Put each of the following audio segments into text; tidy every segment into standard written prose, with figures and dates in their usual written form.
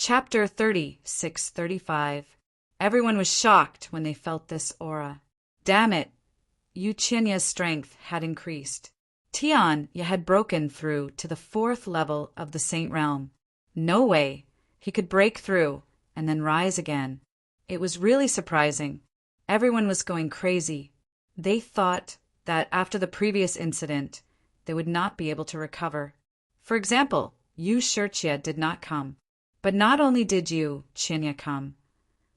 Chapter 36:35. Everyone was shocked when they felt this aura. Damn it! Yu Qinya's strength had increased. Tian Ya had broken through to the 4th level of the Saint Realm. No way! He could break through and then rise again. It was really surprising. Everyone was going crazy. They thought that after the previous incident, they would not be able to recover. For example, Yu Shiqie did not come. But not only did Yu Qinya come,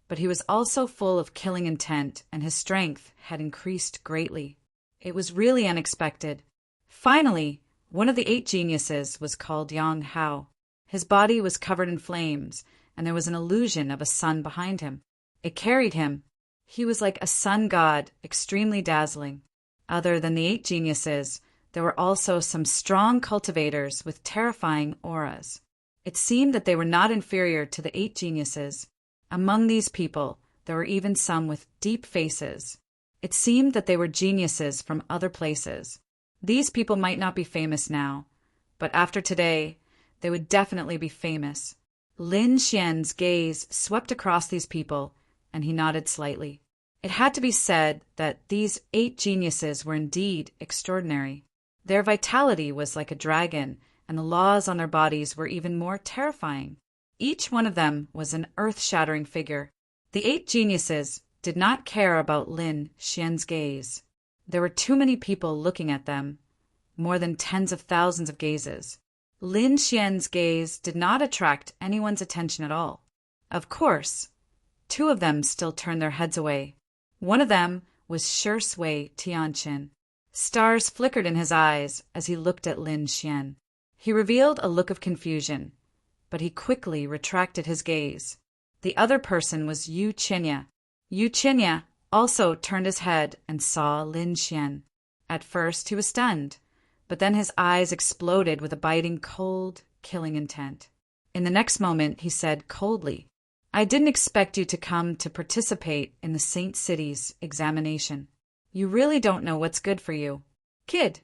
but he was also full of killing intent, and his strength had increased greatly. It was really unexpected. Finally, one of the 8 geniuses was called Yang Hao. His body was covered in flames, and there was an illusion of a sun behind him. It carried him. He was like a sun god, extremely dazzling. Other than the 8 geniuses, there were also some strong cultivators with terrifying auras. It seemed that they were not inferior to the 8 geniuses. Among these people, there were even some with deep faces. It seemed that they were geniuses from other places. These people might not be famous now, but after today, they would definitely be famous. Lin Xian's gaze swept across these people, and he nodded slightly. It had to be said that these 8 geniuses were indeed extraordinary. Their vitality was like a dragon, and the laws on their bodies were even more terrifying. Each one of them was an earth-shattering figure. The 8 geniuses did not care about Lin Xian's gaze. There were too many people looking at them, more than tens of thousands of gazes. Lin Xian's gaze did not attract anyone's attention at all. Of course, 2 of them still turned their heads away. One of them was Shui Tianqin. Stars flickered in his eyes as he looked at Lin Xian. He revealed a look of confusion, but he quickly retracted his gaze. The other person was Yu Qinya. Yu Qinya also turned his head and saw Lin Xian. At first he was stunned, but then his eyes exploded with a biting, cold, killing intent. In the next moment he said coldly, "I didn't expect you to come to participate in the Saint City's examination. You really don't know what's good for you. Kid,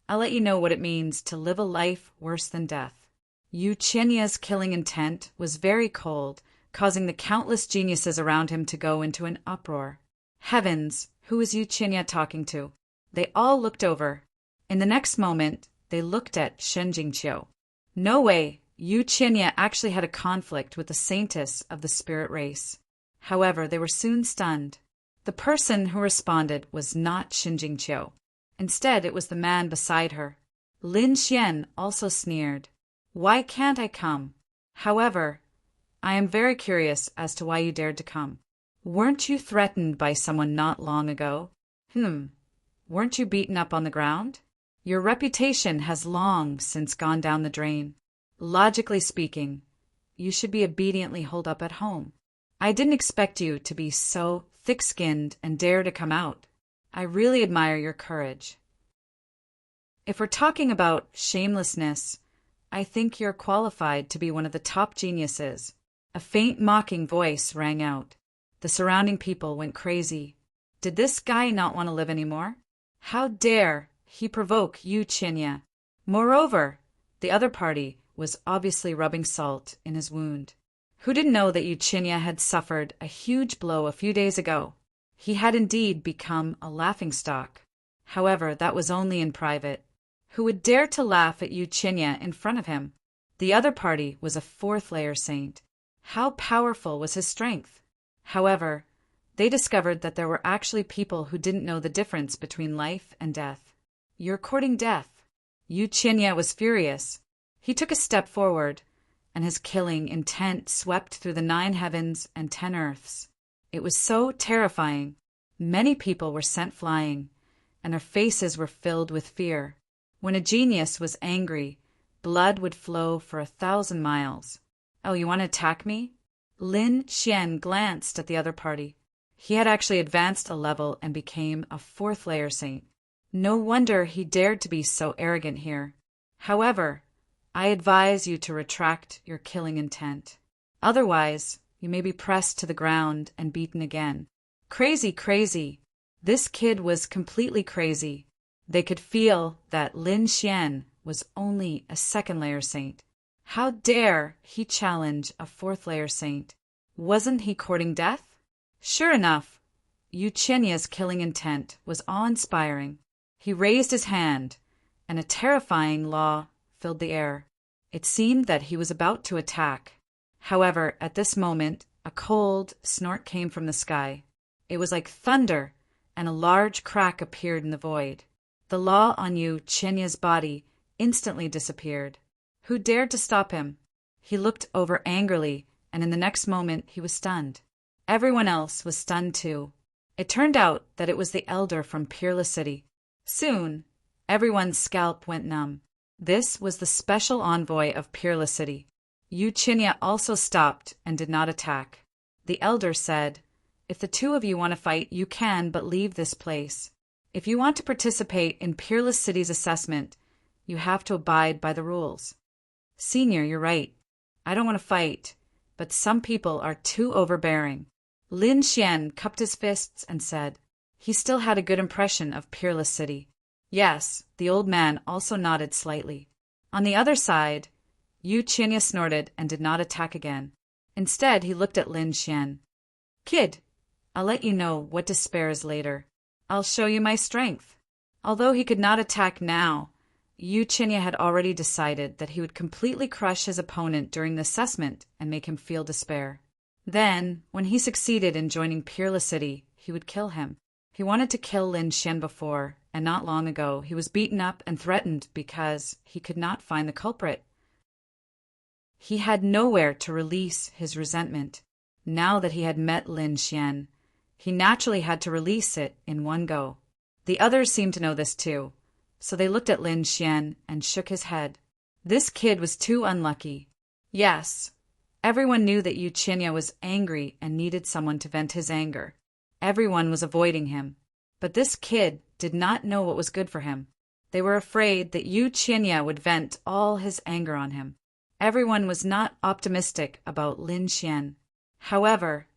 I'll let you know what it means to live a life worse than death." Yu Qinya's killing intent was very cold, causing the countless geniuses around him to go into an uproar. Heavens, who was Yu Qinya talking to? They all looked over. In the next moment, they looked at Shen Jingqiu. No way, Yu Qinya actually had a conflict with the saintess of the spirit race. However, they were soon stunned. The person who responded was not Shen Jingqiu. Instead, it was the man beside her. Lin Xian also sneered. "Why can't I come? However, I am very curious as to why you dared to come. Weren't you threatened by someone not long ago? Weren't you beaten up on the ground? Your reputation has long since gone down the drain. Logically speaking, you should be obediently holed up at home. I didn't expect you to be so thick-skinned and dare to come out. I really admire your courage. If we're talking about shamelessness, I think you're qualified to be one of the top geniuses." A faint mocking voice rang out. The surrounding people went crazy. Did this guy not want to live anymore? How dare he provoke Yu Qinya? Moreover, the other party was obviously rubbing salt in his wound. Who didn't know that Yu Qinya had suffered a huge blow a few days ago? He had indeed become a laughingstock. However, that was only in private. Who would dare to laugh at Yu Qinya in front of him? The other party was a 4th-layer saint. How powerful was his strength? However, they discovered that there were actually people who didn't know the difference between life and death. "You're courting death." Yu Qinya was furious. He took a step forward, and his killing intent swept through the 9 heavens and 10 earths. It was so terrifying. Many people were sent flying, and their faces were filled with fear. When a genius was angry, blood would flow for 1,000 miles. "Oh, you want to attack me?" Lin Xian glanced at the other party. He had actually advanced a level and became a 4th-layer saint. No wonder he dared to be so arrogant here. However, I advise you to retract your killing intent. Otherwise, you may be pressed to the ground and beaten again. Crazy, crazy. This kid was completely crazy. They could feel that Lin Xian was only a 2nd-layer saint. How dare he challenge a fourth-layer saint? Wasn't he courting death? Sure enough, Uchenya's killing intent was awe-inspiring. He raised his hand, and a terrifying law filled the air. It seemed that he was about to attack. However, at this moment, a cold snort came from the sky. It was like thunder, and a large crack appeared in the void. The law on Uchenya's body instantly disappeared. Who dared to stop him? He looked over angrily, and in the next moment he was stunned. Everyone else was stunned too. It turned out that it was the elder from Peerless City. Soon, everyone's scalp went numb. This was the special envoy of Peerless City. Uchenya also stopped and did not attack. The elder said, "If the two of you want to fight, you can, but leave this place. If you want to participate in Peerless City's assessment, you have to abide by the rules." "Senior, you're right. I don't want to fight, but some people are too overbearing." Lin Xian cupped his fists and said. He still had a good impression of Peerless City. Yes, the old man also nodded slightly. On the other side, Uchenya snorted and did not attack again. Instead, he looked at Lin Xian. "Kid, I'll let you know what despair is later. I'll show you my strength." Although he could not attack now, Uchenya had already decided that he would completely crush his opponent during the assessment and make him feel despair. Then, when he succeeded in joining Peerless City, he would kill him. He wanted to kill Lin Xian before, and not long ago he was beaten up and threatened because he could not find the culprit. He had nowhere to release his resentment. Now that he had met Lin Xian, he naturally had to release it in one go. The others seemed to know this too, so they looked at Lin Xian and shook his head. This kid was too unlucky. Yes, everyone knew that Uchenya was angry and needed someone to vent his anger. Everyone was avoiding him, but this kid did not know what was good for him. They were afraid that Uchenya would vent all his anger on him. Everyone was not optimistic about Lin Xian. However,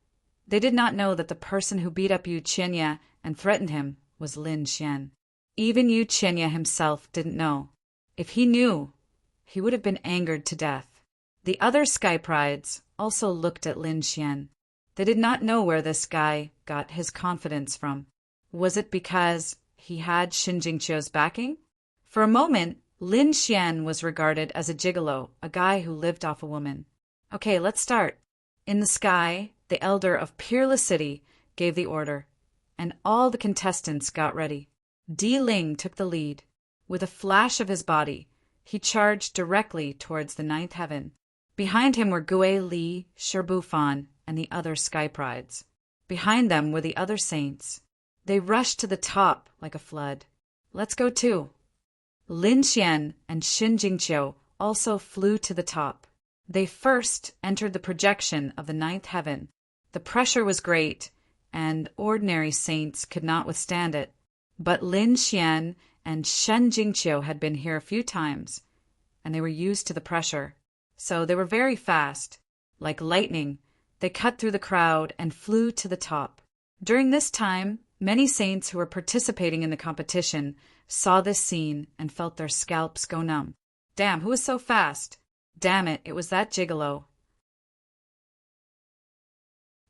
they did not know that the person who beat up Uchenya and threatened him was Lin Xian. Even Uchenya himself didn't know. If he knew, he would have been angered to death. The other Sky Prides also looked at Lin Xian. They did not know where this guy got his confidence from. Was it because he had Shin Jingqiu's backing? For a moment, Lin Xian was regarded as a gigolo, a guy who lived off a woman. Okay, let's start. In the sky, the elder of Peerless City gave the order, and all the contestants got ready. Di Ling took the lead. With a flash of his body, he charged directly towards the ninth heaven. Behind him were Gue Li, Shirbufan, and the other Sky Prides. Behind them were the other saints. They rushed to the top like a flood. Let's go too. Lin Xian and Shin Jingqiu also flew to the top. They first entered the projection of the ninth heaven. The pressure was great, and ordinary saints could not withstand it. But Lin Xian and Shin Jingqiu had been here a few times, and they were used to the pressure. So they were very fast. Like lightning, they cut through the crowd and flew to the top. During this time, many saints who were participating in the competition saw this scene and felt their scalps go numb. Damn, who was so fast? Damn it, it was that gigolo.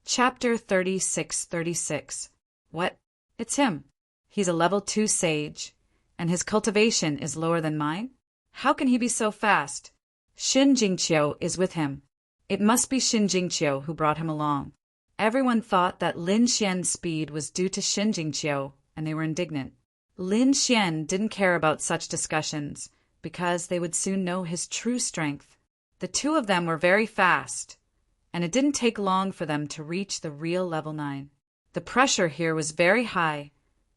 Chapter 3636. What? It's him. He's a level 2 sage, and his cultivation is lower than mine? How can he be so fast? Shin Jingqiu is with him. It must be Shin Jingqiu who brought him along. Everyone thought that Lin Xian's speed was due to Shin Jingqiu, and they were indignant. Lin Xian didn't care about such discussions, because they would soon know his true strength. The two of them were very fast, and it didn't take long for them to reach the real level 9. The pressure here was very high,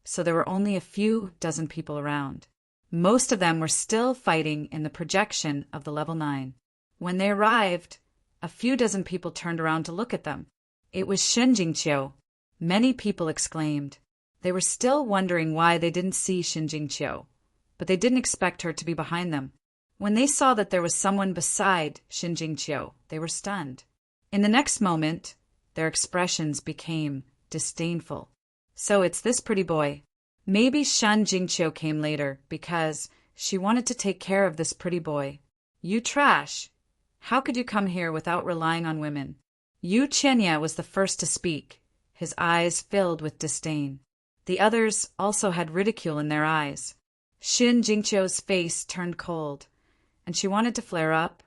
so there were only a few dozen people around. Most of them were still fighting in the projection of the level 9. When they arrived, a few dozen people turned around to look at them. It was Shin Jingqiu. Many people exclaimed. They were still wondering why they didn't see Shin Jingqiu, but they didn't expect her to be behind them. When they saw that there was someone beside Shin Jingqiu, they were stunned. In the next moment, their expressions became disdainful. So it's this pretty boy. Maybe Shin Jingqiu came later because she wanted to take care of this pretty boy. You trash. How could you come here without relying on women? Yu Qinya was the first to speak, his eyes filled with disdain. The others also had ridicule in their eyes. Xin Jingqiu's face turned cold, and she wanted to flare up,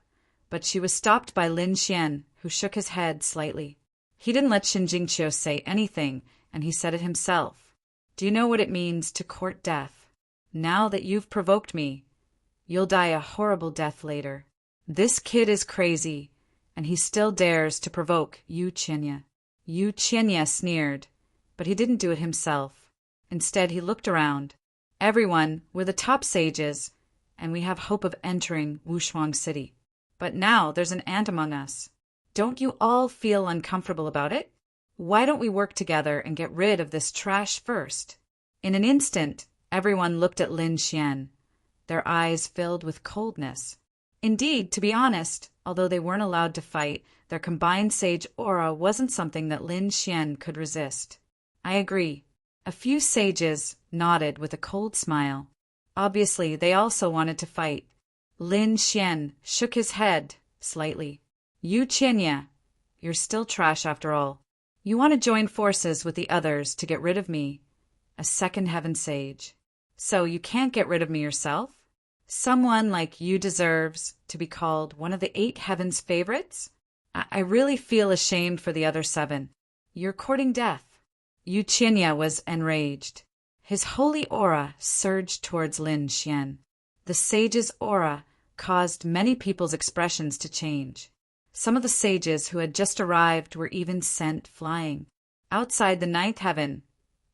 but she was stopped by Lin Xian, who shook his head slightly. He didn't let Xin Jingqiu say anything, and he said it himself. Do you know what it means to court death? Now that you've provoked me, you'll die a horrible death later. This kid is crazy, and he still dares to provoke Yu Qinya. Yu Qinya sneered, but he didn't do it himself. Instead, he looked around. Everyone, we're the top sages, and we have hope of entering Wushuang City. But now there's an ant among us. Don't you all feel uncomfortable about it? Why don't we work together and get rid of this trash first? In an instant, everyone looked at Lin Xian, their eyes filled with coldness. Indeed, to be honest, although they weren't allowed to fight, their combined sage aura wasn't something that Lin Xian could resist. I agree. A few sages nodded with a cold smile. Obviously, they also wanted to fight. Lin Xian shook his head slightly. Yu Qinya, you're still trash after all. You want to join forces with the others to get rid of me, a second heaven sage. So you can't get rid of me yourself? Someone like you deserves to be called one of the 8 heavens' favorites? I really feel ashamed for the other 7. You're courting death. Yu Qinya was enraged. His holy aura surged towards Lin Xian. The sage's aura caused many people's expressions to change. Some of the sages who had just arrived were even sent flying. Outside the 9th heaven,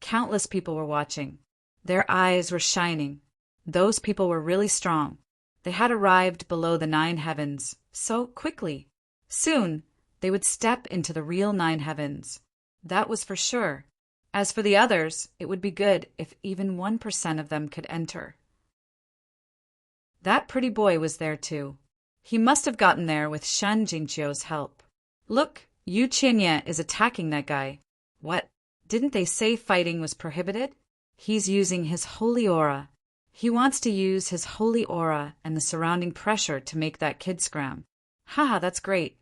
countless people were watching. Their eyes were shining. Those people were really strong. They had arrived below the 9 heavens so quickly. Soon, they would step into the real 9 heavens. That was for sure. As for the others, it would be good if even 1% of them could enter. That pretty boy was there too. He must have gotten there with Shen Jingqiu's help. Look, Yu Qinya is attacking that guy. What? Didn't they say fighting was prohibited? He's using his holy aura. He wants to use his holy aura and the surrounding pressure to make that kid scram. Haha, that's great.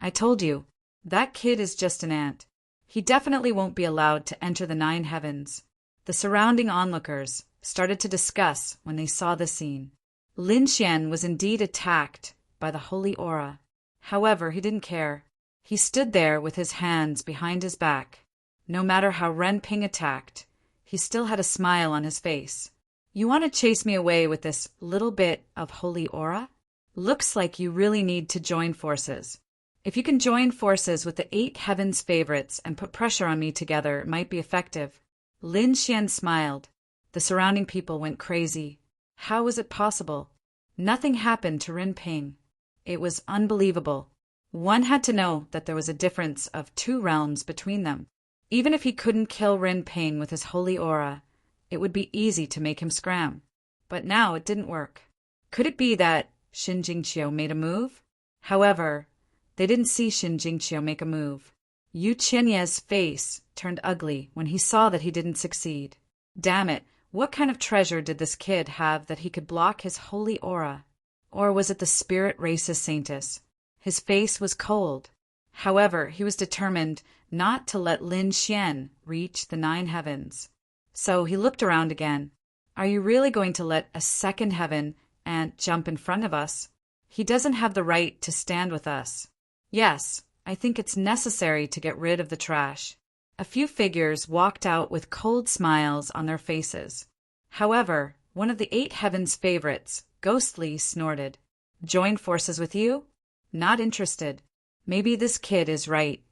I told you, that kid is just an ant. He definitely won't be allowed to enter the 9 heavens. The surrounding onlookers started to discuss when they saw the scene. Lin Xian was indeed attacked by the holy aura. However, he didn't care. He stood there with his hands behind his back. No matter how Ren Ping attacked, he still had a smile on his face. You want to chase me away with this little bit of holy aura? Looks like you really need to join forces. If you can join forces with the 8 heavens' favorites and put pressure on me together, it might be effective. Lin Xian smiled. The surrounding people went crazy. How was it possible? Nothing happened to Ren Ping. It was unbelievable. One had to know that there was a difference of 2 realms between them. Even if he couldn't kill Ren Ping with his holy aura, it would be easy to make him scram. But now it didn't work. Could it be that Xin Jingqiu made a move? However, they didn't see Xin Jingqiu make a move. Yu Qinya's face turned ugly when he saw that he didn't succeed. Damn it, what kind of treasure did this kid have that he could block his holy aura? Or was it the spirit racist Saintus? His face was cold. However, he was determined not to let Lin Xian reach the 9 heavens. So he looked around again. Are you really going to let a 2nd heaven ant jump in front of us? He doesn't have the right to stand with us. Yes, I think it's necessary to get rid of the trash. A few figures walked out with cold smiles on their faces. However, one of the 8 heavens' favorites, Ghostly, snorted. Join forces with you? Not interested. Maybe this kid is right.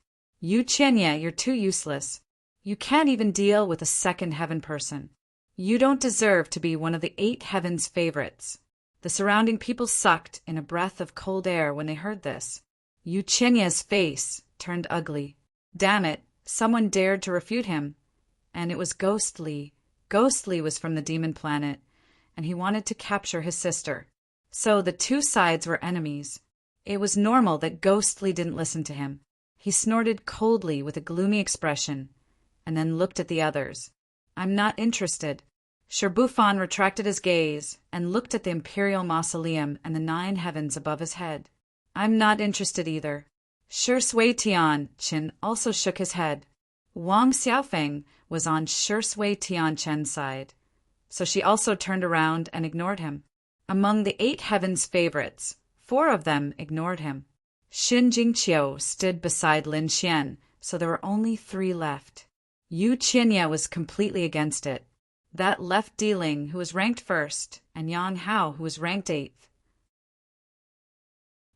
Yu Qinya, you're too useless. You can't even deal with a 2nd heaven person. You don't deserve to be one of the 8 heavens' favorites. The surrounding people sucked in a breath of cold air when they heard this. Yu Qinya's face turned ugly. Damn it, someone dared to refute him. And it was Ghostly. Ghostly was from the demon planet, and he wanted to capture his sister. So the 2 sides were enemies. It was normal that Ghostly didn't listen to him. He snorted coldly with a gloomy expression, and then looked at the others. I'm not interested. Sherbufan retracted his gaze and looked at the imperial mausoleum and the 9 heavens above his head. I'm not interested either. Shi Sui Tian Chen also shook his head. Wang Xiaofeng was on Shi Sui Tian Chen's side, so she also turned around and ignored him. Among the 8 heavens favorites, 4 of them ignored him. Xin Jingqiu stood beside Lin Xian, so there were only 3 left. Yu Qinya was completely against it. That left Di Ling, who was ranked 1st, and Yang Hao, who was ranked 8th.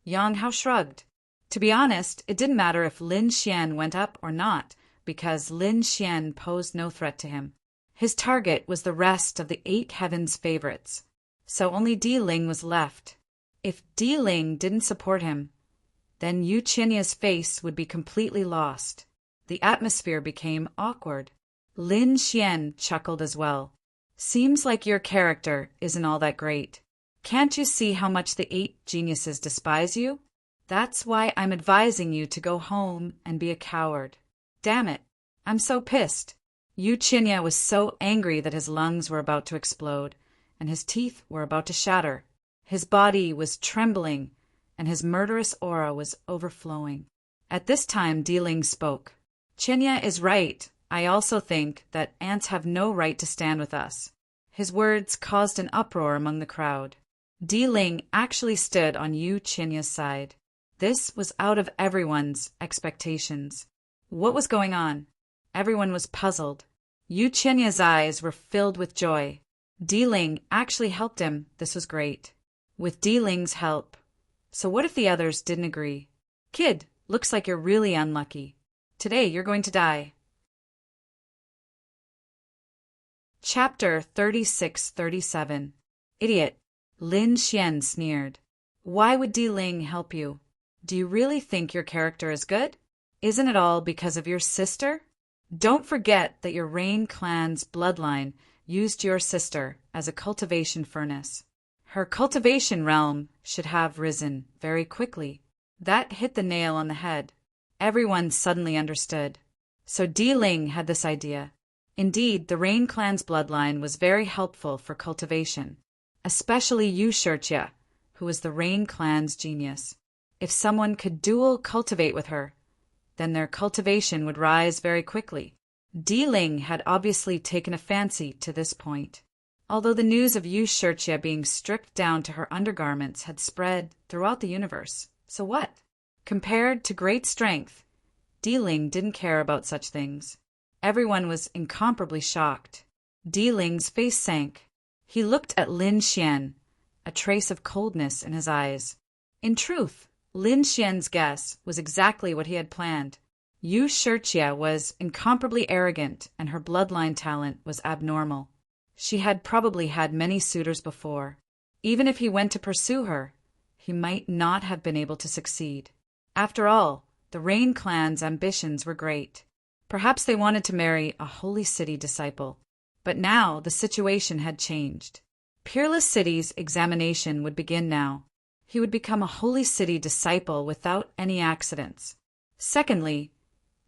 Yang Hao shrugged. To be honest, it didn't matter if Lin Xian went up or not, because Lin Xian posed no threat to him. His target was the rest of the 8 heavens favorites, so only Di Ling was left. If Di Ling didn't support him, then Yu Qinya's face would be completely lost. The atmosphere became awkward. Lin Xian chuckled as well. Seems like your character isn't all that great. Can't you see how much the 8 geniuses despise you? That's why I'm advising you to go home and be a coward. Damn it, I'm so pissed. Yu Qinya was so angry that his lungs were about to explode, and his teeth were about to shatter. His body was trembling, and his murderous aura was overflowing. At this time, Di Ling spoke. Qinya is right. I also think that ants have no right to stand with us. His words caused an uproar among the crowd. Di Ling actually stood on Yu Qinya's side. This was out of everyone's expectations. What was going on? Everyone was puzzled. Yu Qinya's eyes were filled with joy. Di Ling actually helped him. This was great. With Di Ling's help. So what if the others didn't agree? Kid, looks like you're really unlucky. Today you're going to die. Chapter 36-37. Idiot. Lin Xian sneered. Why would Di Ling help you? Do you really think your character is good? Isn't it all because of your sister? Don't forget that your Rain clan's bloodline used your sister as a cultivation furnace. Her cultivation realm should have risen very quickly. That hit the nail on the head. Everyone suddenly understood. So Di Ling had this idea. Indeed, the Rain clan's bloodline was very helpful for cultivation, especially Yu Shirjia, who was the Rain clan's genius. If someone could dual cultivate with her, then their cultivation would rise very quickly. Di Ling had obviously taken a fancy to this point. Although the news of Yu Shirjia being stripped down to her undergarments had spread throughout the universe, so what? Compared to great strength, Di Ling didn't care about such things. Everyone was incomparably shocked. Di Ling's face sank. He looked at Lin Xian, a trace of coldness in his eyes. In truth, Lin Xian's guess was exactly what he had planned. Yu Shirjia was incomparably arrogant, and her bloodline talent was abnormal. She had probably had many suitors before. Even if he went to pursue her, he might not have been able to succeed. After all, the Rain clan's ambitions were great. Perhaps they wanted to marry a Holy City disciple. But now the situation had changed. Peerless City's examination would begin now. He would become a Holy City disciple without any accidents. Secondly,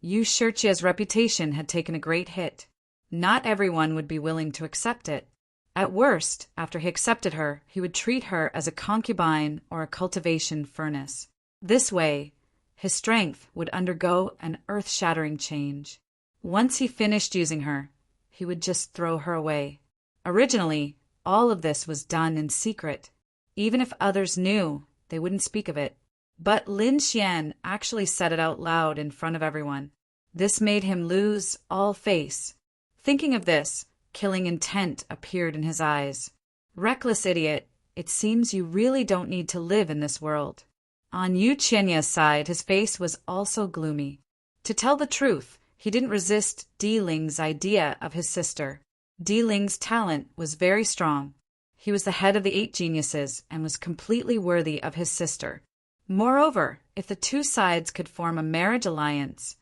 Yu Shirjia's reputation had taken a great hit. Not everyone would be willing to accept it. At worst, after he accepted her, he would treat her as a concubine or a cultivation furnace. This way, his strength would undergo an earth-shattering change. Once he finished using her, he would just throw her away. Originally, all of this was done in secret. Even if others knew, they wouldn't speak of it. But Lin Xian actually said it out loud in front of everyone. This made him lose all face. Thinking of this, killing intent appeared in his eyes. Reckless idiot, it seems you really don't need to live in this world. On Yu Qinya's side, his face was also gloomy. To tell the truth, he didn't resist Di Ling's idea of his sister. Di Ling's talent was very strong. He was the head of the 8 geniuses and was completely worthy of his sister. Moreover, if the 2 sides could form a marriage alliance,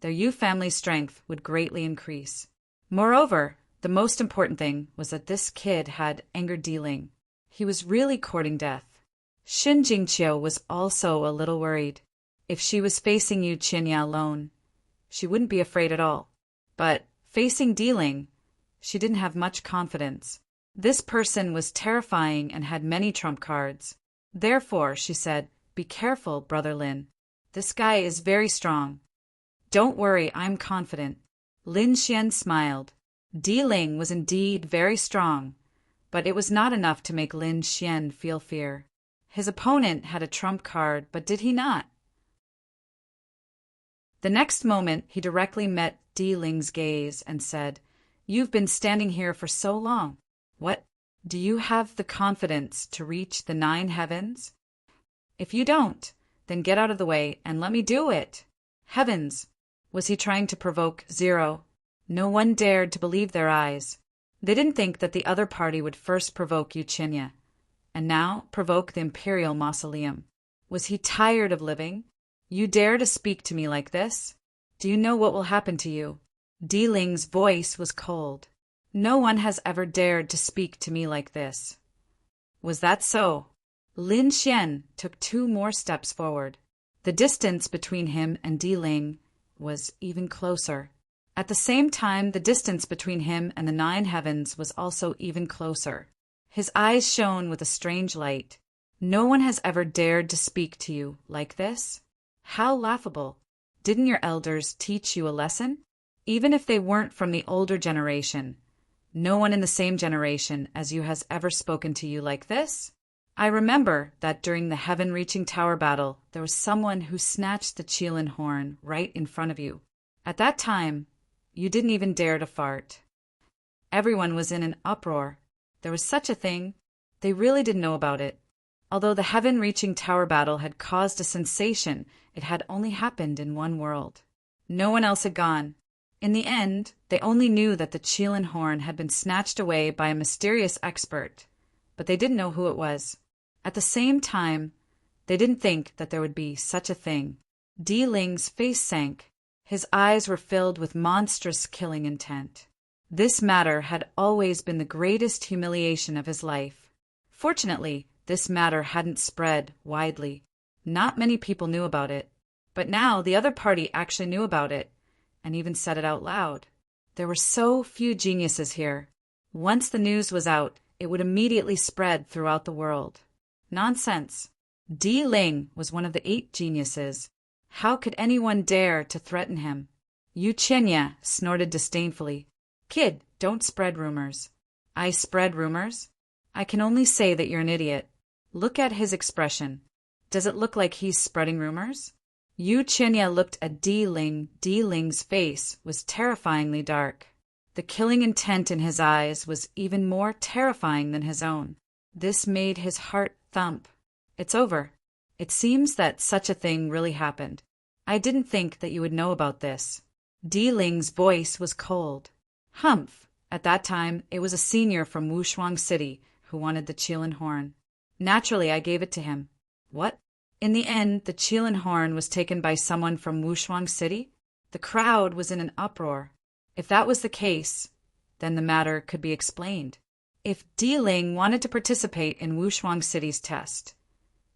their Yu family's strength would greatly increase. Moreover, the most important thing was that this kid had angered Di Ling. He was really courting death. Xin Jingqiu was also a little worried. If she was facing Yu Qinya alone, she wouldn't be afraid at all. But facing Di Ling, she didn't have much confidence. This person was terrifying and had many trump cards. Therefore, she said, Be careful, Brother Lin. This guy is very strong. Don't worry, I'm confident. Lin Xian smiled. Di Ling was indeed very strong, but it was not enough to make Lin Xian feel fear. His opponent had a trump card, but did he not? The next moment, he directly met Di Ling's gaze and said, "You've been standing here for so long. What? Do you have the confidence to reach the 9 heavens? If you don't, then get out of the way and let me do it." Heavens! Was he trying to provoke Zero? No one dared to believe their eyes. They didn't think that the other party would first provoke Yuchinya, and now provoke the Imperial Mausoleum. Was he tired of living? You dare to speak to me like this? Do you know what will happen to you? Di Ling's voice was cold. No one has ever dared to speak to me like this. Was that so? Lin Xian took 2 more steps forward. The distance between him and Di Ling was even closer. At the same time, the distance between him and the 9 heavens was also even closer. His eyes shone with a strange light. No one has ever dared to speak to you like this? How laughable. Didn't your elders teach you a lesson? Even if they weren't from the older generation, no one in the same generation as you has ever spoken to you like this? I remember that during the heaven-reaching tower battle, there was someone who snatched the Qilin horn right in front of you. At that time, you didn't even dare to fart. Everyone was in an uproar. There was such a thing. They really didn't know about it. Although the heaven-reaching tower battle had caused a sensation, it had only happened in one world. No one else had gone. In the end, they only knew that the Qilin horn had been snatched away by a mysterious expert, but they didn't know who it was. At the same time, they didn't think that there would be such a thing. Di Ling's face sank. His eyes were filled with monstrous killing intent. This matter had always been the greatest humiliation of his life. Fortunately, this matter hadn't spread widely. Not many people knew about it. But now the other party actually knew about it, and even said it out loud. There were so few geniuses here. Once the news was out, it would immediately spread throughout the world. Nonsense. Di Ling was one of the 8 geniuses. How could anyone dare to threaten him? Yuchinya snorted disdainfully. Kid, don't spread rumors. I spread rumors? I can only say that you're an idiot. Look at his expression. Does it look like he's spreading rumors? Yuchinya looked at Di Ling. Di Ling's face was terrifyingly dark. The killing intent in his eyes was even more terrifying than his own. This made his heart thump. It's over. It seems that such a thing really happened. I didn't think that you would know about this. Di Ling's voice was cold. Humph. At that time, it was a senior from Wushuang City who wanted the Qilin horn. Naturally, I gave it to him. What? In the end, the Qilin horn was taken by someone from Wushuang City? The crowd was in an uproar. If that was the case, then the matter could be explained. If Di Ling wanted to participate in Wushuang City's test,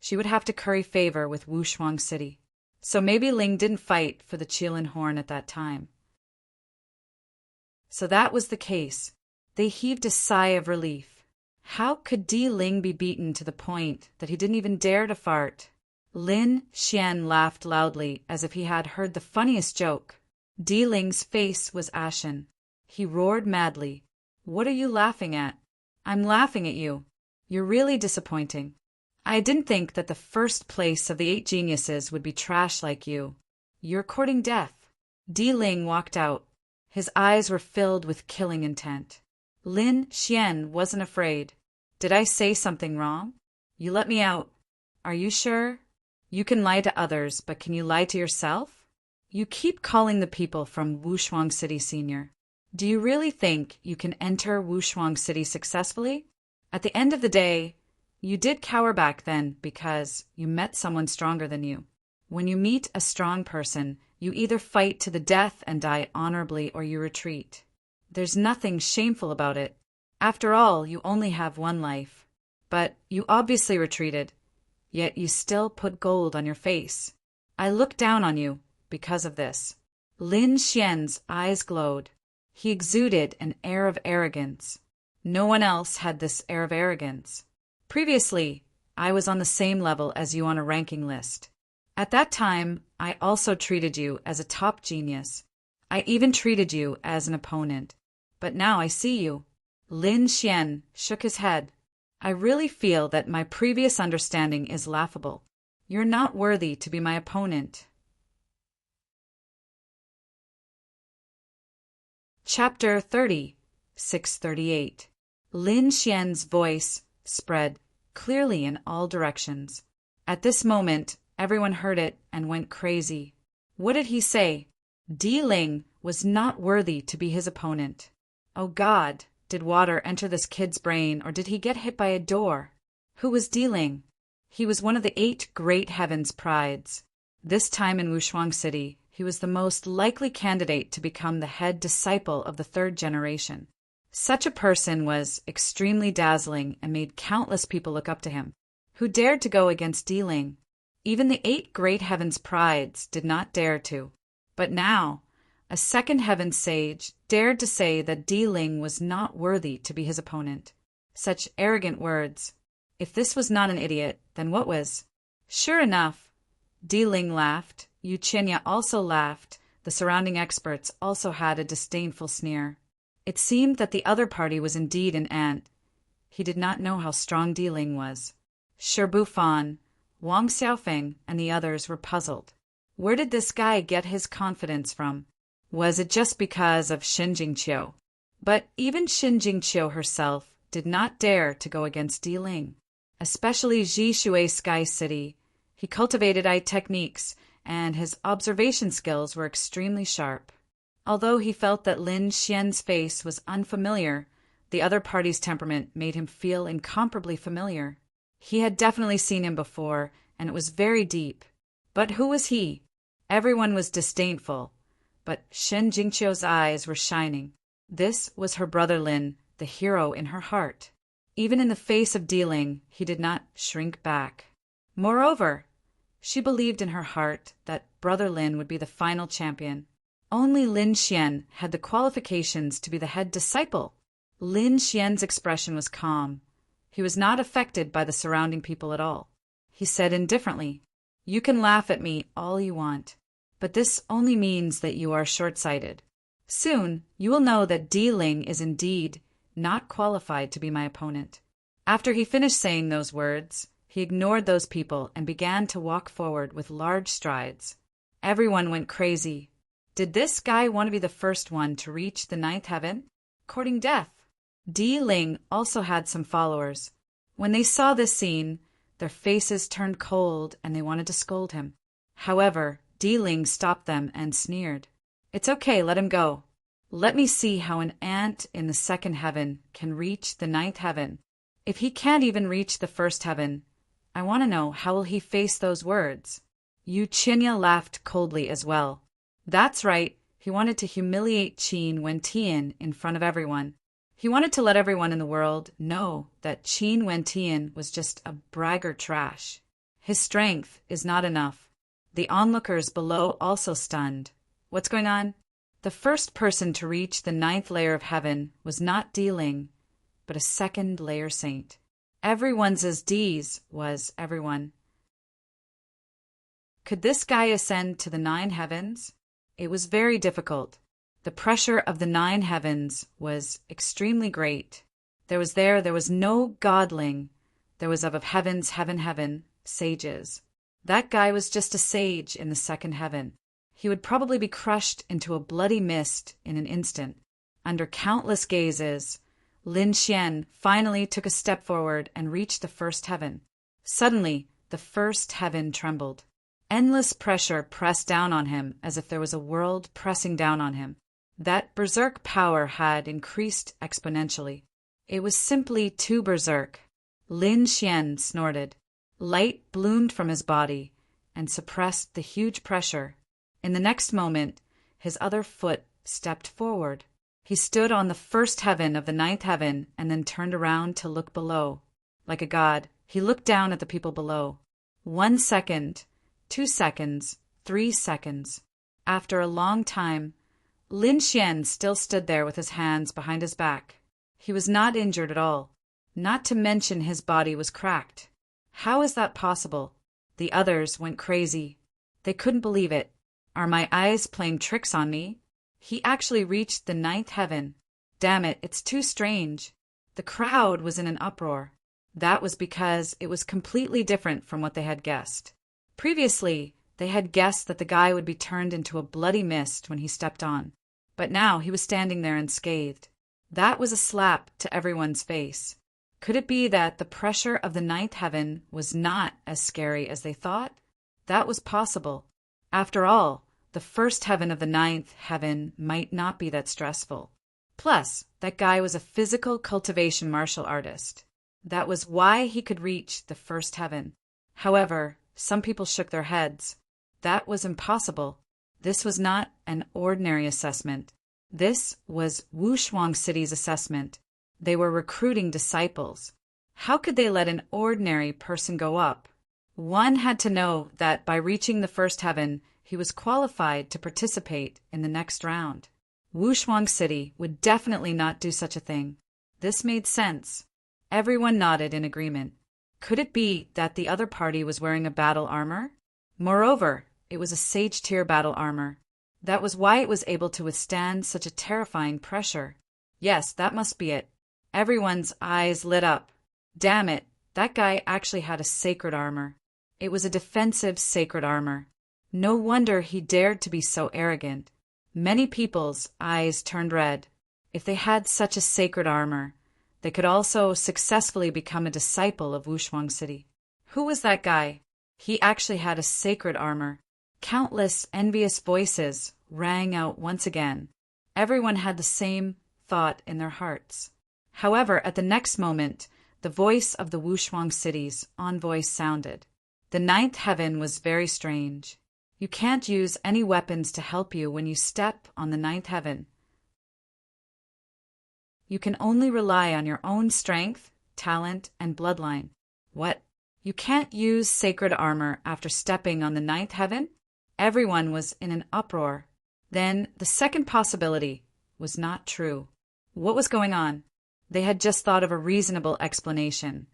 she would have to curry favor with Wushuang City. So maybe Ling didn't fight for the Qilin horn at that time. So that was the case. They heaved a sigh of relief. How could Di Ling be beaten to the point that he didn't even dare to fart? Lin Xian laughed loudly as if he had heard the funniest joke. Di Ling's face was ashen. He roared madly. What are you laughing at? I'm laughing at you. You're really disappointing. I didn't think that the first place of the 8 geniuses would be trash like you. You're courting death. Di Ling walked out. His eyes were filled with killing intent. Lin Xian wasn't afraid. Did I say something wrong? You let me out. Are you sure? You can lie to others, but can you lie to yourself? You keep calling the people from Wushuang City Senior. Do you really think you can enter Wushuang City successfully? At the end of the day, you did cower back then because you met someone stronger than you. When you meet a strong person, you either fight to the death and die honorably or you retreat. There's nothing shameful about it. After all, you only have one life. But you obviously retreated, yet you still put gold on your face. I look down on you because of this. Lin Xian's eyes glowed. He exuded an air of arrogance. No one else had this air of arrogance. Previously, I was on the same level as you on a ranking list. At that time, I also treated you as a top genius. I even treated you as an opponent. But now I see you." Lin Xian shook his head. "I really feel that my previous understanding is laughable. You're not worthy to be my opponent." Chapter 30, 638. Lin Xian's voice spread clearly in all directions. At this moment, everyone heard it and went crazy. What did he say? Di Ling was not worthy to be his opponent. Oh God, did water enter this kid's brain, or did he get hit by a door? Who was Di Ling? He was one of the 8 great heavens prides. This time in Wushuang City, he was the most likely candidate to become the head disciple of the 3rd generation. Such a person was extremely dazzling and made countless people look up to him. Who dared to go against Di Ling? Even the 8 great heavens prides did not dare to. But now, a 2nd heaven sage dared to say that Di Ling was not worthy to be his opponent. Such arrogant words. If this was not an idiot, then what was? Sure enough, Di Ling laughed. Yu Qinya also laughed. The surrounding experts also had a disdainful sneer. It seemed that the other party was indeed an ant. He did not know how strong Di Ling was. Shi Bufan, Wang Xiaofeng, and the others were puzzled. Where did this guy get his confidence from? Was it just because of Xin Jingqiu? But even Xin Jingqiu herself did not dare to go against Di Ling. Especially Ji Shui Sky City. He cultivated eye techniques, and his observation skills were extremely sharp. Although he felt that Lin Xian's face was unfamiliar, the other party's temperament made him feel incomparably familiar. He had definitely seen him before, and it was very deep. But who was he? Everyone was disdainful, but Xin Jingqiu's eyes were shining. This was her brother Lin, the hero in her heart. Even in the face of Di Ling, he did not shrink back. Moreover, she believed in her heart that brother Lin would be the final champion. Only Lin Xian had the qualifications to be the head disciple. Lin Xian's expression was calm. He was not affected by the surrounding people at all. He said indifferently, "You can laugh at me all you want, but this only means that you are short-sighted. Soon you will know that Di Ling is indeed not qualified to be my opponent." After he finished saying those words, he ignored those people and began to walk forward with large strides. Everyone went crazy. Did this guy want to be the first one to reach the 9th heaven? Courting death. Di Ling also had some followers. When they saw this scene, their faces turned cold and they wanted to scold him. However, Di Ling stopped them and sneered. "It's okay, let him go. Let me see how an ant in the 2nd heaven can reach the 9th heaven. If he can't even reach the 1st heaven, I want to know how will he face those words." Yu Qinya laughed coldly as well. That's right, he wanted to humiliate Qin Wentian in front of everyone. He wanted to let everyone in the world know that Qin Wentian was just a braggart trash. His strength is not enough. The onlookers below also stunned. What's going on? The first person to reach the 9th layer of heaven was not Di Ling, but a 2nd layer saint. Everyone's as D's was everyone. Could this guy ascend to the 9 heavens? It was very difficult. The pressure of the 9 heavens was extremely great. There was no godling. There was of heavens, heaven, sages. That guy was just a sage in the 2nd heaven. He would probably be crushed into a bloody mist in an instant. Under countless gazes, Lin Xian finally took a step forward and reached the 1st heaven. Suddenly, the 1st heaven trembled. Endless pressure pressed down on him as if there was a world pressing down on him. That berserk power had increased exponentially. It was simply too berserk. Lin Xian snorted. Light bloomed from his body and suppressed the huge pressure. In the next moment, his other foot stepped forward. He stood on the 1st heaven of the 9th heaven and then turned around to look below. Like a god, he looked down at the people below. 1 second, 2 seconds, 3 seconds. After a long time, Lin Xian still stood there with his hands behind his back. He was not injured at all. Not to mention his body was cracked. How is that possible? The others went crazy. They couldn't believe it. Are my eyes playing tricks on me? He actually reached the ninth heaven. Damn it, it's too strange. The crowd was in an uproar. That was because it was completely different from what they had guessed. Previously, they had guessed that the guy would be turned into a bloody mist when he stepped on. But now he was standing there unscathed. That was a slap to everyone's face. Could it be that the pressure of the ninth heaven was not as scary as they thought? That was possible. After all, the first heaven of the ninth heaven might not be that stressful. Plus, that guy was a physical cultivation martial artist. That was why he could reach the first heaven. However, some people shook their heads. That was impossible. This was not an ordinary assessment. This was Wushuang City's assessment. They were recruiting disciples. How could they let an ordinary person go up? One had to know that by reaching the first heaven, he was qualified to participate in the next round. Wushuang City would definitely not do such a thing. This made sense. Everyone nodded in agreement. Could it be that the other party was wearing a battle armor? Moreover, it was a sage-tier battle armor. That was why it was able to withstand such a terrifying pressure. Yes, that must be it. Everyone's eyes lit up. Damn it, that guy actually had a sacred armor. It was a defensive sacred armor. No wonder he dared to be so arrogant. Many people's eyes turned red. If they had such a sacred armor, they could also successfully become a disciple of Wushuang City. Who was that guy? He actually had a sacred armor. Countless envious voices rang out once again. Everyone had the same thought in their hearts. However, at the next moment, the voice of the Wushuang City's envoy sounded. The ninth heaven was very strange. You can't use any weapons to help you when you step on the ninth heaven. You can only rely on your own strength, talent, and bloodline. What? You can't use sacred armor after stepping on the ninth heaven? Everyone was in an uproar. Then the second possibility was not true. What was going on? They had just thought of a reasonable explanation,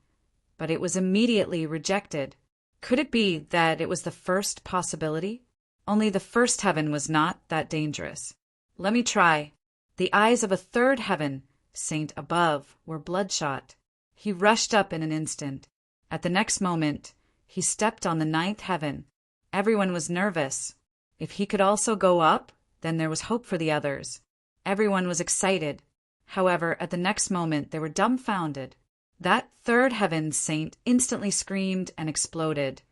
but it was immediately rejected. Could it be that it was the first possibility? Only the first heaven was not that dangerous. Let me try. The eyes of a third heaven, saint above, were bloodshot. He rushed up in an instant. At the next moment, he stepped on the ninth heaven. Everyone was nervous. If he could also go up, then there was hope for the others. Everyone was excited. However, at the next moment, they were dumbfounded. That third heaven saint instantly screamed and exploded,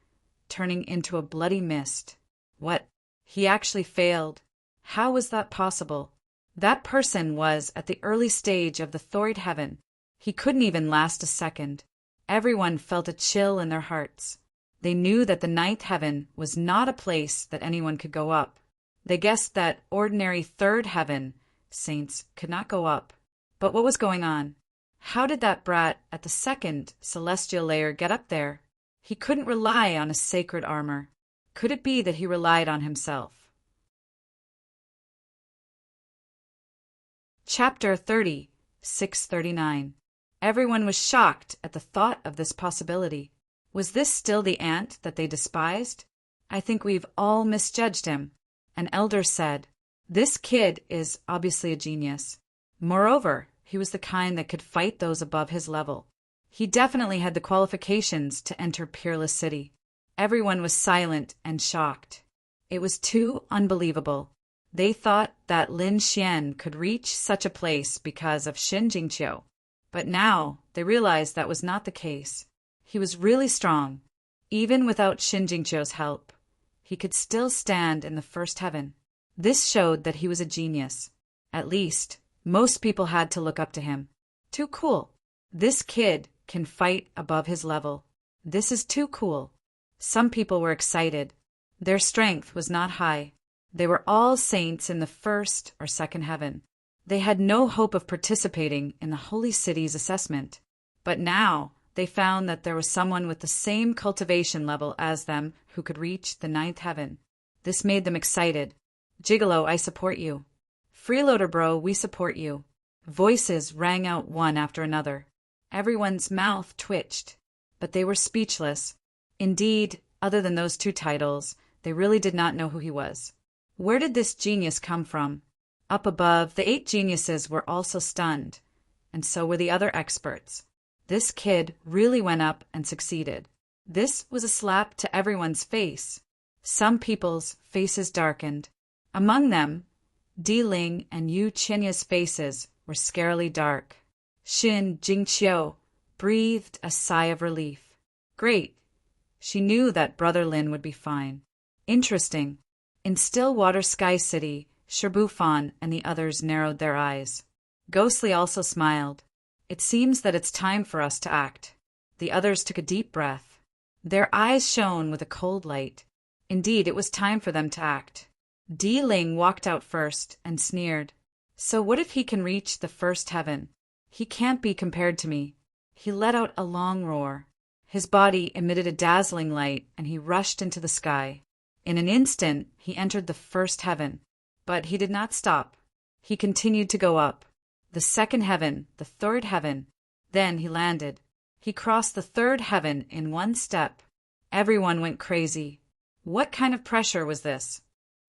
turning into a bloody mist. What? He actually failed. How was that possible? That person was at the early stage of the third heaven. He couldn't even last a second. Everyone felt a chill in their hearts. They knew that the ninth heaven was not a place that anyone could go up. They guessed that ordinary third heaven saints could not go up. But what was going on? How did that brat at the second celestial layer get up there? He couldn't rely on a sacred armor. Could it be that he relied on himself? Chapter 30, 639. Everyone was shocked at the thought of this possibility. Was this still the ant that they despised? I think we've all misjudged him. An elder said, "This kid is obviously a genius. Moreover, he was the kind that could fight those above his level. He definitely had the qualifications to enter Peerless City." Everyone was silent and shocked. It was too unbelievable. They thought that Lin Xian could reach such a place because of Xin Jingqiu. But now they realized that was not the case. He was really strong. Even without Xin Jingqiu's help, he could still stand in the first heaven. This showed that he was a genius. At least, most people had to look up to him. Too cool. This kid can fight above his level. This is too cool. Some people were excited. Their strength was not high. They were all saints in the first or second heaven. They had no hope of participating in the holy city's assessment. But now they found that there was someone with the same cultivation level as them who could reach the ninth heaven. This made them excited. "Gigolo, I support you." "Freeloader bro, we support you." Voices rang out one after another. Everyone's mouth twitched. but they were speechless. Indeed, other than those two titles, they really did not know who he was. Where did this genius come from? Up above, the 8 geniuses were also stunned, and so were the other experts. This kid really went up and succeeded. This was a slap to everyone's face. Some people's faces darkened. Among them, Di Ling and Yu Qinya's faces were scarily dark. Xin Jingqiu breathed a sigh of relief. Great. She knew that Brother Lin would be fine. Interesting. In Stillwater Sky City, Shirbufan and the others narrowed their eyes. Ghostly also smiled. It seems that it's time for us to act. The others took a deep breath. Their eyes shone with a cold light. Indeed, it was time for them to act. Di Ling walked out first and sneered. So what if he can reach the first heaven? He can't be compared to me. He let out a long roar. His body emitted a dazzling light, and he rushed into the sky. In an instant, he entered the first heaven. But he did not stop. He continued to go up. The second heaven, the third heaven. Then he landed. He crossed the third heaven in one step. Everyone went crazy. What kind of pressure was this?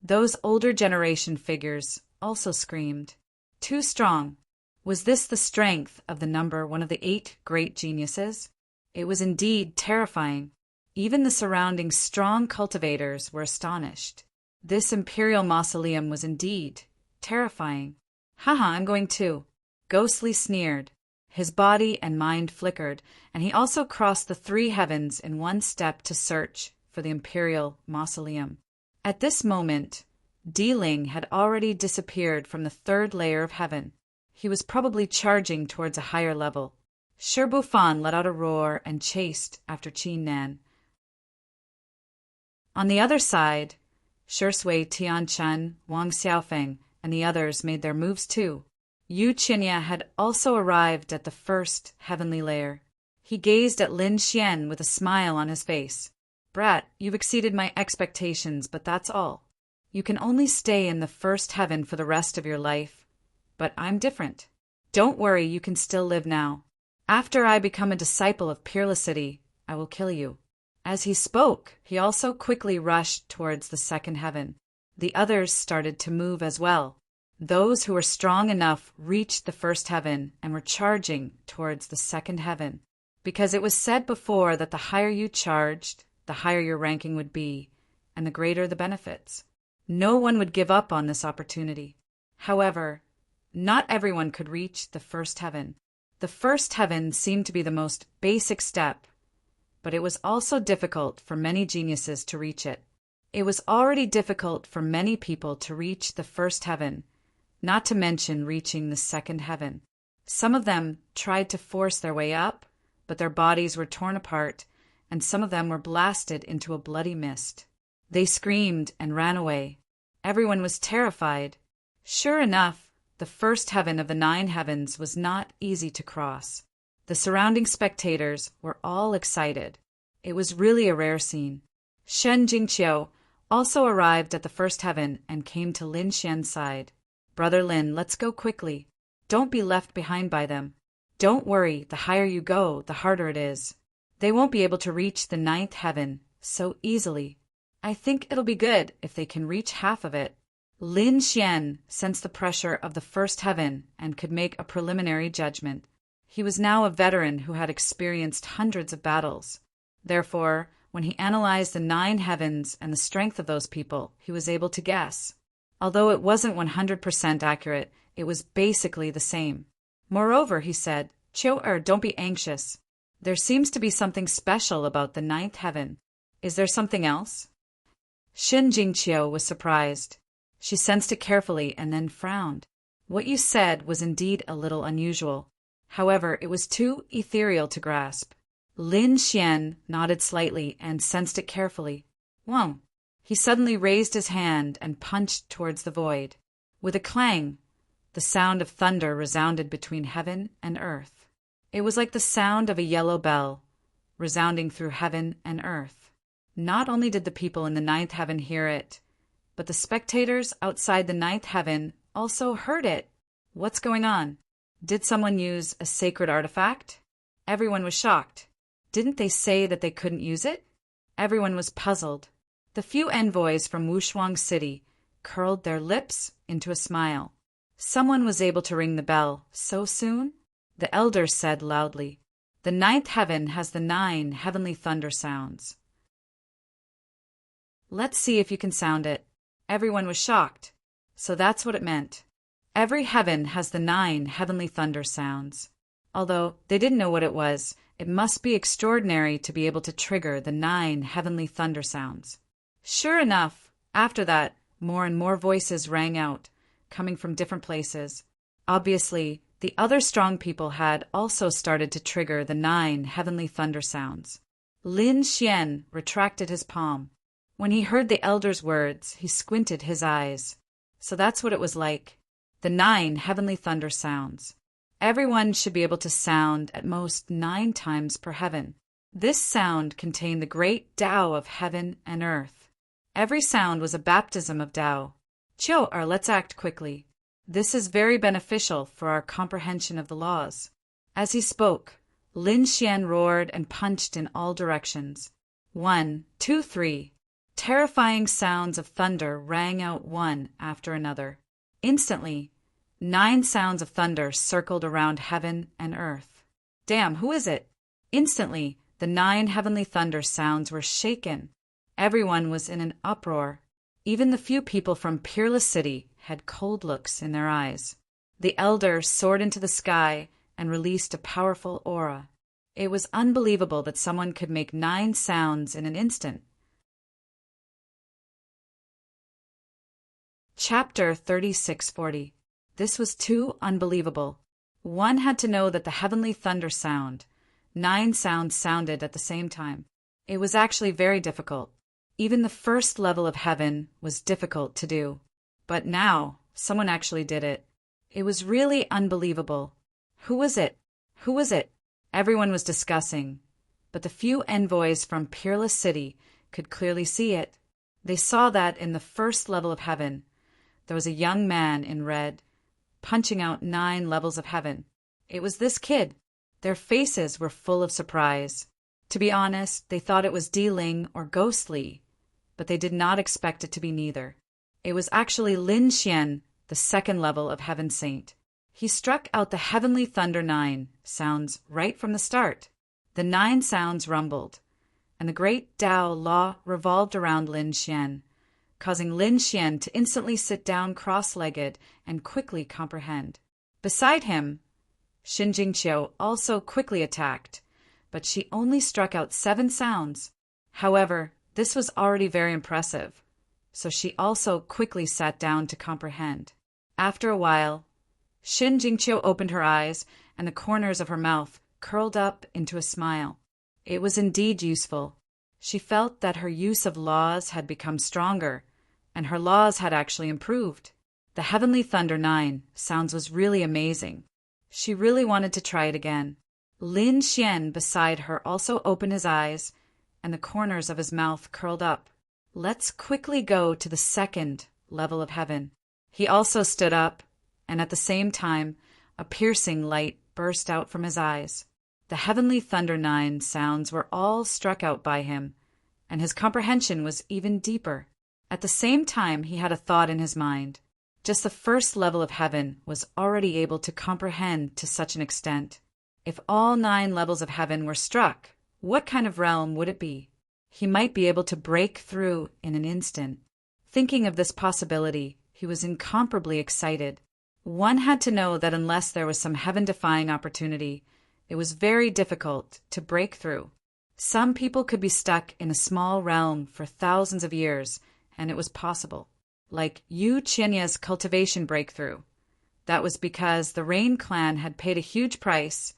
Those older generation figures also screamed. Too strong. Was this the strength of the number one of the 8 great geniuses? It was indeed terrifying. Even the surrounding strong cultivators were astonished. This imperial mausoleum was indeed terrifying. Haha, I'm going too. Ghostly sneered. His body and mind flickered, and he also crossed the 3 heavens in one step to search for the imperial mausoleum. At this moment, Di Ling had already disappeared from the 3rd layer of heaven. He was probably charging towards a higher level. Shirbufan let out a roar and chased after Qin Nan. On the other side, Shui Tianchen, Wang Xiaofeng, and the others made their moves too. Yu Qinya had also arrived at the 1st heavenly layer. He gazed at Lin Xian with a smile on his face. Brat, you've exceeded my expectations, but that's all. You can only stay in the 1st heaven for the rest of your life. But I'm different. Don't worry, you can still live now. After I become a disciple of Peerlessity, I will kill you. As he spoke, he also quickly rushed towards the 2nd heaven. The others started to move as well. Those who were strong enough reached the 1st heaven and were charging towards the 2nd heaven. Because it was said before that the higher you charged, the higher your ranking would be, and the greater the benefits. No one would give up on this opportunity. However, not everyone could reach the 1st heaven. The 1st heaven seemed to be the most basic step, but it was also difficult for many geniuses to reach it. It was already difficult for many people to reach the 1st heaven, not to mention reaching the 2nd heaven. Some of them tried to force their way up, but their bodies were torn apart, and some of them were blasted into a bloody mist. They screamed and ran away. Everyone was terrified. Sure enough, the 1st heaven of the 9 heavens was not easy to cross. The surrounding spectators were all excited. It was really a rare scene. Shen Jingqiu also arrived at the 1st heaven and came to Lin Xian's side. Brother Lin, let's go quickly. Don't be left behind by them. Don't worry, the higher you go, the harder it is. They won't be able to reach the 9th heaven so easily. I think it'll be good if they can reach half of it. Lin Xian sensed the pressure of the 1st heaven and could make a preliminary judgment. He was now a veteran who had experienced hundreds of battles. Therefore, when he analyzed the 9 heavens and the strength of those people, he was able to guess. Although it wasn't 100% accurate, it was basically the same. Moreover, he said, Qiu don't be anxious. There seems to be something special about the 9th heaven. Is there something else? Xin Jingqiu was surprised. She sensed it carefully and then frowned. What you said was indeed a little unusual. However, it was too ethereal to grasp. Lin Xian nodded slightly and sensed it carefully. Whoa! He suddenly raised his hand and punched towards the void. With a clang, the sound of thunder resounded between heaven and earth. It was like the sound of a yellow bell, resounding through heaven and earth. Not only did the people in the 9th heaven hear it, but the spectators outside the 9th heaven also heard it. What's going on? Did someone use a sacred artifact? Everyone was shocked. Didn't they say that they couldn't use it? Everyone was puzzled. The few envoys from Wushuang City curled their lips into a smile. Someone was able to ring the bell so soon? The elders said loudly, "The ninth heaven has the 9 heavenly thunder sounds." Let's see if you can sound it. Everyone was shocked. So that's what it meant. Every heaven has the 9 heavenly thunder sounds. Although they didn't know what it was, it must be extraordinary to be able to trigger the 9 heavenly thunder sounds. Sure enough, after that, more and more voices rang out, coming from different places. Obviously, the other strong people had also started to trigger the 9 heavenly thunder sounds. Lin Xian retracted his palm. When he heard the elder's words, he squinted his eyes. So that's what it was like. The 9 heavenly thunder sounds. Everyone should be able to sound at most 9 times per heaven. This sound contained the great Tao of heaven and earth. Every sound was a baptism of Tao. Let's act quickly. This is very beneficial for our comprehension of the laws. As he spoke, Lin Xian roared and punched in all directions. 1, 2, 3. Terrifying sounds of thunder rang out one after another. Instantly, 9 sounds of thunder circled around heaven and earth. Damn, who is it? Instantly, the 9 heavenly thunder sounds were shaken. Everyone was in an uproar. Even the few people from Peerless City had cold looks in their eyes. The elder soared into the sky and released a powerful aura. It was unbelievable that someone could make 9 sounds in an instant. Chapter 3640. This was too unbelievable. One had to know that the heavenly thunder sound, 9 sounds sounded at the same time. It was actually very difficult. Even the first level of heaven was difficult to do. But now, someone actually did it. It was really unbelievable. Who was it? Who was it? Everyone was discussing. But the few envoys from Peerless City could clearly see it. They saw that in the first level of heaven, there was a young man in red, punching out 9 levels of heaven. It was this kid. Their faces were full of surprise. To be honest, they thought it was Di-Ling or Ghostly, but they did not expect it to be neither. It was actually Lin Xian, the 2nd level of Heaven Saint. He struck out the heavenly thunder 9 sounds right from the start. The 9 sounds rumbled, and the great Tao law revolved around Lin Xian, causing Lin Xian to instantly sit down cross-legged and quickly comprehend. Beside him, Xin Jingqiu also quickly attacked, but she only struck out 7 sounds. However, this was already very impressive, so she also quickly sat down to comprehend. After a while, Xin Jingqiu opened her eyes, and the corners of her mouth curled up into a smile. It was indeed useful. She felt that her use of laws had become stronger, and her laws had actually improved. The heavenly thunder 9 sounds was really amazing. She really wanted to try it again. Lin Xian beside her also opened his eyes, and the corners of his mouth curled up. Let's quickly go to the 2nd level of heaven. He also stood up, and at the same time, a piercing light burst out from his eyes. The heavenly thunder 9 sounds were all struck out by him, and his comprehension was even deeper. At the same time, he had a thought in his mind. Just the 1st level of heaven was already able to comprehend to such an extent. If all 9 levels of heaven were struck, what kind of realm would it be? He might be able to break through in an instant. Thinking of this possibility, he was incomparably excited. One had to know that unless there was some heaven-defying opportunity, it was very difficult to break through. Some people could be stuck in a small realm for thousands of years, and it was possible. Like Yu Qianya's cultivation breakthrough. That was because the Rain clan had paid a huge price,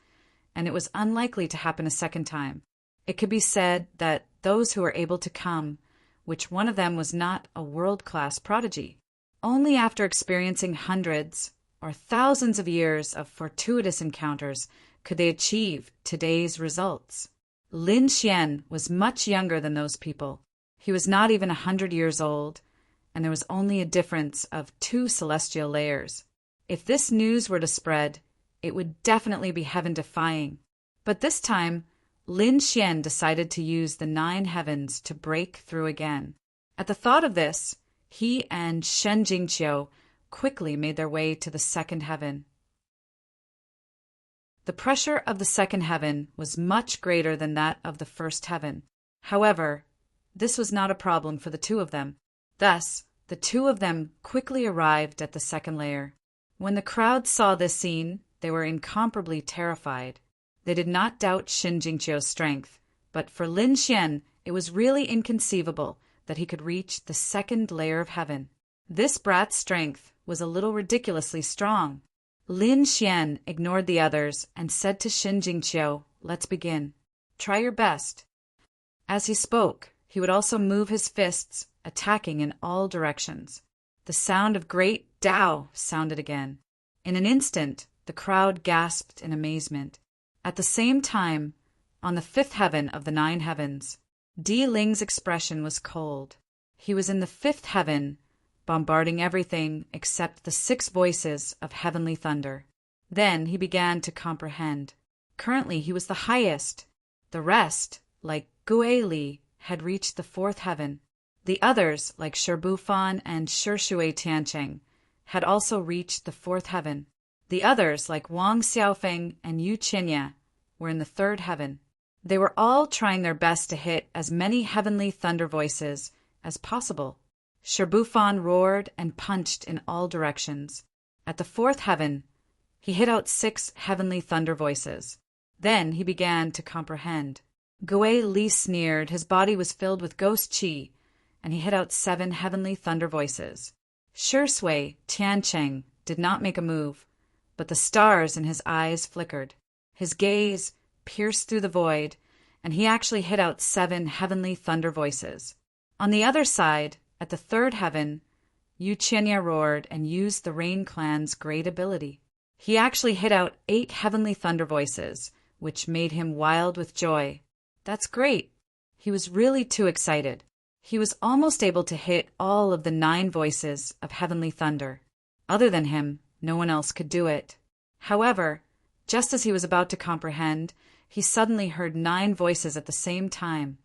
and it was unlikely to happen a second time. It could be said that those who were able to come, which one of them was not a world-class prodigy, only after experiencing hundreds or thousands of years of fortuitous encounters could they achieve today's results. Lin Xian was much younger than those people. He was not even 100 years old, and there was only a difference of 2 celestial layers. If this news were to spread, it would definitely be heaven-defying. But this time, Lin Xian decided to use the 9 heavens to break through again. At the thought of this, he and Shen Jingqiu quickly made their way to the second heaven. The pressure of the second heaven was much greater than that of the first heaven. However, this was not a problem for the two of them. Thus, the two of them quickly arrived at the second layer. When the crowd saw this scene, they were incomparably terrified. They did not doubt Shen Jingqiu's strength, but for Lin Xian, it was really inconceivable that he could reach the second layer of heaven. This brat's strength was a little ridiculously strong. Lin Xian ignored the others and said to Shen Jingqiu, "Let's begin. Try your best." As he spoke, he would also move his fists, attacking in all directions. The sound of great Tao sounded again. In an instant, the crowd gasped in amazement. At the same time, on the 5th heaven of the 9 heavens, Di Ling's expression was cold. He was in the 5th heaven, bombarding everything except the 6 voices of heavenly thunder. Then he began to comprehend. Currently he was the highest. The rest, like Gue Li, had reached the 4th heaven. The others, like Shibufan and Shui Tiancheng, had also reached the 4th heaven. The others, like Wang Xiaofeng and Yu Qinya, were in the 3rd heaven. They were all trying their best to hit as many heavenly thunder voices as possible. Shibufan roared and punched in all directions. At the 4th heaven, he hit out 6 heavenly thunder voices. Then he began to comprehend. Gue Li sneered, his body was filled with ghost qi, and he hit out 7 heavenly thunder voices. Shui Tiancheng did not make a move, but the stars in his eyes flickered. His gaze pierced through the void, and he actually hit out 7 heavenly thunder voices. On the other side, at the 3rd heaven, Yu Qinya roared and used the Rain Clan's great ability. He actually hit out 8 heavenly thunder voices, which made him wild with joy. That's great. He was really too excited. He was almost able to hit all of the 9 voices of heavenly thunder. Other than him, no one else could do it. However, just as he was about to comprehend, he suddenly heard 9 voices at the same time,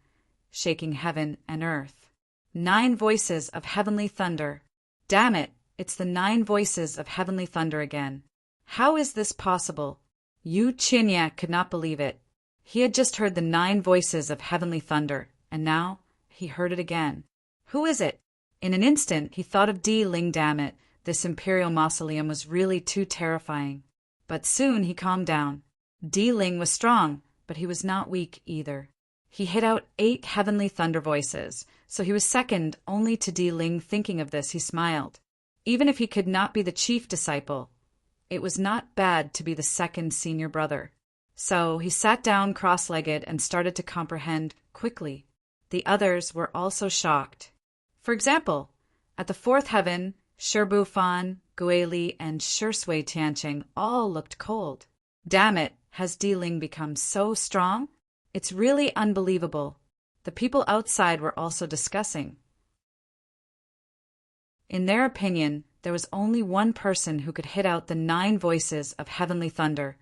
shaking heaven and earth. 9 voices of heavenly thunder. Damn it, it's the 9 voices of heavenly thunder again. How is this possible? Yu Qinya could not believe it. He had just heard the 9 voices of heavenly thunder, and now he heard it again. Who is it? In an instant, he thought of Di Ling. Damn it, this imperial mausoleum was really too terrifying. But soon he calmed down. Di Ling was strong, but he was not weak either. He hit out 8 heavenly thunder voices, so he was second only to Di Ling. Thinking of this, he smiled. Even if he could not be the chief disciple, it was not bad to be the second senior brother. So he sat down cross-legged and started to comprehend quickly. The others were also shocked. For example, at the 4th heaven, Shibufan, Gue Li, and Shui Tiancheng all looked cold. Damn it, has Di Ling become so strong? It's really unbelievable. The people outside were also discussing. In their opinion, there was only one person who could hit out the 9 voices of heavenly thunder,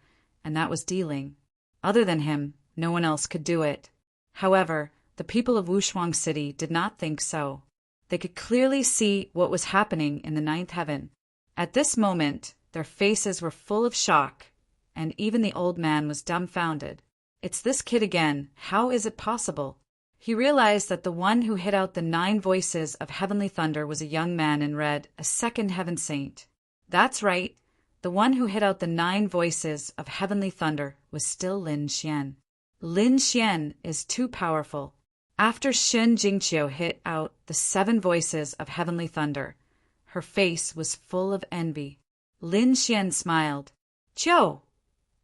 and that was Di Ling. Other than him, no one else could do it. However, the people of Wushuang City did not think so. They could clearly see what was happening in the 9th heaven. At this moment, their faces were full of shock, and even the old man was dumbfounded. It's this kid again. How is it possible? He realized that the one who hit out the 9 voices of heavenly thunder was a young man in red, a 2nd heaven saint. That's right. The one who hit out the 9 voices of heavenly thunder was still Lin Xian. Lin Xian is too powerful. After Shen Jingqiu hit out the 7 voices of heavenly thunder, her face was full of envy. Lin Xian smiled.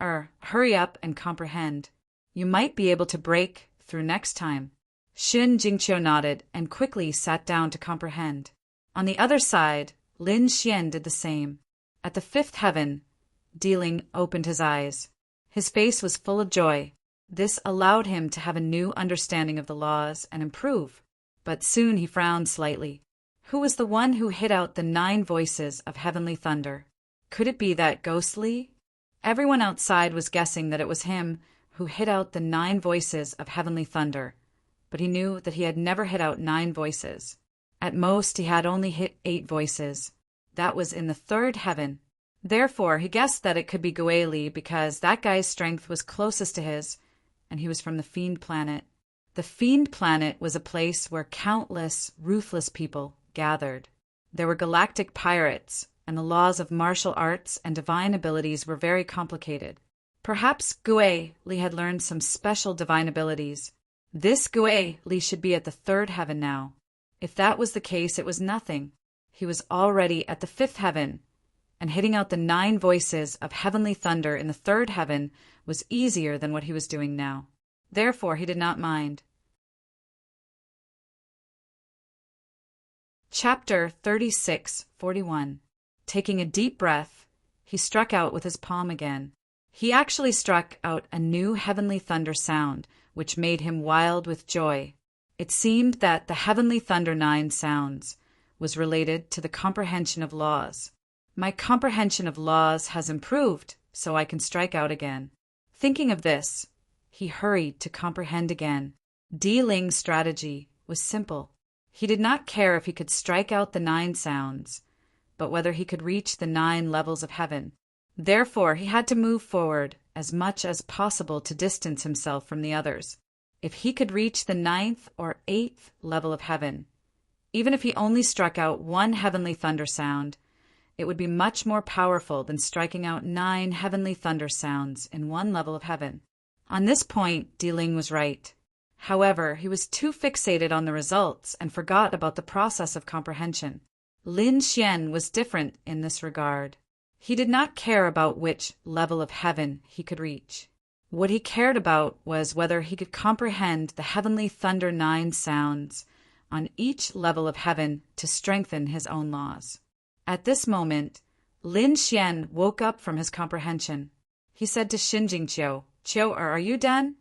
Hurry up and comprehend. You might be able to break through next time. Shen Jingqiu nodded and quickly sat down to comprehend. On the other side, Lin Xian did the same. At the 5th heaven, Di Ling opened his eyes. His face was full of joy. This allowed him to have a new understanding of the laws and improve. But soon he frowned slightly. Who was the one who hit out the 9 voices of heavenly thunder? Could it be that ghostly? Everyone outside was guessing that it was him who hit out the 9 voices of heavenly thunder, but he knew that he had never hit out 9 voices. At most, he had only hit 8 voices. That was in the 3rd heaven. Therefore, he guessed that it could be Gueli because that guy's strength was closest to his, and he was from the Fiend Planet. The Fiend Planet was a place where countless, ruthless people gathered. There were galactic pirates, and the laws of martial arts and divine abilities were very complicated. Perhaps Gueli had learned some special divine abilities. This Gueli should be at the 3rd heaven now. If that was the case, it was nothing. He was already at the 5th heaven, and hitting out the 9 voices of heavenly thunder in the 3rd heaven was easier than what he was doing now. Therefore, he did not mind. Chapter 36:41. Taking a deep breath, he struck out with his palm again. He actually struck out a new heavenly thunder sound, which made him wild with joy. It seemed that the heavenly thunder 9 sounds was related to the comprehension of laws. My comprehension of laws has improved, so I can strike out again. Thinking of this, he hurried to comprehend again. Ling's strategy was simple. He did not care if he could strike out the 9 sounds, but whether he could reach the 9 levels of heaven. Therefore, he had to move forward as much as possible to distance himself from the others. If he could reach the 9th or 8th level of heaven, even if he only struck out 1 heavenly thunder sound, it would be much more powerful than striking out 9 heavenly thunder sounds in 1 level of heaven. On this point, Ling was right. However, he was too fixated on the results and forgot about the process of comprehension. Lin Xian was different in this regard. He did not care about which level of heaven he could reach. What he cared about was whether he could comprehend the heavenly thunder 9 sounds on each level of heaven to strengthen his own laws. At this moment, Lin Xian woke up from his comprehension. He said to Xin Jingqiu, "Qiu, are you done?"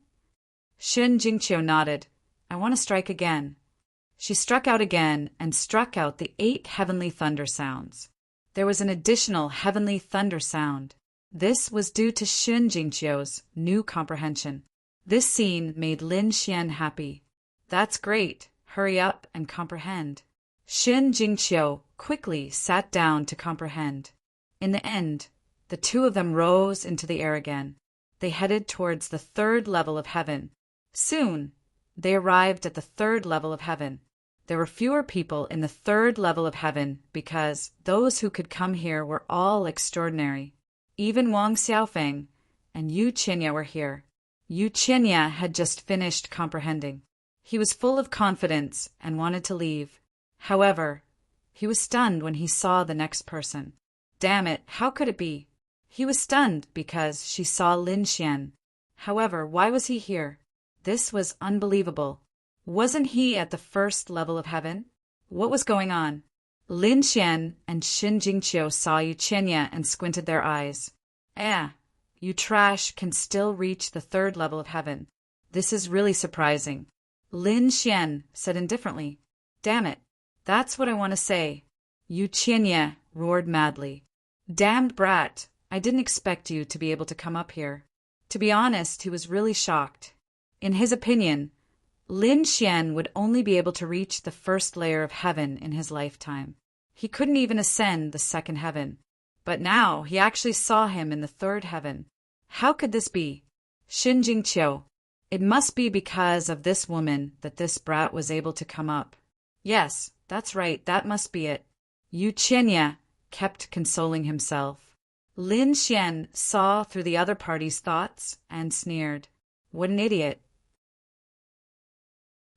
Xin Jingqiu nodded. "I want to strike again." She struck out again and struck out the 8 heavenly thunder sounds. There was an additional heavenly thunder sound. This was due to Xin Jingqiu's new comprehension. This scene made Lin Xian happy. "That's great. Hurry up and comprehend." Xin Jingqiu quickly sat down to comprehend. In the end, the 2 of them rose into the air again. They headed towards the 3rd level of heaven. Soon, they arrived at the 3rd level of heaven. There were fewer people in the 3rd level of heaven because those who could come here were all extraordinary. Even Wang Xiaofeng and Yu Qinya were here. Yu Qinya had just finished comprehending. He was full of confidence and wanted to leave. However, he was stunned when he saw the next person. Damn it, how could it be? He was stunned because she saw Lin Xian. However, why was he here? This was unbelievable. Wasn't he at the 1st level of heaven? What was going on? Lin Xian and Xin Jingqiu saw Yu Qinya and squinted their eyes. You trash can still reach the 3rd level of heaven. This is really surprising. Lin Xian said indifferently. Damn it, that's what I want to say. Yu Qinya roared madly. Damned brat, I didn't expect you to be able to come up here. To be honest, he was really shocked. In his opinion, Lin Xian would only be able to reach the 1st layer of heaven in his lifetime. He couldn't even ascend the 2nd heaven. But now he actually saw him in the 3rd heaven. How could this be? Xin Jingqiu, it must be because of this woman that this brat was able to come up. Yes, that's right, that must be it. Yu Qinya kept consoling himself. Lin Xian saw through the other party's thoughts and sneered. What an idiot.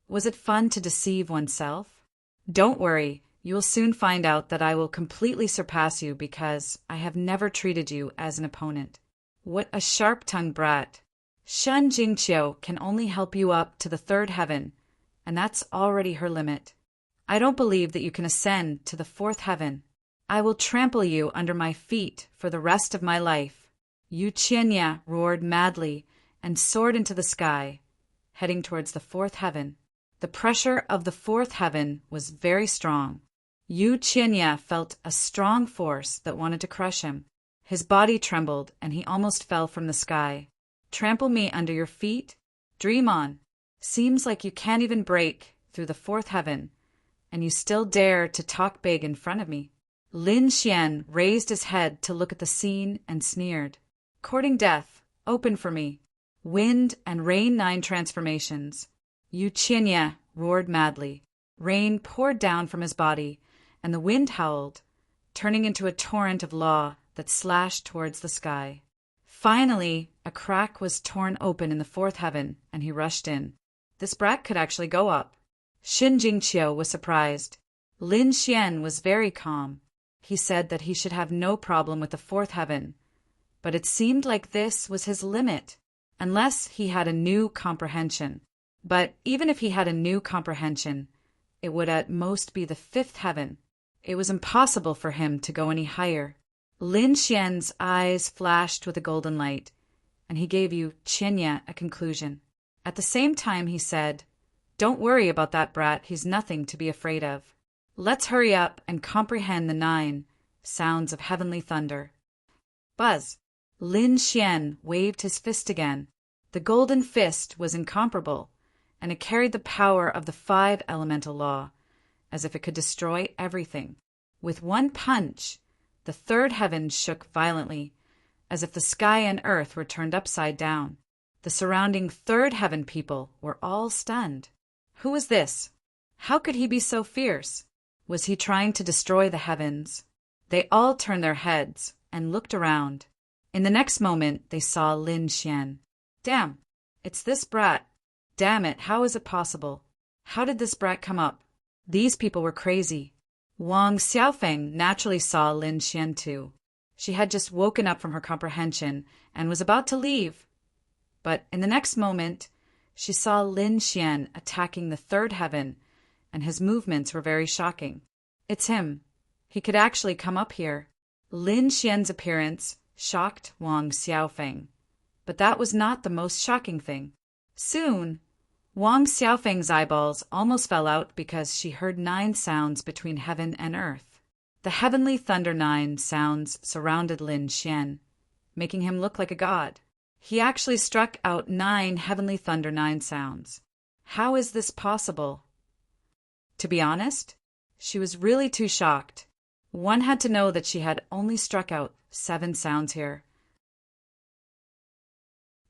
Was it fun to deceive oneself? Don't worry, you will soon find out that I will completely surpass you because I have never treated you as an opponent. What a sharp-tongued brat. Xin Jingqiu can only help you up to the 3rd heaven, and that's already her limit. I don't believe that you can ascend to the 4th heaven. I will trample you under my feet for the rest of my life. Yu Qinya roared madly and soared into the sky, heading towards the 4th heaven. The pressure of the 4th heaven was very strong. Yu Qinya felt a strong force that wanted to crush him. His body trembled and he almost fell from the sky. Trample me under your feet? Dream on. Seems like you can't even break through the fourth heaven, and you still dare to talk big in front of me. Lin Xian raised his head to look at the scene and sneered. Courting death, open for me. Wind and rain 9 transformations. Yu Qianye roared madly. Rain poured down from his body, and the wind howled, turning into a torrent of law that slashed towards the sky. Finally, a crack was torn open in the fourth heaven, and he rushed in. This brat could actually go up. Xin Jingqiu was surprised. Lin Xian was very calm. He said that he should have no problem with the fourth heaven, but it seemed like this was his limit, unless he had a new comprehension. But even if he had a new comprehension, it would at most be the fifth heaven. It was impossible for him to go any higher. Lin Xian's eyes flashed with a golden light, and he gave Yu Qianye a conclusion. At the same time he said, Don't worry about that brat, he's nothing to be afraid of. Let's hurry up and comprehend the 9 sounds of heavenly thunder. Buzz! Lin Xian waved his fist again. The golden fist was incomparable, and it carried the power of the 5 elemental law, as if it could destroy everything. With one punch, the third heaven shook violently, as if the sky and earth were turned upside down. The surrounding third heaven people were all stunned. Who was this? How could he be so fierce? Was he trying to destroy the heavens? They all turned their heads and looked around. In the next moment, they saw Lin Xian. Damn, it's this brat. Damn it, how is it possible? How did this brat come up? These people were crazy. Wang Xiaofeng naturally saw Lin Xian too. She had just woken up from her comprehension and was about to leave. But in the next moment, she saw Lin Xian attacking the third heaven, and his movements were very shocking. It's him. He could actually come up here. Lin Xian's appearance shocked Wang Xiaofeng. But that was not the most shocking thing. Soon, Wang Xiaofeng's eyeballs almost fell out because she heard 9 sounds between heaven and earth. The heavenly thunder 9 sounds surrounded Lin Xian, making him look like a god. He actually struck out 9 heavenly thunder 9 sounds. How is this possible? To be honest, she was really too shocked. One had to know that she had only struck out 7 sounds here.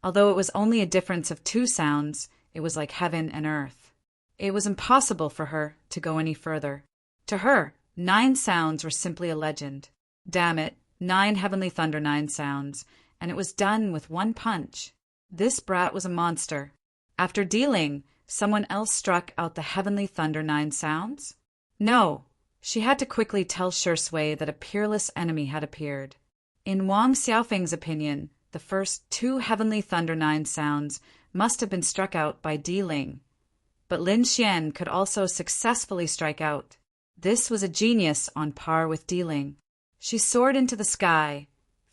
Although it was only a difference of 2 sounds, it was like heaven and earth. It was impossible for her to go any further. To her, 9 sounds were simply a legend. Damn it, 9 heavenly thunder 9 sounds, and it was done with one punch. This brat was a monster. After dealing, someone else struck out the heavenly thunder 9 sounds? No, she had to quickly tell Shui that a peerless enemy had appeared. In Wang Xiaofeng's opinion, the first 2 heavenly thunder 9 sounds must have been struck out by dealing. But Lin Xian could also successfully strike out. This was a genius on par with dealing. She soared into the sky,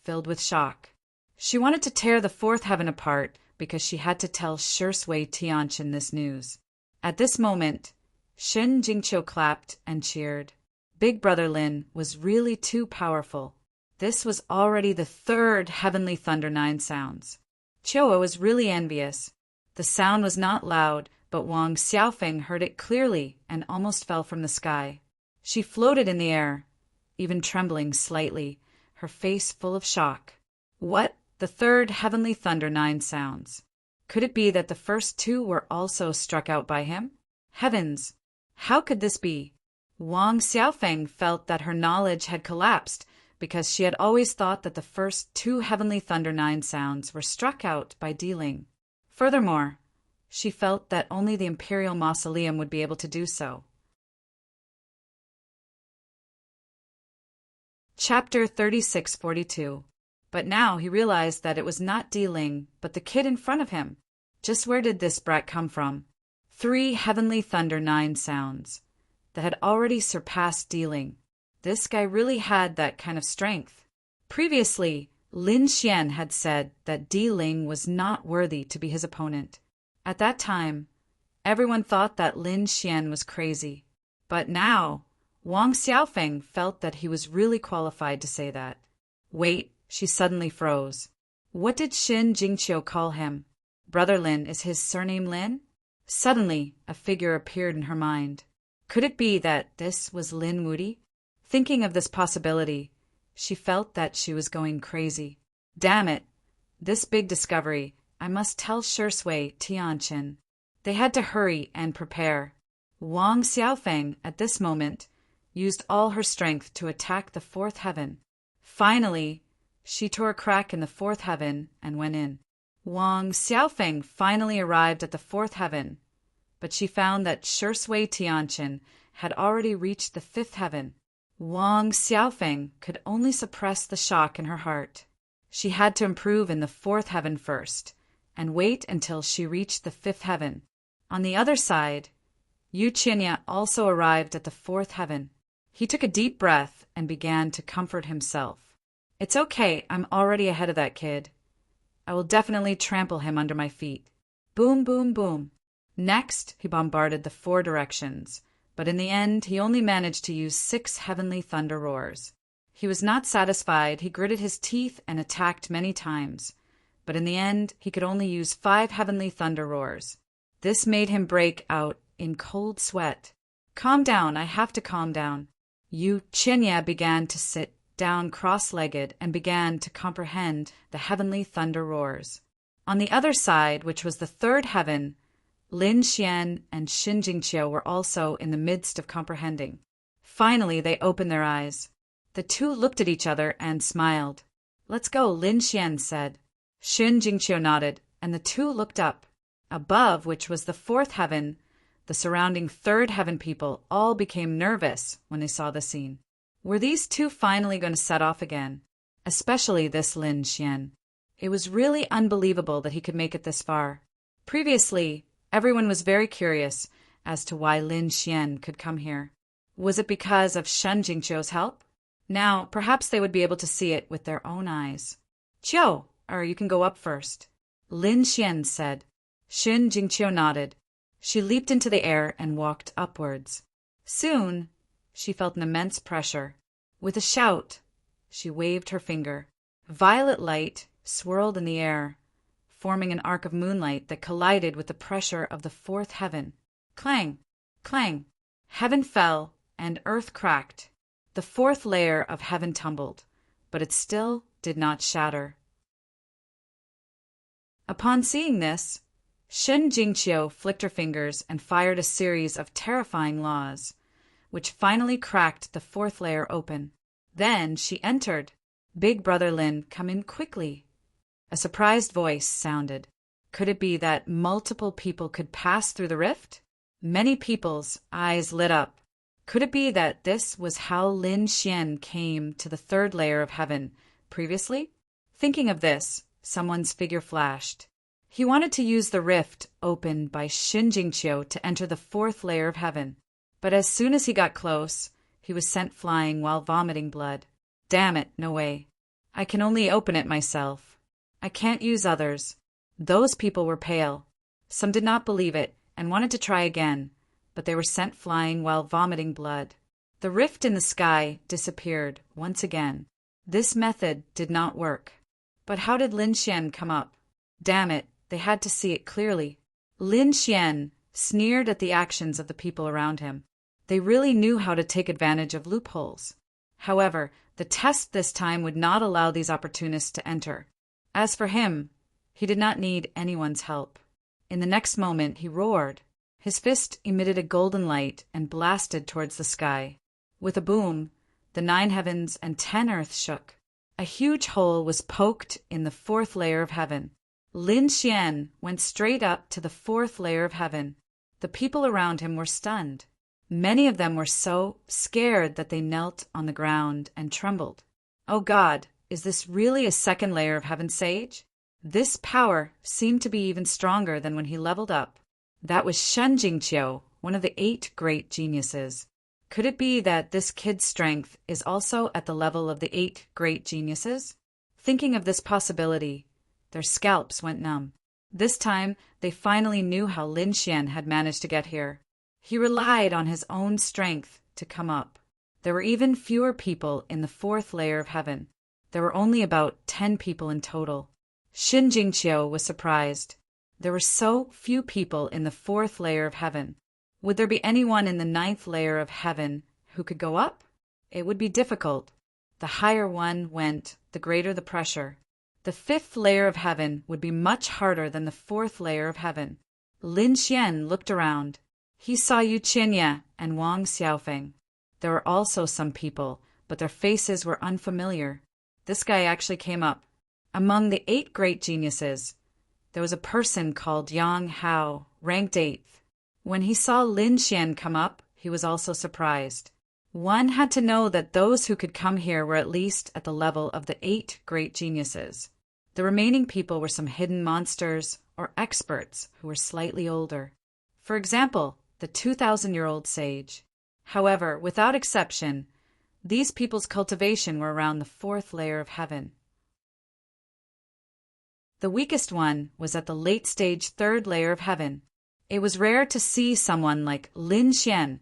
filled with shock. She wanted to tear the fourth heaven apart because she had to tell Shui Tianqian this news. At this moment, Xin Jingqiu clapped and cheered. Big Brother Lin was really too powerful. This was already the 3rd heavenly thunder 9 sounds. Qiu was really envious. The sound was not loud, but Wang Xiaofeng heard it clearly and almost fell from the sky. She floated in the air, even trembling slightly, her face full of shock. What? The 3rd heavenly thunder 9 sounds. Could it be that the first 2 were also struck out by him? Heavens! How could this be? Wang Xiaofeng felt that her knowledge had collapsed because she had always thought that the first 2 heavenly thunder 9 sounds were struck out by dealing. Furthermore, she felt that only the Imperial Mausoleum would be able to do so. Chapter 3642. But now he realized that it was not dealing, but the kid in front of him. Just where did this brat come from? 3 heavenly thunder 9 sounds that had already surpassed dealing. This guy really had that kind of strength. Previously, Lin Xian had said that dealing was not worthy to be his opponent. At that time, everyone thought that Lin Xian was crazy. But now, Wang Xiaofeng felt that he was really qualified to say that. Wait, she suddenly froze. What did Shin Jingqiu call him? Brother Lin, is his surname Lin? Suddenly, a figure appeared in her mind. Could it be that this was Lin Wudy? Thinking of this possibility, she felt that she was going crazy. Damn it! This big discovery, I must tell Shui Tianqin. They had to hurry and prepare. Wang Xiaofeng, at this moment, used all her strength to attack the fourth heaven. Finally, she tore a crack in the fourth heaven and went in. Wang Xiaofeng finally arrived at the fourth heaven, but she found that Shui Tianqin had already reached the fifth heaven. Wang Xiaofeng could only suppress the shock in her heart. She had to improve in the fourth heaven first, and wait until she reached the fifth heaven. On the other side, Yu Qinya also arrived at the fourth heaven. He took a deep breath and began to comfort himself. It's okay, I'm already ahead of that kid. I will definitely trample him under my feet. Boom, boom, boom. Next, he bombarded the four directions, but in the end he only managed to use 6 heavenly thunder roars. He was not satisfied. He gritted his teeth and attacked many times, but in the end he could only use 5 heavenly thunder roars. This made him break out in cold sweat. Calm down, I have to calm down. Yu Qinya began to sit down cross-legged and began to comprehend the heavenly thunder roars. On the other side, which was the third heaven, Lin Xian and Shin Jingqiu were also in the midst of comprehending. Finally, they opened their eyes. The two looked at each other and smiled. Let's go, Lin Xian said. Shin Jingqiu nodded, and the two looked up. Above, which was the fourth heaven, the surrounding third heaven people all became nervous when they saw the scene. Were these two finally going to set off again? Especially this Lin Xian. It was really unbelievable that he could make it this far. Previously, everyone was very curious as to why Lin Xian could come here. Was it because of Shin Jingqiu's help? Now, perhaps they would be able to see it with their own eyes. Qiu, or you can go up first, Lin Xian said. Shin Jingqiu nodded. She leaped into the air and walked upwards. Soon, she felt an immense pressure. With a shout, she waved her finger. Violet light swirled in the air, forming an arc of moonlight that collided with the pressure of the fourth heaven. Clang! Clang! Heaven fell, and earth cracked. The fourth layer of heaven tumbled, but it still did not shatter. Upon seeing this, Shin Jingqiu flicked her fingers and fired a series of terrifying laws, which finally cracked the fourth layer open. Then she entered. Big Brother Lin, come in quickly. A surprised voice sounded. Could it be that multiple people could pass through the rift? Many people's eyes lit up. Could it be that this was how Lin Xian came to the third layer of heaven previously? Thinking of this, someone's figure flashed. He wanted to use the rift opened by Shin Jingqiu to enter the fourth layer of heaven. But as soon as he got close, he was sent flying while vomiting blood. Damn it, no way. I can only open it myself. I can't use others. Those people were pale. Some did not believe it and wanted to try again, but they were sent flying while vomiting blood. The rift in the sky disappeared once again. This method did not work. But how did Lin Xian come up? Damn it, they had to see it clearly. Lin Xian sneered at the actions of the people around him. They really knew how to take advantage of loopholes. However, the test this time would not allow these opportunists to enter. As for him, he did not need anyone's help. In the next moment, he roared. His fist emitted a golden light and blasted towards the sky. With a boom, the 9 heavens and 10 earths shook. A huge hole was poked in the fourth layer of heaven. Lin Xian went straight up to the fourth layer of heaven. The people around him were stunned. Many of them were so scared that they knelt on the ground and trembled. Oh God, is this really a second layer of heaven, sage? This power seemed to be even stronger than when he leveled up. That was Shin Jingqiu, one of the 8 great geniuses. Could it be that this kid's strength is also at the level of the 8 great geniuses? Thinking of this possibility, their scalps went numb. This time, they finally knew how Lin Xian had managed to get here. He relied on his own strength to come up. There were even fewer people in the fourth layer of heaven. There were only about 10 people in total. Shin Jingqiu was surprised. There were so few people in the 4th layer of heaven. Would there be anyone in the 9th layer of heaven who could go up? It would be difficult. The higher one went, the greater the pressure. The 5th layer of heaven would be much harder than the 4th layer of heaven. Lin Xian looked around. He saw Yu Qianye and Wang Xiaofeng. There were also some people, but their faces were unfamiliar. This guy actually came up. Among the 8 great geniuses, there was a person called Yang Hao, ranked 8th. When he saw Lin Xian come up, he was also surprised. One had to know that those who could come here were at least at the level of the 8 great geniuses. The remaining people were some hidden monsters or experts who were slightly older. For example, the 2,000-year-old sage. However, without exception, these people's cultivation were around the 4th layer of heaven. The weakest one was at the late-stage 3rd layer of heaven. It was rare to see someone like Lin Xian,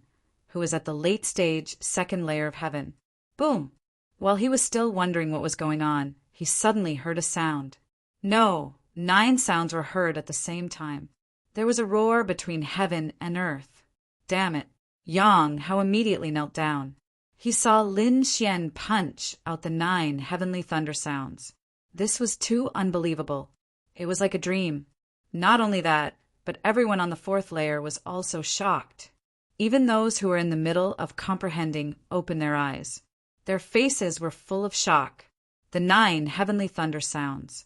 who was at the late-stage 2nd layer of heaven. Boom! While he was still wondering what was going on, he suddenly heard a sound. No, 9 sounds were heard at the same time. There was a roar between heaven and earth. Damn it! Yang Hao immediately knelt down. He saw Lin Xian punch out the 9 heavenly thunder sounds. This was too unbelievable. It was like a dream. Not only that, but everyone on the 4th layer was also shocked. Even those who were in the middle of comprehending opened their eyes. Their faces were full of shock. The 9 heavenly thunder sounds.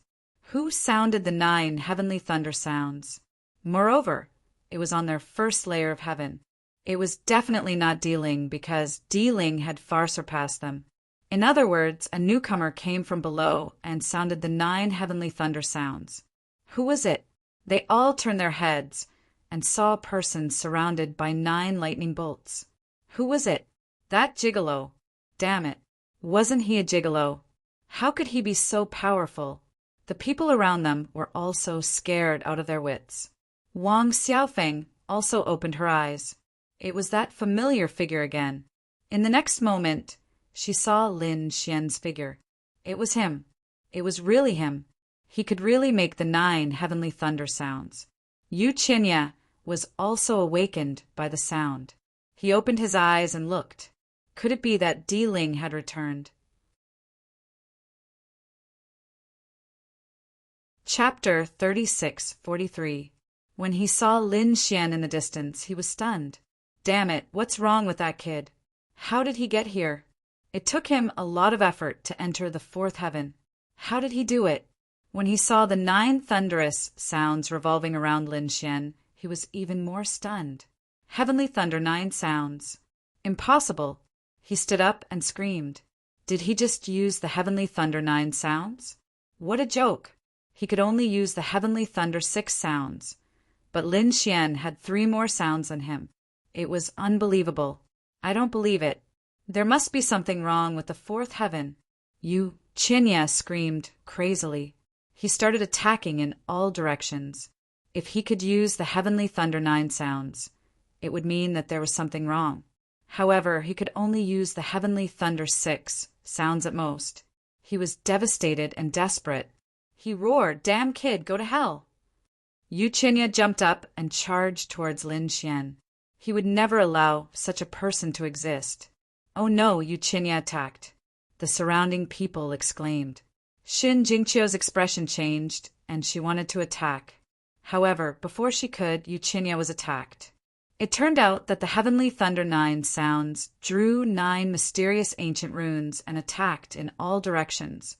Who sounded the 9 heavenly thunder sounds? Moreover, it was on their 1st layer of heaven. It was definitely not Diling because Diling had far surpassed them. In other words, a newcomer came from below and sounded the 9 heavenly thunder sounds. Who was it? They all turned their heads and saw a person surrounded by 9 lightning bolts. Who was it? That gigolo. Damn it. Wasn't he a gigolo? How could he be so powerful? The people around them were also scared out of their wits. Wang Xiaofeng also opened her eyes. It was that familiar figure again. In the next moment, she saw Lin Xian's figure. It was him. It was really him. He could really make the 9 heavenly thunder sounds. Yu Qianye was also awakened by the sound. He opened his eyes and looked. Could it be that Diling had returned? Chapter 36:43. When he saw Lin Xian in the distance, he was stunned. Damn it, what's wrong with that kid? How did he get here? It took him a lot of effort to enter the 4th heaven. How did he do it? When he saw the 9 thunderous sounds revolving around Lin Xian, he was even more stunned. Heavenly thunder 9 sounds. Impossible. He stood up and screamed. Did he just use the heavenly thunder 9 sounds? What a joke. He could only use the heavenly thunder 6 sounds. But Lin Xian had 3 more sounds than him. It was unbelievable. I don't believe it. There must be something wrong with the 4th heaven. Yu Qianye screamed crazily. He started attacking in all directions. If he could use the heavenly thunder 9 sounds, it would mean that there was something wrong. However, he could only use the heavenly thunder 6 sounds at most. He was devastated and desperate. He roared, "Damn kid, go to hell!" Yu Qianye jumped up and charged towards Lin Xian. He would never allow such a person to exist. "Oh no!" Yu Qianye attacked. The surrounding people exclaimed. Shin Jingqiu's expression changed, and she wanted to attack. However, before she could, Yu Qianye was attacked. It turned out that the heavenly thunder 9 sounds drew 9 mysterious ancient runes and attacked in all directions,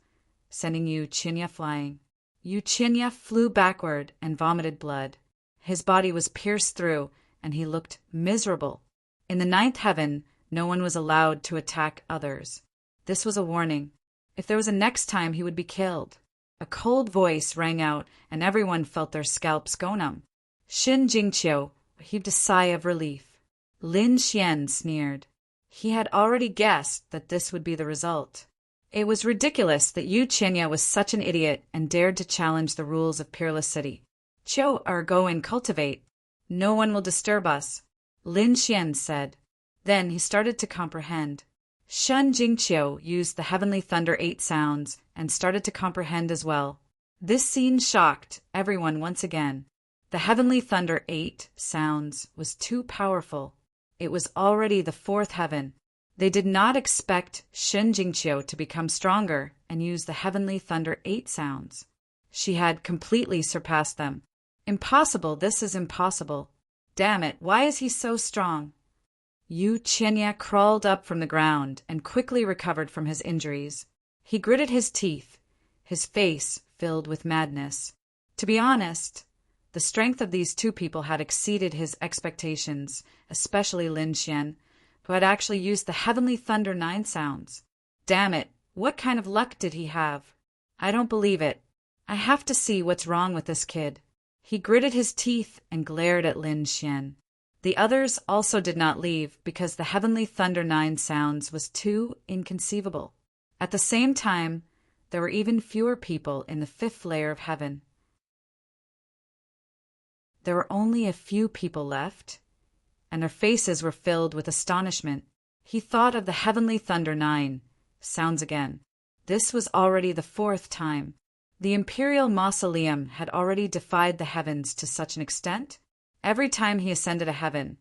sending Yu Qianye flying. Yu Qianye flew backward and vomited blood. His body was pierced through, and he looked miserable. In the 9th heaven, no one was allowed to attack others. This was a warning. If there was a next time, he would be killed. A cold voice rang out, and everyone felt their scalps go numb. Shin Jingqiu heaved a sigh of relief. Lin Xian sneered. He had already guessed that this would be the result. It was ridiculous that Yu Qianye was such an idiot and dared to challenge the rules of Peerless City. "Chiu or go and cultivate. No one will disturb us," Lin Xian said. Then he started to comprehend. Shin Jingqiu used the heavenly thunder 8 sounds and started to comprehend as well. This scene shocked everyone once again. The heavenly thunder 8 sounds was too powerful. It was already the fourth heaven. They did not expect Shen Jingqiu to become stronger and use the heavenly thunder 8 sounds. She had completely surpassed them. Impossible, this is impossible. Damn it, why is he so strong? Yu Qianye crawled up from the ground and quickly recovered from his injuries. He gritted his teeth, his face filled with madness. To be honest, the strength of these two people had exceeded his expectations, especially Lin Xian, who had actually used the heavenly thunder 9 sounds. Damn it, what kind of luck did he have? I don't believe it. I have to see what's wrong with this kid. He gritted his teeth and glared at Lin Xian. The others also did not leave because the heavenly thunder 9 sounds was too inconceivable. At the same time, there were even fewer people in the 5th layer of heaven. There were only a few people left, and their faces were filled with astonishment. He thought of the heavenly thunder 9 sounds again. This was already the 4th time. The imperial mausoleum had already defied the heavens to such an extent. Every time he ascended a heaven,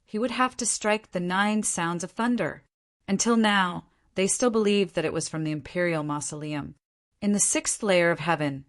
he would have to strike the 9 sounds of thunder. Until now, they still believed that it was from the imperial mausoleum. In the 6th layer of heaven,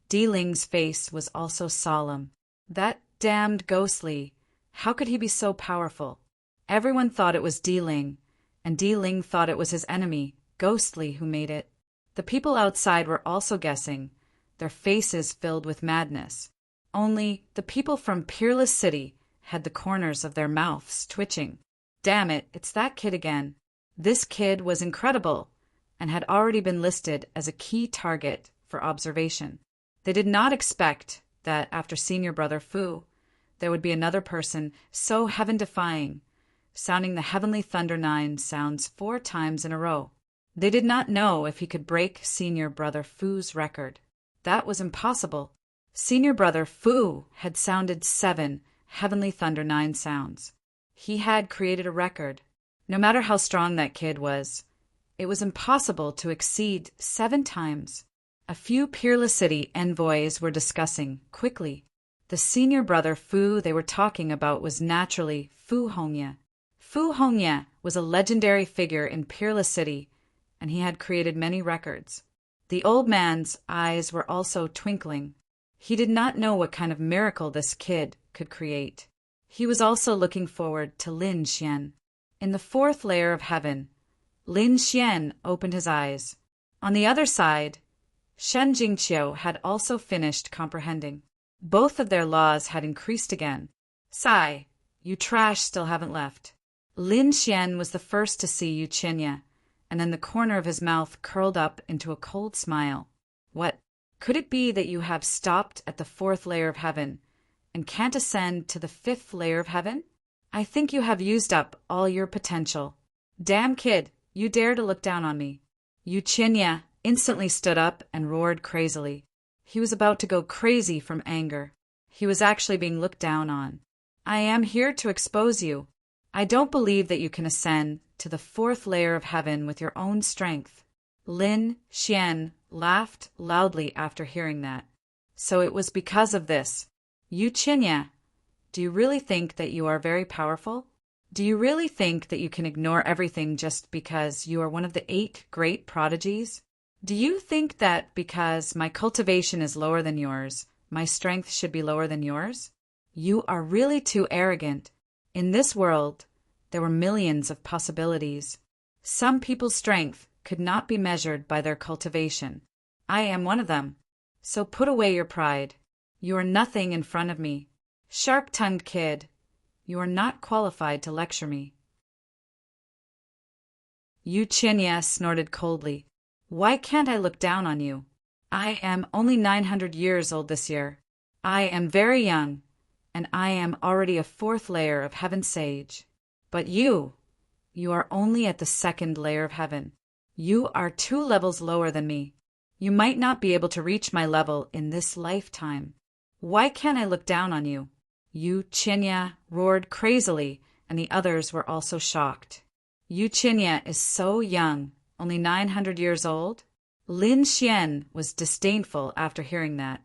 Di Ling's face was also solemn. That damned ghostly, how could he be so powerful? Everyone thought it was Di Ling, and Di Ling thought it was his enemy, Ghostly, who made it. The people outside were also guessing, their faces filled with madness. Only the people from Peerless City had the corners of their mouths twitching. Damn it, it's that kid again. This kid was incredible and had already been listed as a key target for observation. They did not expect that after Senior Brother Fu, there would be another person so heaven-defying, sounding the heavenly thunder 9 sounds 4 times in a row. They did not know if he could break Senior Brother Fu's record. That was impossible. Senior Brother Fu had sounded 7 heavenly thunder 9 sounds. He had created a record. No matter how strong that kid was, it was impossible to exceed 7 times. A few Peerless City envoys were discussing, quickly. The Senior Brother Fu they were talking about was naturally Fu Hongye. Fu Hongye was a legendary figure in Peerless City, and he had created many records. The old man's eyes were also twinkling. He did not know what kind of miracle this kid could create. He was also looking forward to Lin Xian. In the 4th layer of heaven, Lin Xian opened his eyes. On the other side, Shen Jingqiu had also finished comprehending. Both of their laws had increased again. Sigh, you trash still haven't left. Lin Xian was the first to see Yu Qianye, and then the corner of his mouth curled up into a cold smile. What? Could it be that you have stopped at the 4th layer of heaven and can't ascend to the 5th layer of heaven? I think you have used up all your potential. Damn kid, you dare to look down on me. Yu Qianye instantly stood up and roared crazily. He was about to go crazy from anger. He was actually being looked down on. I am here to expose you. I don't believe that you can ascend to the 4th layer of heaven with your own strength. Lin Xian laughed loudly after hearing that. So it was because of this. Yu Qianye, do you really think that you are very powerful? Do you really think that you can ignore everything just because you are one of the 8 great prodigies? Do you think that because my cultivation is lower than yours, my strength should be lower than yours? You are really too arrogant. In this world, there were millions of possibilities. Some people's strength could not be measured by their cultivation. I am one of them. So put away your pride. You are nothing in front of me. Sharp-tongued kid, you are not qualified to lecture me. Yu Qianye snorted coldly. Why can't I look down on you? I am only 900 years old this year. I am very young, and I am already a 4th layer of heaven sage. But you are only at the 2nd layer of heaven. You are 2 levels lower than me. You might not be able to reach my level in this lifetime. Why can't I look down on you? Yu Qianye roared crazily, and the others were also shocked. Yu Qianye is so young, only 900 years old. Lin Xian was disdainful after hearing that.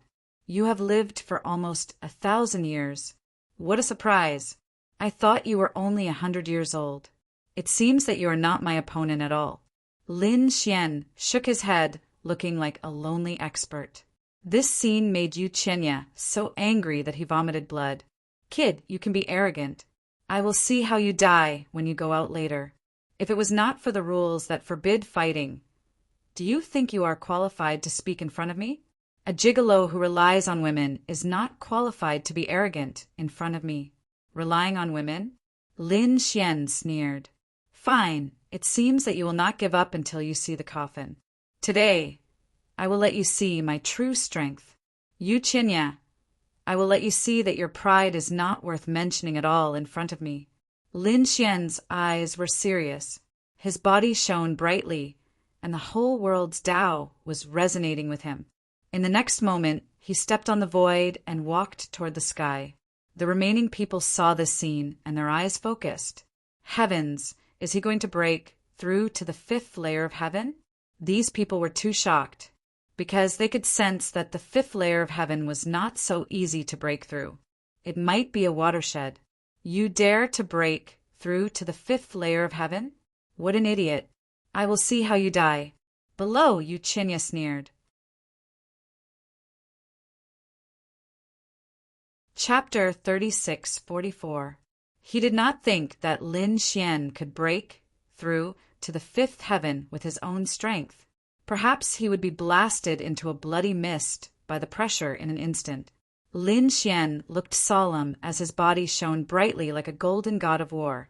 You have lived for almost 1,000 years. What a surprise. I thought you were only 100 years old. It seems that you are not my opponent at all. Lin Xian shook his head, looking like a lonely expert. This scene made Yu Qinya so angry that he vomited blood. Kid, you can be arrogant. I will see how you die when you go out later. If it was not for the rules that forbid fighting, do you think you are qualified to speak in front of me? A gigolo who relies on women is not qualified to be arrogant in front of me. Relying on women? Lin Xian sneered. Fine, it seems that you will not give up until you see the coffin. Today, I will let you see my true strength. Yu Qinya, I will let you see that your pride is not worth mentioning at all in front of me. Lin Xian's eyes were serious. His body shone brightly, and the whole world's Tao was resonating with him. In the next moment, he stepped on the void and walked toward the sky. The remaining people saw this scene, and their eyes focused. Heavens, is he going to break through to the 5th layer of heaven? These people were too shocked, because they could sense that the 5th layer of heaven was not so easy to break through. It might be a watershed. You dare to break through to the 5th layer of heaven? What an idiot. I will see how you die. Below, Yu Qinya sneered. Chapter 3644. He did not think that Lin Xian could break through to the 5th heaven with his own strength. Perhaps he would be blasted into a bloody mist by the pressure in an instant. Lin Xian looked solemn as his body shone brightly like a golden god of war,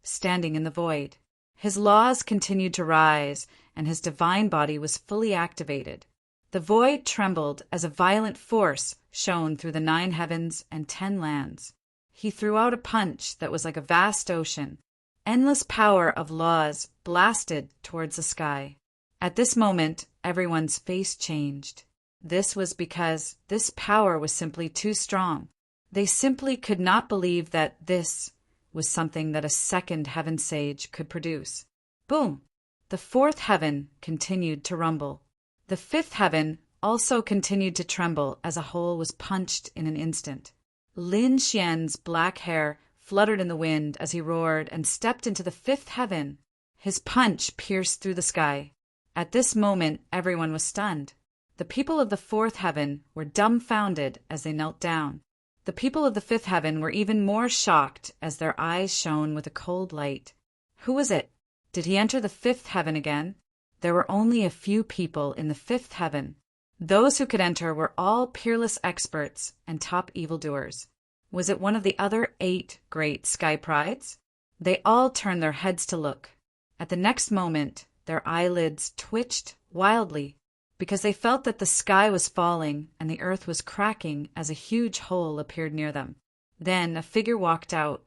standing in the void. His laws continued to rise, and his divine body was fully activated. The void trembled as a violent force shone through the 9 heavens and 10 lands. He threw out a punch that was like a vast ocean. Endless power of laws blasted towards the sky. At this moment, everyone's face changed. This was because this power was simply too strong. They simply could not believe that this was something that a second heaven sage could produce. Boom! The 4th heaven continued to rumble. The 5th heaven also continued to tremble as a hole was punched in an instant. Lin Xian's black hair fluttered in the wind as he roared and stepped into the 5th heaven. His punch pierced through the sky. At this moment, everyone was stunned. The people of the 4th heaven were dumbfounded as they knelt down. The people of the 5th heaven were even more shocked as their eyes shone with a cold light. Who was it? Did he enter the 5th heaven again? There were only a few people in the 5th heaven. Those who could enter were all peerless experts and top evildoers. Was it one of the other 8 great sky prides? They all turned their heads to look. At the next moment, their eyelids twitched wildly, because they felt that the sky was falling and the earth was cracking as a huge hole appeared near them. Then a figure walked out.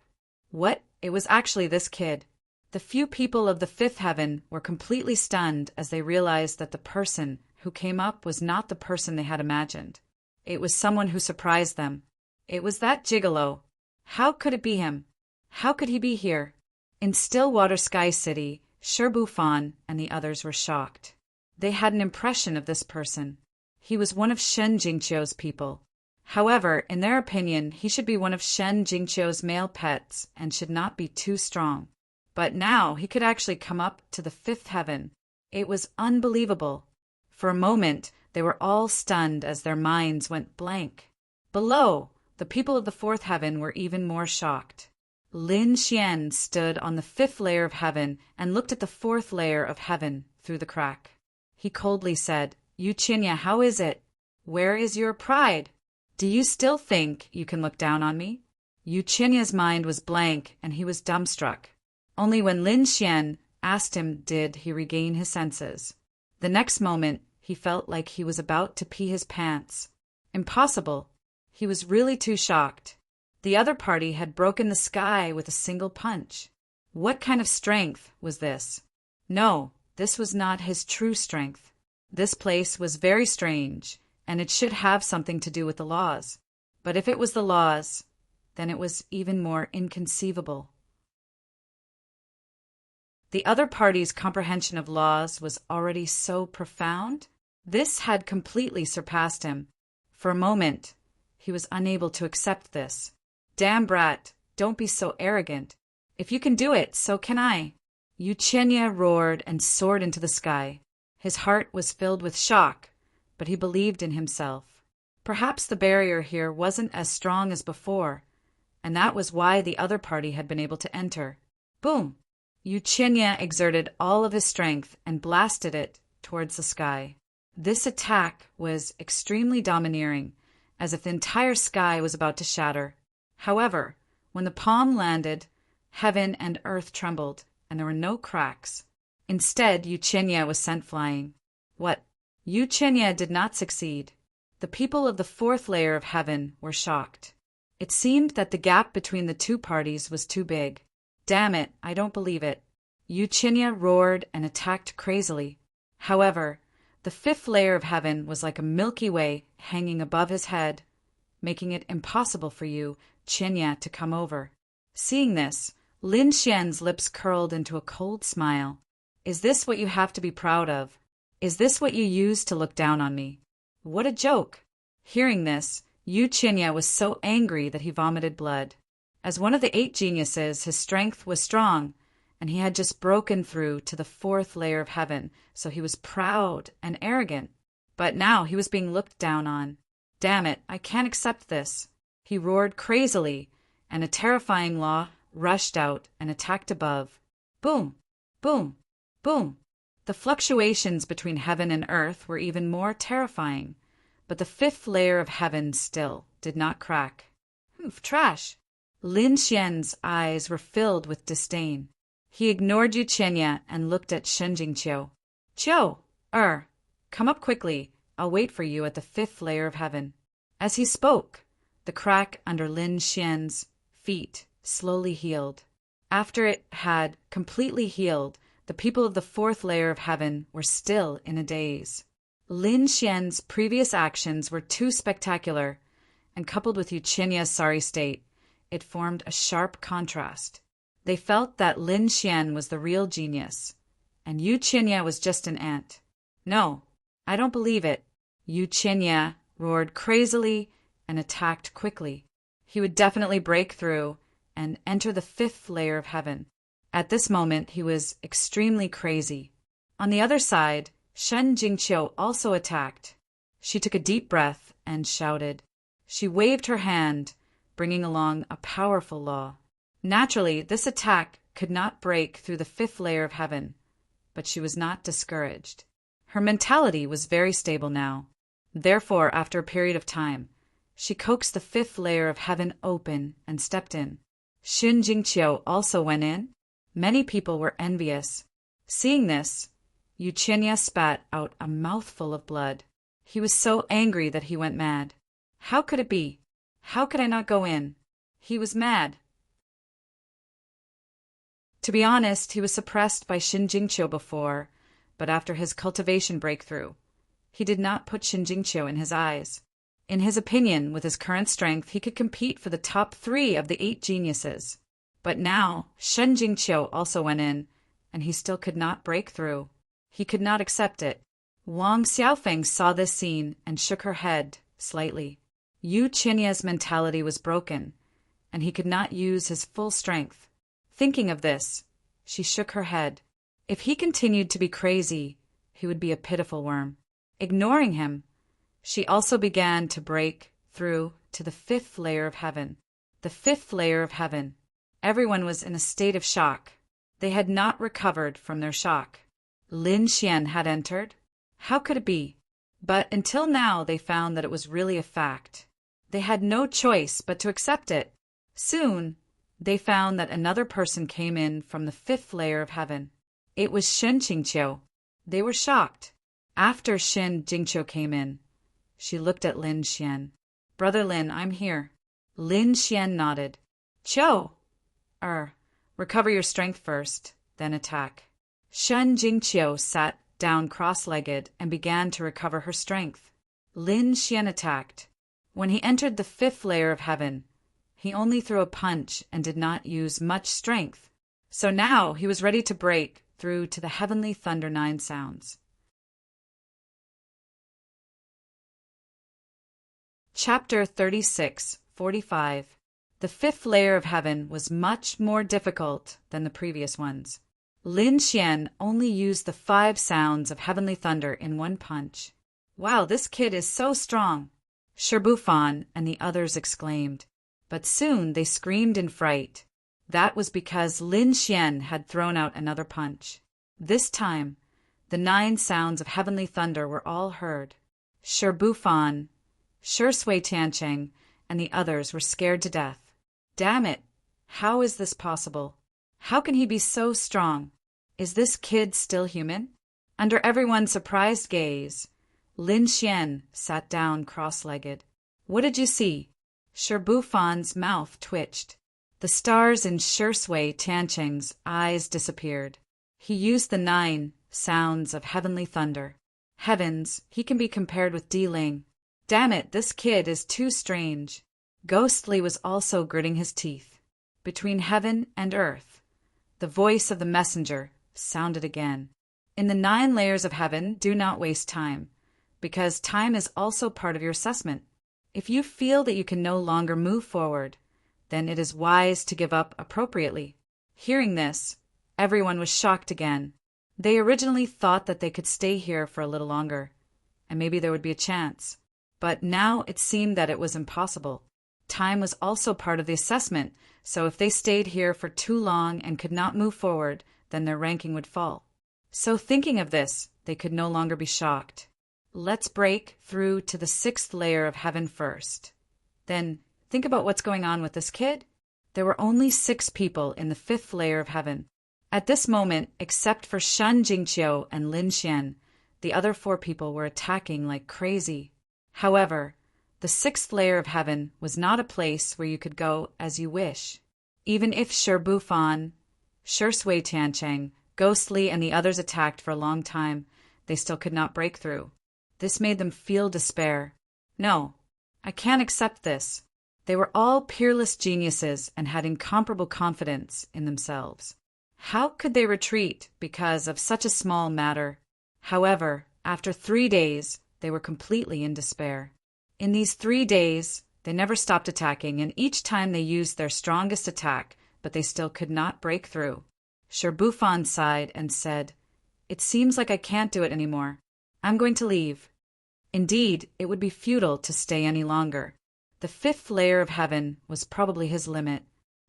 What? It was actually this kid. The few people of the 5th heaven were completely stunned as they realized that the person who came up was not the person they had imagined. It was someone who surprised them. It was that gigolo. How could it be him? How could he be here? In Stillwater Sky City, Shirbufan and the others were shocked. They had an impression of this person. He was one of Shen Jingqiu's people. However, in their opinion, he should be one of Shen Jingqiu's male pets and should not be too strong. But now he could actually come up to the 5th heaven. It was unbelievable. For a moment, they were all stunned as their minds went blank. Below, the people of the 4th heaven were even more shocked. Lin Xian stood on the 5th layer of heaven and looked at the 4th layer of heaven through the crack. He coldly said, Yu Qinya, how is it? Where is your pride? Do you still think you can look down on me? Yu Qinya's mind was blank and he was dumbstruck. Only when Lin Xian asked him did he regain his senses. The next moment, he felt like he was about to pee his pants. Impossible. He was really too shocked. The other party had broken the sky with a single punch. What kind of strength was this? No, this was not his true strength. This place was very strange, and it should have something to do with the laws. But if it was the laws, then it was even more inconceivable. The other party's comprehension of laws was already so profound. This had completely surpassed him. For a moment, he was unable to accept this. Damn brat, don't be so arrogant. If you can do it, so can I. Uchenya roared and soared into the sky. His heart was filled with shock, but he believed in himself. Perhaps the barrier here wasn't as strong as before, and that was why the other party had been able to enter. Boom! Uchenya exerted all of his strength and blasted it towards the sky. This attack was extremely domineering, as if the entire sky was about to shatter. However, when the palm landed, heaven and earth trembled, and there were no cracks. Instead, Uchenya was sent flying. What? Uchenya did not succeed. The people of the fourth layer of heaven were shocked. It seemed that the gap between the two parties was too big. Damn it, I don't believe it. Uchenya roared and attacked crazily. However, the fifth layer of heaven was like a Milky Way hanging above his head, making it impossible for Uchenya to come over. Seeing this, Lin Xian's lips curled into a cold smile. Is this what you have to be proud of? Is this what you use to look down on me? What a joke! Hearing this, Uchenya was so angry that he vomited blood. As one of the 8 geniuses, his strength was strong, and he had just broken through to the fourth layer of heaven, so he was proud and arrogant. But now he was being looked down on. Damn it, I can't accept this. He roared crazily, and a terrifying law rushed out and attacked above. Boom! Boom! Boom! The fluctuations between heaven and earth were even more terrifying, but the fifth layer of heaven still did not crack. Trash! Lin Xian's eyes were filled with disdain. He ignored Uchenya and looked at Shen Jingqiu. Qiu, come up quickly. I'll wait for you at the fifth layer of heaven. As he spoke, the crack under Lin Xian's feet slowly healed. After it had completely healed, the people of the fourth layer of heaven were still in a daze. Lin Xian's previous actions were too spectacular, and coupled with Uchenya's sorry state, it formed a sharp contrast. They felt that Lin Xian was the real genius, and Uchenya was just an ant. No, I don't believe it. Uchenya roared crazily and attacked quickly. He would definitely break through and enter the fifth layer of heaven. At this moment, he was extremely crazy. On the other side, Shen Jingqiu also attacked. She took a deep breath and shouted. She waved her hand, bringing along a powerful law. Naturally, this attack could not break through the fifth layer of heaven, but she was not discouraged. Her mentality was very stable now. Therefore, after a period of time, she coaxed the fifth layer of heaven open and stepped in. Shen Jingqiu also went in. Many people were envious. Seeing this, Uchenya spat out a mouthful of blood. He was so angry that he went mad. How could it be? How could I not go in? He was mad. To be honest, he was suppressed by Shen Jingqiu before, but after his cultivation breakthrough, he did not put Shen Jingqiu in his eyes. In his opinion, with his current strength, he could compete for the top 3 of the 8 geniuses. But now, Shen Jingqiu also went in, and he still could not break through. He could not accept it. Wang Xiaofeng saw this scene and shook her head slightly. Uchenya's mentality was broken, and he could not use his full strength. Thinking of this, she shook her head. If he continued to be crazy, he would be a pitiful worm. Ignoring him, she also began to break through to the fifth layer of heaven. The fifth layer of heaven. Everyone was in a state of shock. They had not recovered from their shock. Lin Xian had entered. How could it be? But until now they found that it was really a fact. They had no choice but to accept it. Soon, they found that another person came in from the fifth layer of heaven. It was Shen Jingqiu. They were shocked. After Shen Jingqiu came in, she looked at Lin Xian. Brother Lin, I'm here. Lin Xian nodded. Qiu! Recover your strength first, then attack. Shen Jingqiu sat down cross-legged and began to recover her strength. Lin Xian attacked. When he entered the fifth layer of heaven, he only threw a punch and did not use much strength. So now he was ready to break through to the heavenly thunder 9 sounds. Chapter 36:45. The fifth layer of heaven was much more difficult than the previous ones. Lin Xian only used the 5 sounds of heavenly thunder in one punch. Wow, this kid is so strong! Shirbufan and the others exclaimed. But soon they screamed in fright. That was because Lin Xian had thrown out another punch. This time, the 9 sounds of heavenly thunder were all heard. Shirbufan, Shui Tiancheng, and the others were scared to death. Damn it! How is this possible? How can he be so strong? Is this kid still human? Under everyone's surprised gaze, Lin Xian sat down cross-legged. What did you see? Shirbufan's mouth twitched. The stars in Shui Tiancheng's eyes disappeared. He used the 9 sounds of heavenly thunder. Heavens, he can be compared with Diling. Damn it, this kid is too strange. Ghostly was also gritting his teeth. Between heaven and earth, the voice of the messenger sounded again. In the 9 layers of heaven, do not waste time, because time is also part of your assessment. If you feel that you can no longer move forward, then it is wise to give up appropriately. Hearing this, everyone was shocked again. They originally thought that they could stay here for a little longer, and maybe there would be a chance. But now it seemed that it was impossible. Time was also part of the assessment, so if they stayed here for too long and could not move forward, then their ranking would fall. So thinking of this, they could no longer be shocked. Let's break through to the 6th layer of heaven first. Then think about what's going on with this kid. There were only 6 people in the 5th layer of heaven. At this moment, except for Shan Jingqiu and Lin Xian, the other 4 people were attacking like crazy. However, the 6th layer of heaven was not a place where you could go as you wish. Even if Shirbufan, Shui Tiancheng, Ghostly, and the others attacked for a long time, they still could not break through. This made them feel despair. No, I can't accept this. They were all peerless geniuses and had incomparable confidence in themselves. How could they retreat because of such a small matter? However, after 3 days, they were completely in despair. In these 3 days, they never stopped attacking, and each time they used their strongest attack, but they still could not break through. Shirbufan sighed and said, "It seems like I can't do it anymore. I'm going to leave." Indeed, it would be futile to stay any longer. The 5th layer of heaven was probably his limit.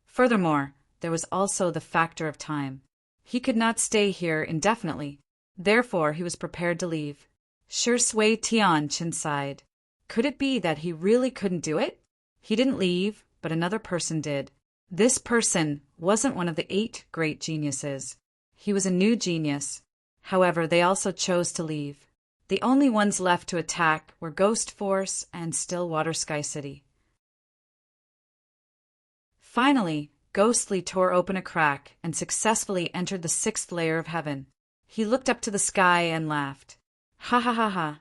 Furthermore, there was also the factor of time. He could not stay here indefinitely. Therefore, he was prepared to leave. Shui Tiancheng sighed. Could it be that he really couldn't do it? He didn't leave, but another person did. This person wasn't one of the 8 great geniuses. He was a new genius. However, they also chose to leave. The only ones left to attack were Ghost Force and Stillwater Sky City. Finally, Ghostly tore open a crack and successfully entered the 6th layer of heaven. He looked up to the sky and laughed. Ha ha ha ha.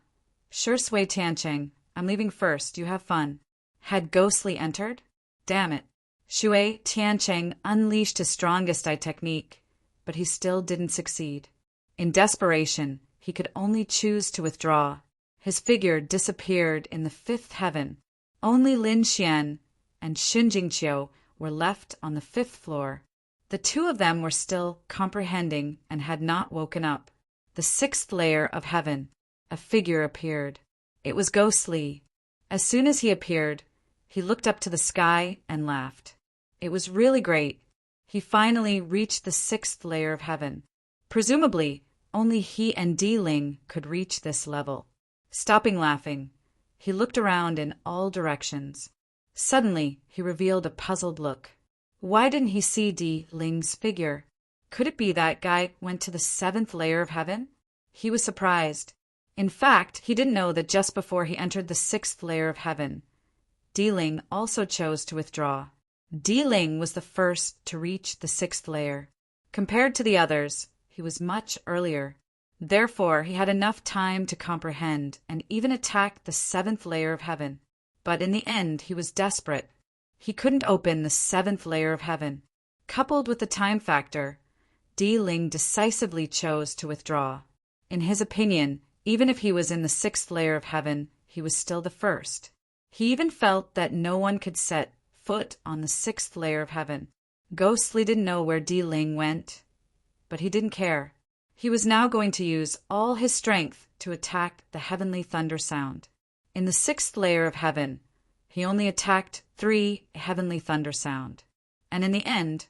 Shui Tiancheng, I'm leaving first. You have fun. Had Ghostly entered? Damn it. Shui Tiancheng unleashed his strongest eye technique, but he still didn't succeed. In desperation, he could only choose to withdraw. His figure disappeared in the 5th heaven. Only Lin Xian and Shan Jingqiu were left on the 5th floor. The 2 of them were still comprehending and had not woken up. The 6th layer of heaven, a figure appeared. It was Ghostly. As soon as he appeared, he looked up to the sky and laughed. It was really great. He finally reached the 6th layer of heaven. Presumably, only he and Diling could reach this level. Stopping laughing, he looked around in all directions. Suddenly, he revealed a puzzled look. Why didn't he see Diling's figure? Could it be that guy went to the 7th layer of heaven? He was surprised. In fact, he didn't know that just before he entered the 6th layer of heaven, Diling also chose to withdraw. Diling was the first to reach the 6th layer. Compared to the others, he was much earlier. Therefore, he had enough time to comprehend and even attack the 7th layer of heaven. But in the end, he was desperate. He couldn't open the 7th layer of heaven. Coupled with the time factor, Di Ling decisively chose to withdraw. In his opinion, even if he was in the 6th layer of heaven, he was still the first. He even felt that no one could set foot on the 6th layer of heaven. Ghostly didn't know where Di Ling went, but he didn't care. He was now going to use all his strength to attack the heavenly thunder sound. In the 6th layer of heaven, he only attacked 3 heavenly thunder sound. And in the end,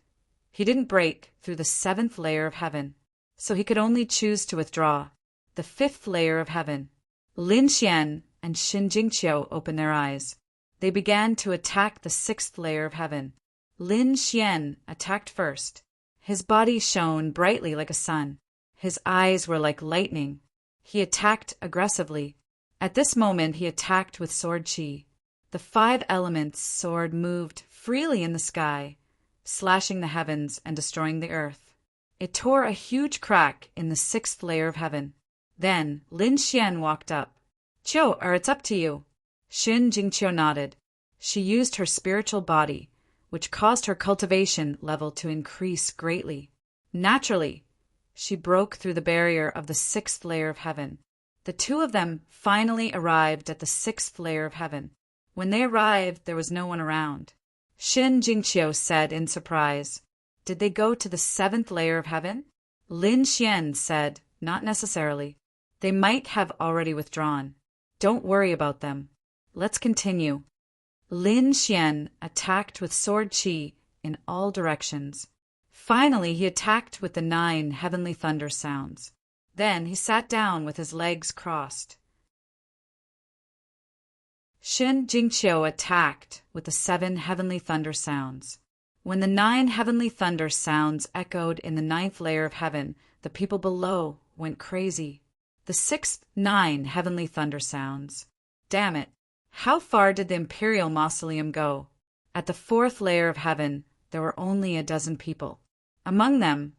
he didn't break through the 7th layer of heaven, so he could only choose to withdraw. The 5th layer of heaven. Lin Xian and Xin Jingqiu opened their eyes. They began to attack the 6th layer of heaven. Lin Xian attacked first. His body shone brightly like a sun. His eyes were like lightning. He attacked aggressively. At this moment he attacked with sword qi. The 5 elements sword moved freely in the sky, slashing the heavens and destroying the earth. It tore a huge crack in the 6th layer of heaven. Then Lin Xian walked up. "Qiu, it's up to you." Xin Jingqiu nodded. She used her spiritual body, which caused her cultivation level to increase greatly. Naturally, she broke through the barrier of the 6th layer of heaven. The 2 of them finally arrived at the 6th layer of heaven. When they arrived, there was no one around. Xin Jingqiu said in surprise, "Did they go to the 7th layer of heaven?" Lin Xian said, "Not necessarily. They might have already withdrawn. Don't worry about them. Let's continue." Lin Xian attacked with sword qi in all directions. Finally, he attacked with the 9 heavenly thunder sounds. Then he sat down with his legs crossed. Xin Jingqiu attacked with the 7 heavenly thunder sounds. When the 9 heavenly thunder sounds echoed in the 9th layer of heaven, the people below went crazy. The 6th 9 heavenly thunder sounds. Damn it! How far did the Imperial Mausoleum go? At the 4th layer of heaven, there were only a dozen people. Among them,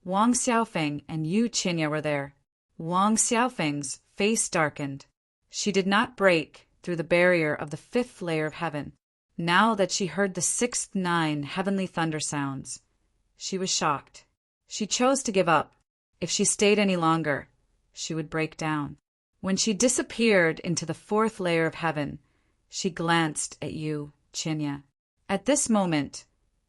Wang Xiaofeng and Yu Qinya were there. Wang Xiaofeng's face darkened. She did not break through the barrier of the 5th layer of heaven. Now that she heard the 6th 9 heavenly thunder sounds, she was shocked. She chose to give up. If she stayed any longer, she would break down. When she disappeared into the 4th layer of heaven, she glanced at Yu Qinya. At this moment,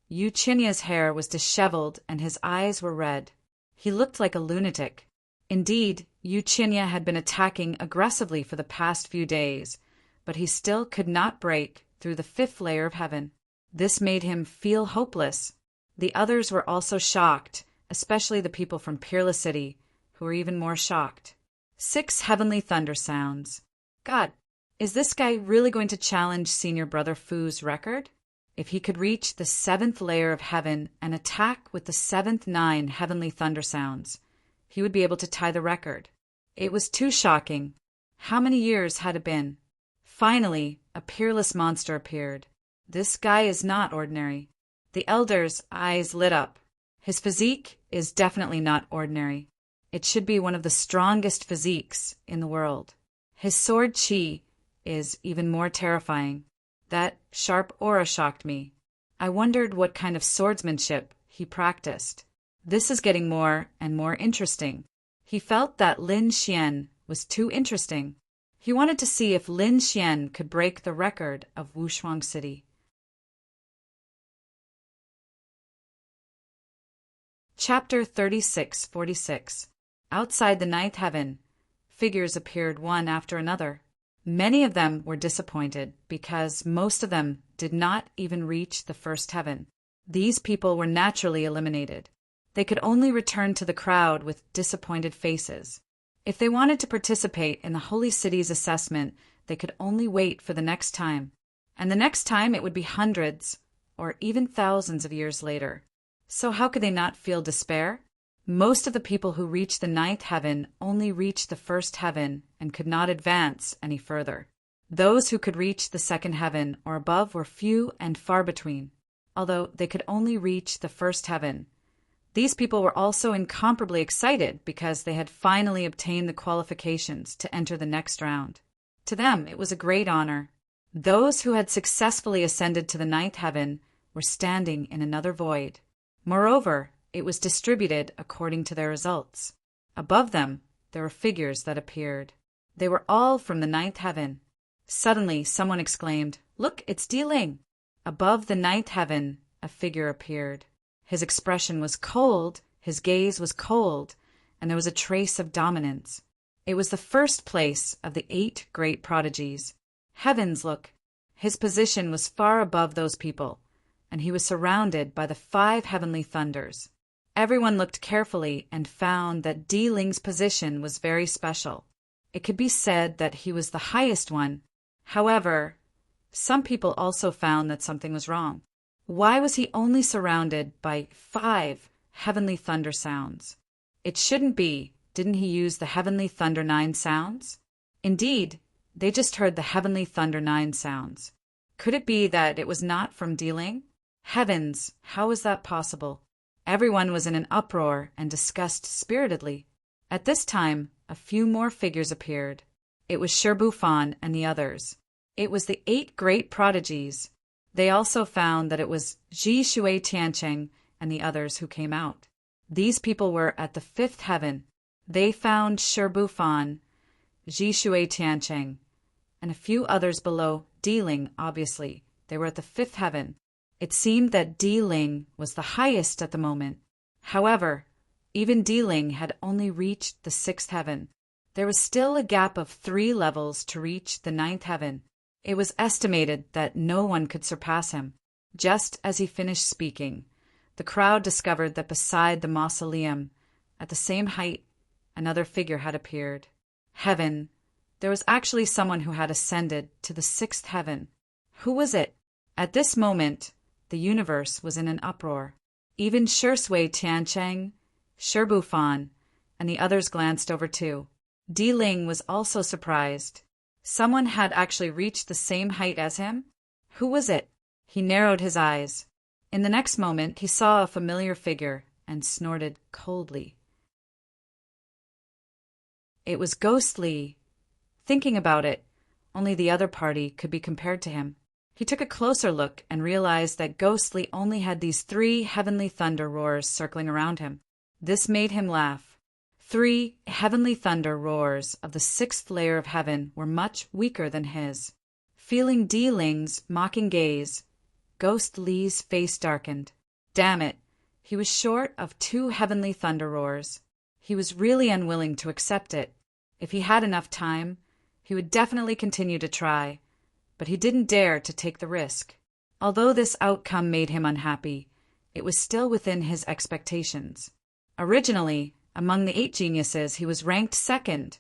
Yu Qinya's hair was disheveled and his eyes were red. He looked like a lunatic. Indeed, Yu Qinya had been attacking aggressively for the past few days, but he still could not break through the 5th layer of heaven. This made him feel hopeless. The others were also shocked, especially the people from Peerless City, who were even more shocked. 6 heavenly thunder sounds. God, is this guy really going to challenge Senior Brother Fu's record? If he could reach the 7th layer of heaven and attack with the 7th 9 heavenly thunder sounds, he would be able to tie the record. It was too shocking. How many years had it been? Finally, a peerless monster appeared. This guy is not ordinary. The elder's eyes lit up. His physique is definitely not ordinary. It should be one of the strongest physiques in the world. His sword qi is even more terrifying. That sharp aura shocked me. I wondered what kind of swordsmanship he practiced. This is getting more and more interesting. He felt that Lin Xian was too interesting. He wanted to see if Lin Xian could break the record of Wushuang City. Chapter 3646. Outside the 9th heaven, figures appeared one after another. Many of them were disappointed because most of them did not even reach the 1st heaven. These people were naturally eliminated. They could only return to the crowd with disappointed faces. If they wanted to participate in the Holy City's assessment, they could only wait for the next time. And the next time it would be hundreds or even thousands of years later. So how could they not feel despair? Most of the people who reached the 9th heaven only reached the 1st heaven and could not advance any further. Those who could reach the 2nd heaven or above were few and far between. Although they could only reach the 1st heaven, these people were also incomparably excited because they had finally obtained the qualifications to enter the next round. To them, it was a great honor. Those who had successfully ascended to the 9th heaven were standing in another void. Moreover, it was distributed according to their results. Above them, there were figures that appeared. They were all from the ninth heaven. Suddenly, someone exclaimed, "Look, it's Di-Ling!" Above the ninth heaven, a figure appeared. His expression was cold, his gaze was cold, and there was a trace of dominance. It was the first place of the 8 great prodigies. Heavens, look! His position was far above those people, and he was surrounded by the 5 heavenly thunders. Everyone looked carefully and found that Di-Ling's position was very special. It could be said that he was the highest one. However, some people also found that something was wrong. Why was he only surrounded by 5 heavenly thunder sounds? It shouldn't be. Didn't he use the heavenly thunder 9 sounds? Indeed, they just heard the heavenly thunder 9 sounds. Could it be that it was not from Di-Ling? Heavens, how was that possible? Everyone was in an uproar and discussed spiritedly. At this time, a few more figures appeared. It was Shirbufan and the others. It was the 8 great prodigies. They also found that it was Ji Shui Tiancheng and the others who came out. These people were at the 5th heaven. They found Shirbufan, Ji Shui Tiancheng, and a few others below Di-Ling, obviously. They were at the 5th heaven. It seemed that Di-Ling was the highest at the moment. However, even Di-Ling had only reached the 6th heaven. There was still a gap of 3 levels to reach the 9th heaven. It was estimated that no one could surpass him. Just as he finished speaking, the crowd discovered that beside the mausoleum, at the same height, another figure had appeared. Heaven. There was actually someone who had ascended to the 6th heaven. Who was it? At this moment, the universe was in an uproar. Even Shui Tiancheng, Shirbufan, and the others glanced over too. Di-Ling was also surprised. Someone had actually reached the same height as him? Who was it? He narrowed his eyes. In the next moment, he saw a familiar figure and snorted coldly. It was ghostly. Thinking about it, only the other party could be compared to him. He took a closer look and realized that Ghostly only had these 3 heavenly thunder roars circling around him. This made him laugh. 3 heavenly thunder roars of the 6th layer of heaven were much weaker than his. Feeling Di-Ling's mocking gaze, Ghostly's face darkened. Damn it! He was short of 2 heavenly thunder roars. He was really unwilling to accept it. If he had enough time, he would definitely continue to try. But he didn't dare to take the risk. Although this outcome made him unhappy, it was still within his expectations. Originally, among the 8 geniuses, he was ranked second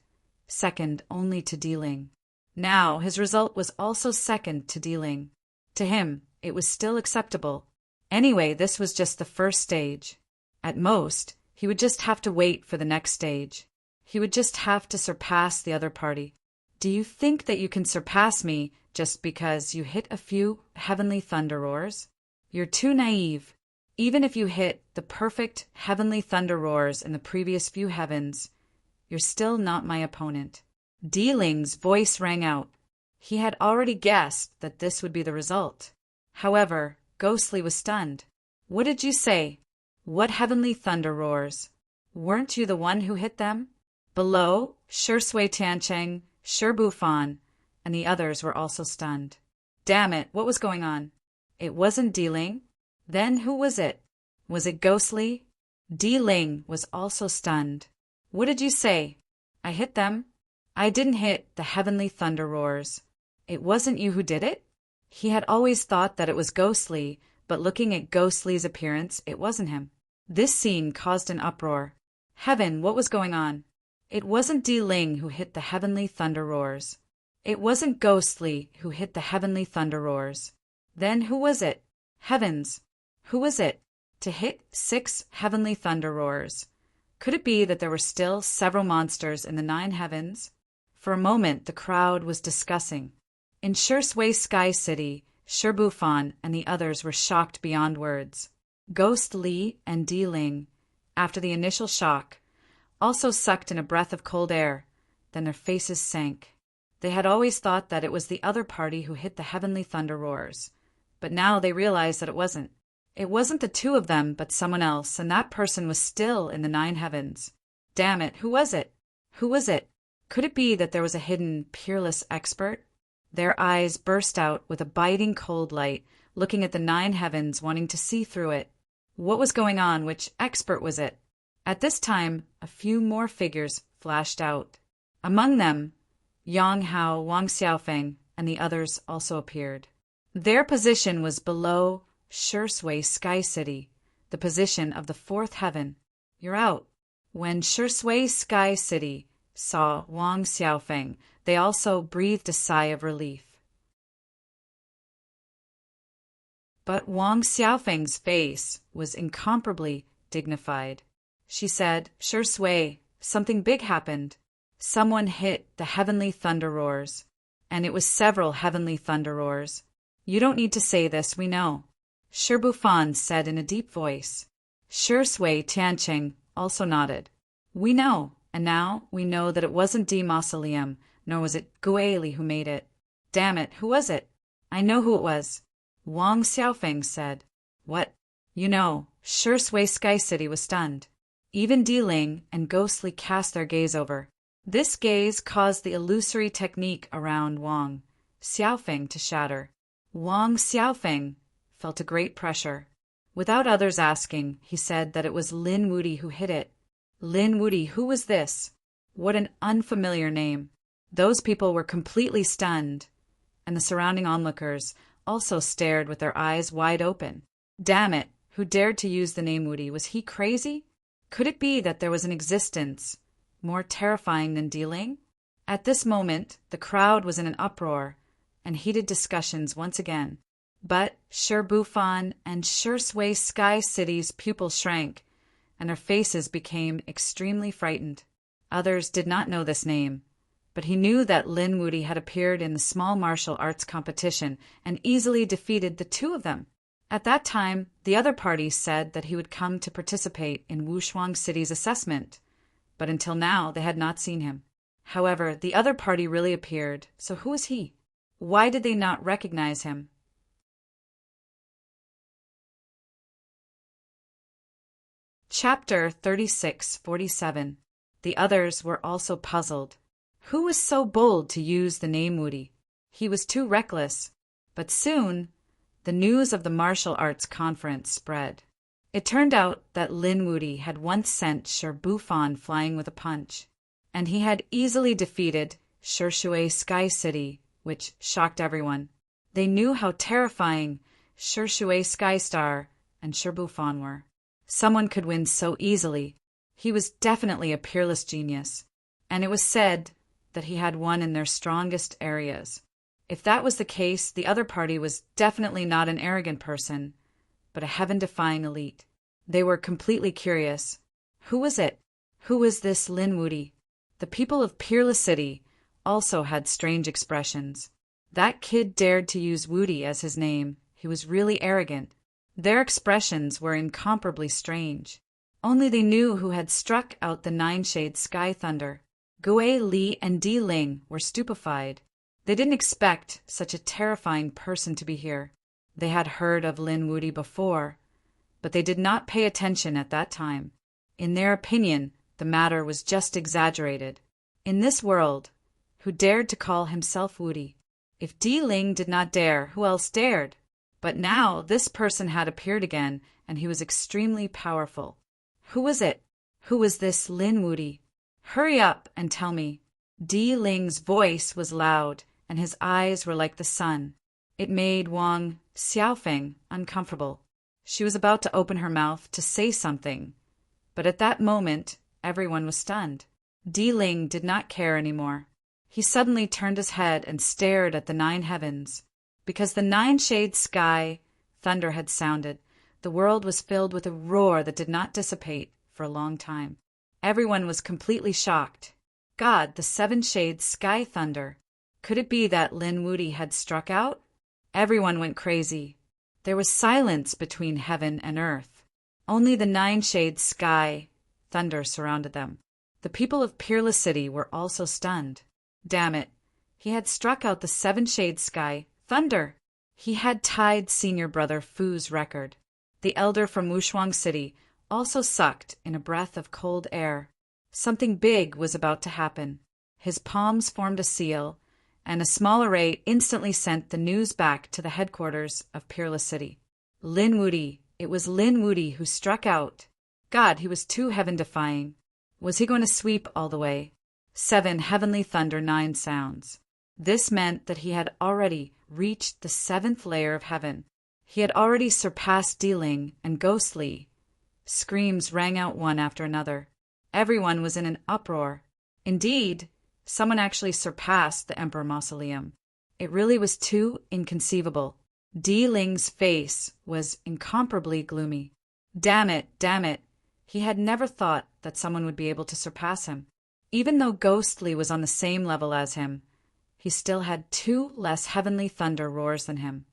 only to Di-Ling. Now, his result was also second to Di-Ling. To him, it was still acceptable. Anyway, this was just the first stage. At most, he would just have to wait for the next stage. He would just have to surpass the other party. Do you think that you can surpass me just because you hit a few heavenly thunder roars? You're too naive. Even if you hit the perfect heavenly thunder roars in the previous few heavens, you're still not my opponent. Di-Ling's voice rang out. He had already guessed that this would be the result. However, Ghostly was stunned. What did you say? What heavenly thunder roars? Weren't you the one who hit them? Below, Shui Tiancheng, Shirbufan, and the others were also stunned. Damn it, what was going on? It wasn't Di-Ling. Then who was it? Was it Ghostly? Di-Ling was also stunned. What did you say? I hit them. I didn't hit the heavenly thunder roars. It wasn't you who did it? He had always thought that it was Ghostly, but looking at Ghostly's appearance, it wasn't him. This scene caused an uproar. Heaven, what was going on? It wasn't Di-Ling who hit the heavenly thunder roars. It wasn't Ghostly who hit the heavenly thunder roars. Then who was it? Heavens! Who was it? To hit 6 heavenly thunder roars. Could it be that there were still several monsters in the 9 heavens? For a moment the crowd was discussing. In Shui Sky City, Shirbufan and the others were shocked beyond words. Ghostly and Di-Ling, after the initial shock, also sucked in a breath of cold air. Then their faces sank. They had always thought that it was the other party who hit the heavenly thunder roars, but now they realized that it wasn't. It wasn't the two of them, but someone else, and that person was still in the nine heavens. Damn it, who was it? Who was it? Could it be that there was a hidden, peerless expert? Their eyes burst out with a biting cold light, looking at the nine heavens, wanting to see through it. What was going on? Which expert was it? At this time, a few more figures flashed out. Among them, Yang Hao, Wang Xiaofeng, and the others also appeared. Their position was below Shui Sky City, the position of the fourth heaven. You're out. When Shui Sky City saw Wang Xiaofeng, they also breathed a sigh of relief. But Wang Xiaofeng's face was incomparably dignified. She said, Shui, something big happened. Someone hit the heavenly thunder roars, and it was several heavenly thunder roars. You don't need to say this, we know. Shi Bufan said in a deep voice. Shui Tianqing also nodded. We know, and now we know that it wasn't Di Mausoleum, nor was it Guili who made it. Damn it, who was it? I know who it was. Wang Xiaofeng said. What? You know, Shui Sky City was stunned. Even Di Ling and Ghostly cast their gaze over. This gaze caused the illusory technique around Wang Xiaofeng to shatter. Wang Xiaofeng felt a great pressure. Without others asking, he said that it was Lin Wudi who hit it. Lin Wudi, who was this? What an unfamiliar name. Those people were completely stunned, and the surrounding onlookers also stared with their eyes wide open. Damn it, who dared to use the name Wudi? Was he crazy? Could it be that there was an existence more terrifying than Di Ling? At this moment, the crowd was in an uproar and heated discussions once again. But Shi Bufan and Shui Sky City's pupils shrank, and their faces became extremely frightened. Others did not know this name, but he knew that Lin Wudi had appeared in the small martial arts competition and easily defeated the two of them. At that time, the other party said that he would come to participate in Wushuang City's assessment, but until now they had not seen him. However, the other party really appeared, so who was he? Why did they not recognize him? Chapter 36-47. The others were also puzzled. Who was so bold to use the name Wudi? He was too reckless. But soon, the news of the martial arts conference spread. It turned out that Lin Wudi had once sent Shi Bufan flying with a punch, and he had easily defeated Shui Sky City, which shocked everyone. They knew how terrifying Shui Sky Star and Shi Bufan were. Someone could win so easily. He was definitely a peerless genius, and it was said that he had won in their strongest areas. If that was the case, the other party was definitely not an arrogant person, but a heaven-defying elite. They were completely curious. Who was it? Who was this Lin Wudi? The people of Peerless City also had strange expressions. That kid dared to use Wudi as his name. He was really arrogant. Their expressions were incomparably strange. Only they knew who had struck out the nine-shade sky thunder. Gui Li and Di Ling were stupefied. They didn't expect such a terrifying person to be here. They had heard of Lin Wudi before, but they did not pay attention at that time. In their opinion, the matter was just exaggerated. In this world, who dared to call himself Wudi? If Di Ling did not dare, who else dared? But now this person had appeared again, and he was extremely powerful. Who was it? Who was this Lin Wudi? Hurry up and tell me. Di Ling's voice was loud, and his eyes were like the sun. It made Wang Xiaofeng uncomfortable. She was about to open her mouth to say something, but at that moment, everyone was stunned. Di Ling did not care anymore. He suddenly turned his head and stared at the nine heavens. Because the nine-shade sky thunder had sounded, the world was filled with a roar that did not dissipate for a long time. Everyone was completely shocked. God, the seven-shade sky thunder. Could it be that Lin Wudi had struck out? Everyone went crazy. There was silence between heaven and earth. Only the nine-shade sky thunder surrounded them. The people of Peerless City were also stunned. Damn it. He had struck out the seven-shade sky thunder. He had tied senior brother Fu's record. the elder from Wushuang City, also sucked in a breath of cold air. Something big was about to happen. His palms formed a seal, and a small array instantly sent the news back to the headquarters of Peerless City. Lin Wuti. It was Lin Wuti who struck out. God, he was too heaven-defying. Was he going to sweep all the way? 7 heavenly thunder 9 sounds. This meant that he had already reached the 7th layer of heaven. He had already surpassed Diling and Ghostly. Screams rang out one after another. Everyone was in an uproar. Indeed, someone actually surpassed the Emperor Mausoleum. It really was too inconceivable. Diling's face was incomparably gloomy. Damn it, damn it. He had never thought that someone would be able to surpass him. Even though Ghostly was on the same level as him, he still had 2 less heavenly thunder roars than him.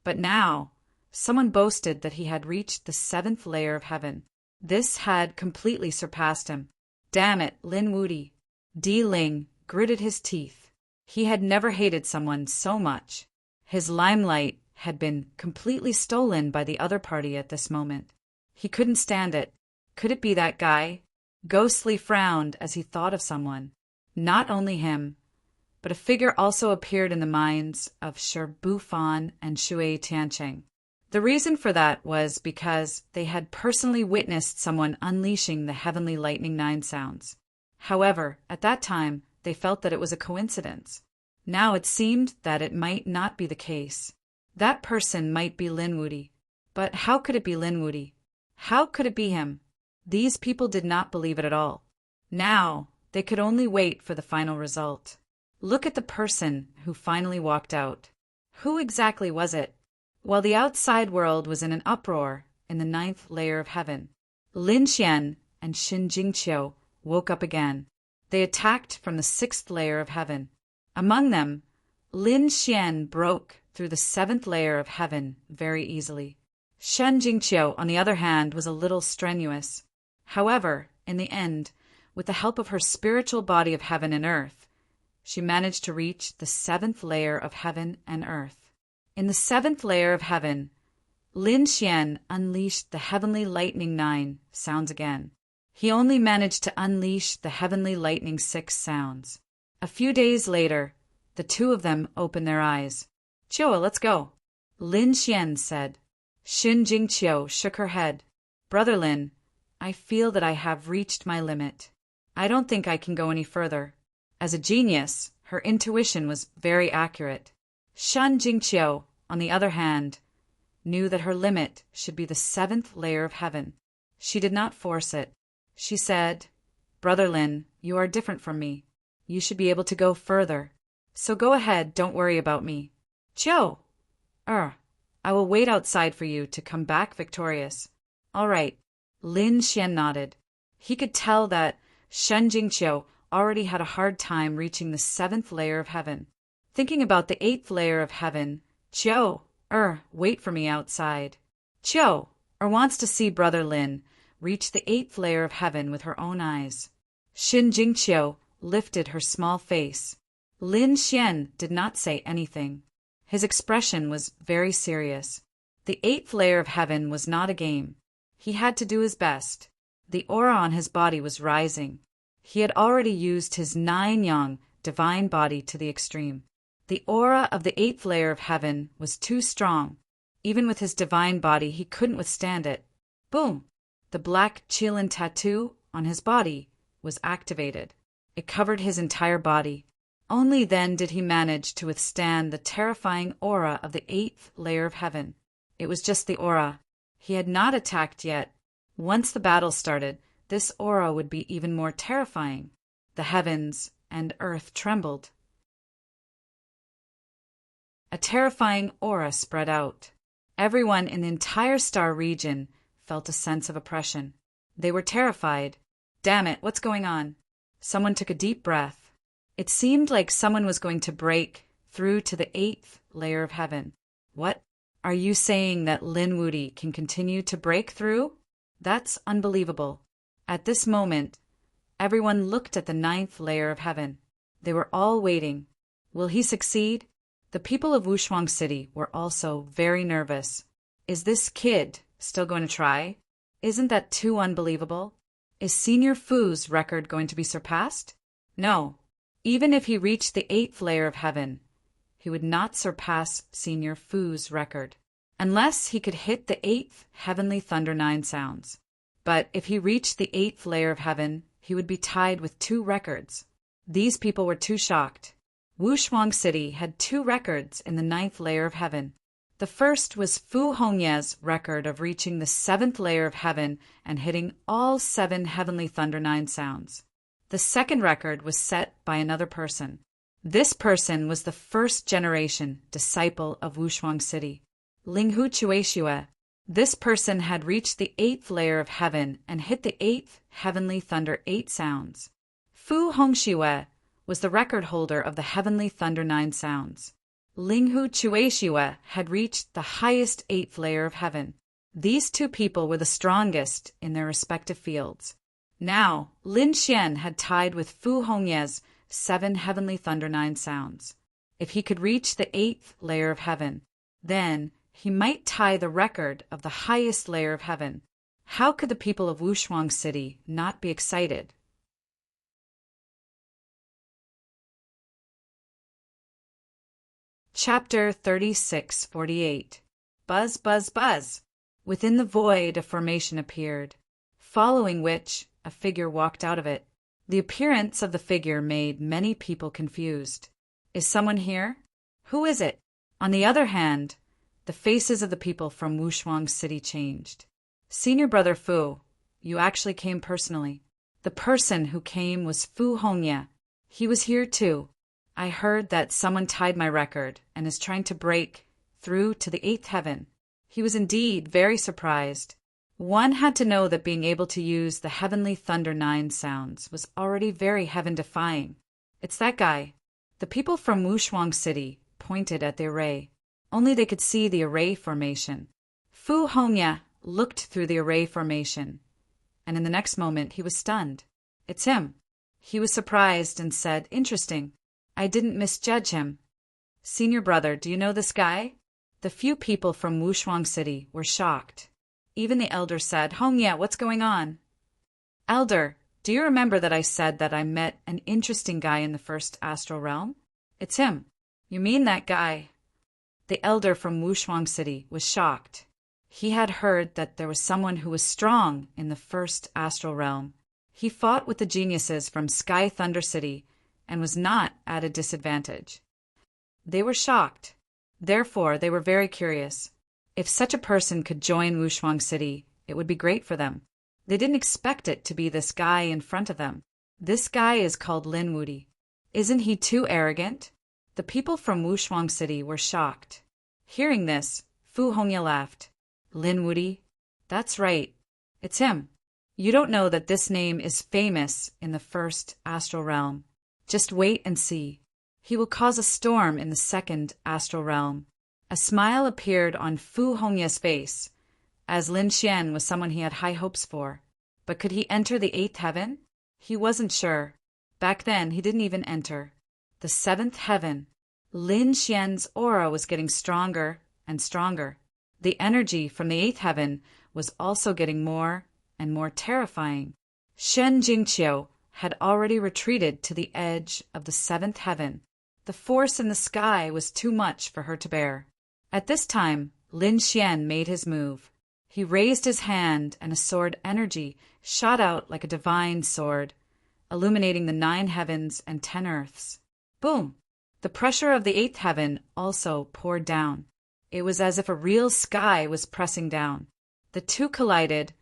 But now, someone boasted that he had reached the 7th layer of heaven. This had completely surpassed him. Damn it, Lin Wuti. Diling gritted his teeth. He had never hated someone so much. His limelight had been completely stolen by the other party at this moment. He couldn't stand it. Could it be that guy? Ghostly frowned as he thought of someone. Not only him, but a figure also appeared in the minds of Shi Bufan and Shui Tiancheng. The reason for that was because they had personally witnessed someone unleashing the heavenly lightning 9 sounds. However, at that time, they felt that it was a coincidence. Now it seemed that it might not be the case. That person might be Lin Wuti. But how could it be Lin Wuti? How could it be him? These people did not believe it at all. Now, they could only wait for the final result. Look at the person who finally walked out. Who exactly was it? While the outside world was in an uproar in the 9th layer of heaven, Lin Xian and Xin Jingqiu woke up again. They attacked from the 6th layer of heaven. Among them, Lin Xian broke through the 7th layer of heaven very easily. Shen Jingqiu, on the other hand, was a little strenuous. However, in the end, with the help of her spiritual body of heaven and earth, she managed to reach the 7th layer of heaven and earth. In the 7th layer of heaven, Lin Xian unleashed the heavenly lightning 9 sounds again. He only managed to unleash the heavenly lightning 6 sounds. A few days later, the 2 of them opened their eyes. "Chiu, let's go," Lin Xian said. Xin Jingqiu shook her head. "Brother Lin, I feel that I have reached my limit. I don't think I can go any further." As a genius, her intuition was very accurate. Shen Jingqiu, on the other hand, knew that her limit should be the 7th layer of heaven. She did not force it. She said, "Brother Lin, you are different from me. You should be able to go further. So go ahead, don't worry about me." "Chiu! I will wait outside for you to come back victorious." "All right." Lin Xian nodded. He could tell that Shen Jingqiu already had a hard time reaching the 7th layer of heaven. Thinking about the 8th layer of heaven, "Chiu, wait for me outside." Chiu wants to see Brother Lin reach the 8th layer of heaven with her own eyes. Xin Jingqiu lifted her small face. Lin Xian did not say anything. His expression was very serious. The 8th layer of heaven was not a game. He had to do his best. The aura on his body was rising. He had already used his 9 yang divine body to the extreme. The aura of the 8th layer of heaven was too strong. Even with his divine body, he couldn't withstand it. Boom! The black Qilin tattoo on his body was activated. It covered his entire body. Only then did he manage to withstand the terrifying aura of the 8th layer of heaven. It was just the aura. He had not attacked yet. Once the battle started, this aura would be even more terrifying. The heavens and earth trembled. A terrifying aura spread out. Everyone in the entire star region felt a sense of oppression. They were terrified. Damn it, what's going on? Someone took a deep breath. It seemed like someone was going to break through to the 8th layer of heaven. What? Are you saying that Lin Wuti can continue to break through? That's unbelievable. At this moment, everyone looked at the 9th layer of heaven. They were all waiting. Will he succeed? The people of Wushuang City were also very nervous. Is this kid still going to try? Isn't that too unbelievable? Is Senior Fu's record going to be surpassed? No. Even if he reached the 8th layer of heaven, he would not surpass Senior Fu's record, unless he could hit the 8th heavenly thunder 9 sounds. But if he reached the 8th layer of heaven, he would be tied with 2 records. These people were too shocked. Wushuang City had 2 records in the 9th layer of heaven. The first was Fu Hongye's record of reaching the 7th layer of heaven and hitting all 7 heavenly thunder 9 sounds. The second record was set by another person. This person was the first generation disciple of Wushuang City, Linghu Chueshue. This person had reached the 8th layer of heaven and hit the 8th heavenly thunder 8 sounds. Fu Hongxiue was the record holder of the heavenly thunder 9 sounds. Linghu Chueshue had reached the highest 8th layer of heaven. These 2 people were the strongest in their respective fields. Now, Lin Xian had tied with Fu Hongye's 7 heavenly thunder 9 sounds. If he could reach the 8th layer of heaven, then he might tie the record of the highest layer of heaven. How could the people of Wushuang City not be excited? Chapter 36-48. Buzz, buzz, buzz. Within the void a formation appeared, following which a figure walked out of it. The appearance of the figure made many people confused. Is someone here? Who is it? On the other hand, the faces of the people from Wushuang City changed. Senior Brother Fu, you actually came personally. The person who came was Fu Hongye. He was here too. I heard that someone tied my record and is trying to break through to the 8th heaven. He was indeed very surprised. One had to know that being able to use the heavenly thunder 9 sounds was already very heaven-defying. It's that guy. The people from Wushuang City pointed at the array. Only they could see the array formation. Fu Hongye looked through the array formation, and in the next moment he was stunned. It's him. He was surprised and said, interesting. I didn't misjudge him. Senior brother, do you know this guy? The few people from Wushuang City were shocked. Even the elder said, Hongye, what's going on? Elder, do you remember that I said that I met an interesting guy in the first astral realm? It's him. You mean that guy? The elder from Wushuang City was shocked. He had heard that there was someone who was strong in the first astral realm. He fought with the geniuses from Sky Thunder City and was not at a disadvantage. They were shocked. Therefore, they were very curious. If such a person could join Wushuang City, it would be great for them. They didn't expect it to be this guy in front of them. This guy is called Lin Wudi. Isn't he too arrogant? The people from Wushuang City were shocked. Hearing this, Fu Hongye laughed. Lin Wudi? That's right. It's him. You don't know that this name is famous in the first astral realm. Just wait and see. He will cause a storm in the second astral realm. A smile appeared on Fu Hongye's face, as Lin Xian was someone he had high hopes for. But could he enter the 8th heaven? He wasn't sure. Back then, he didn't even enter. The 7th heaven. Lin Xian's aura was getting stronger and stronger. The energy from the 8th heaven was also getting more and more terrifying. Shen Jingqiu had already retreated to the edge of the 7th heaven. The force in the sky was too much for her to bear. At this time, Lin Xian made his move. He raised his hand and a sword energy shot out like a divine sword, illuminating the 9 heavens and 10 earths. Boom! The pressure of the 8th heaven also poured down. It was as if a real sky was pressing down. The two collided,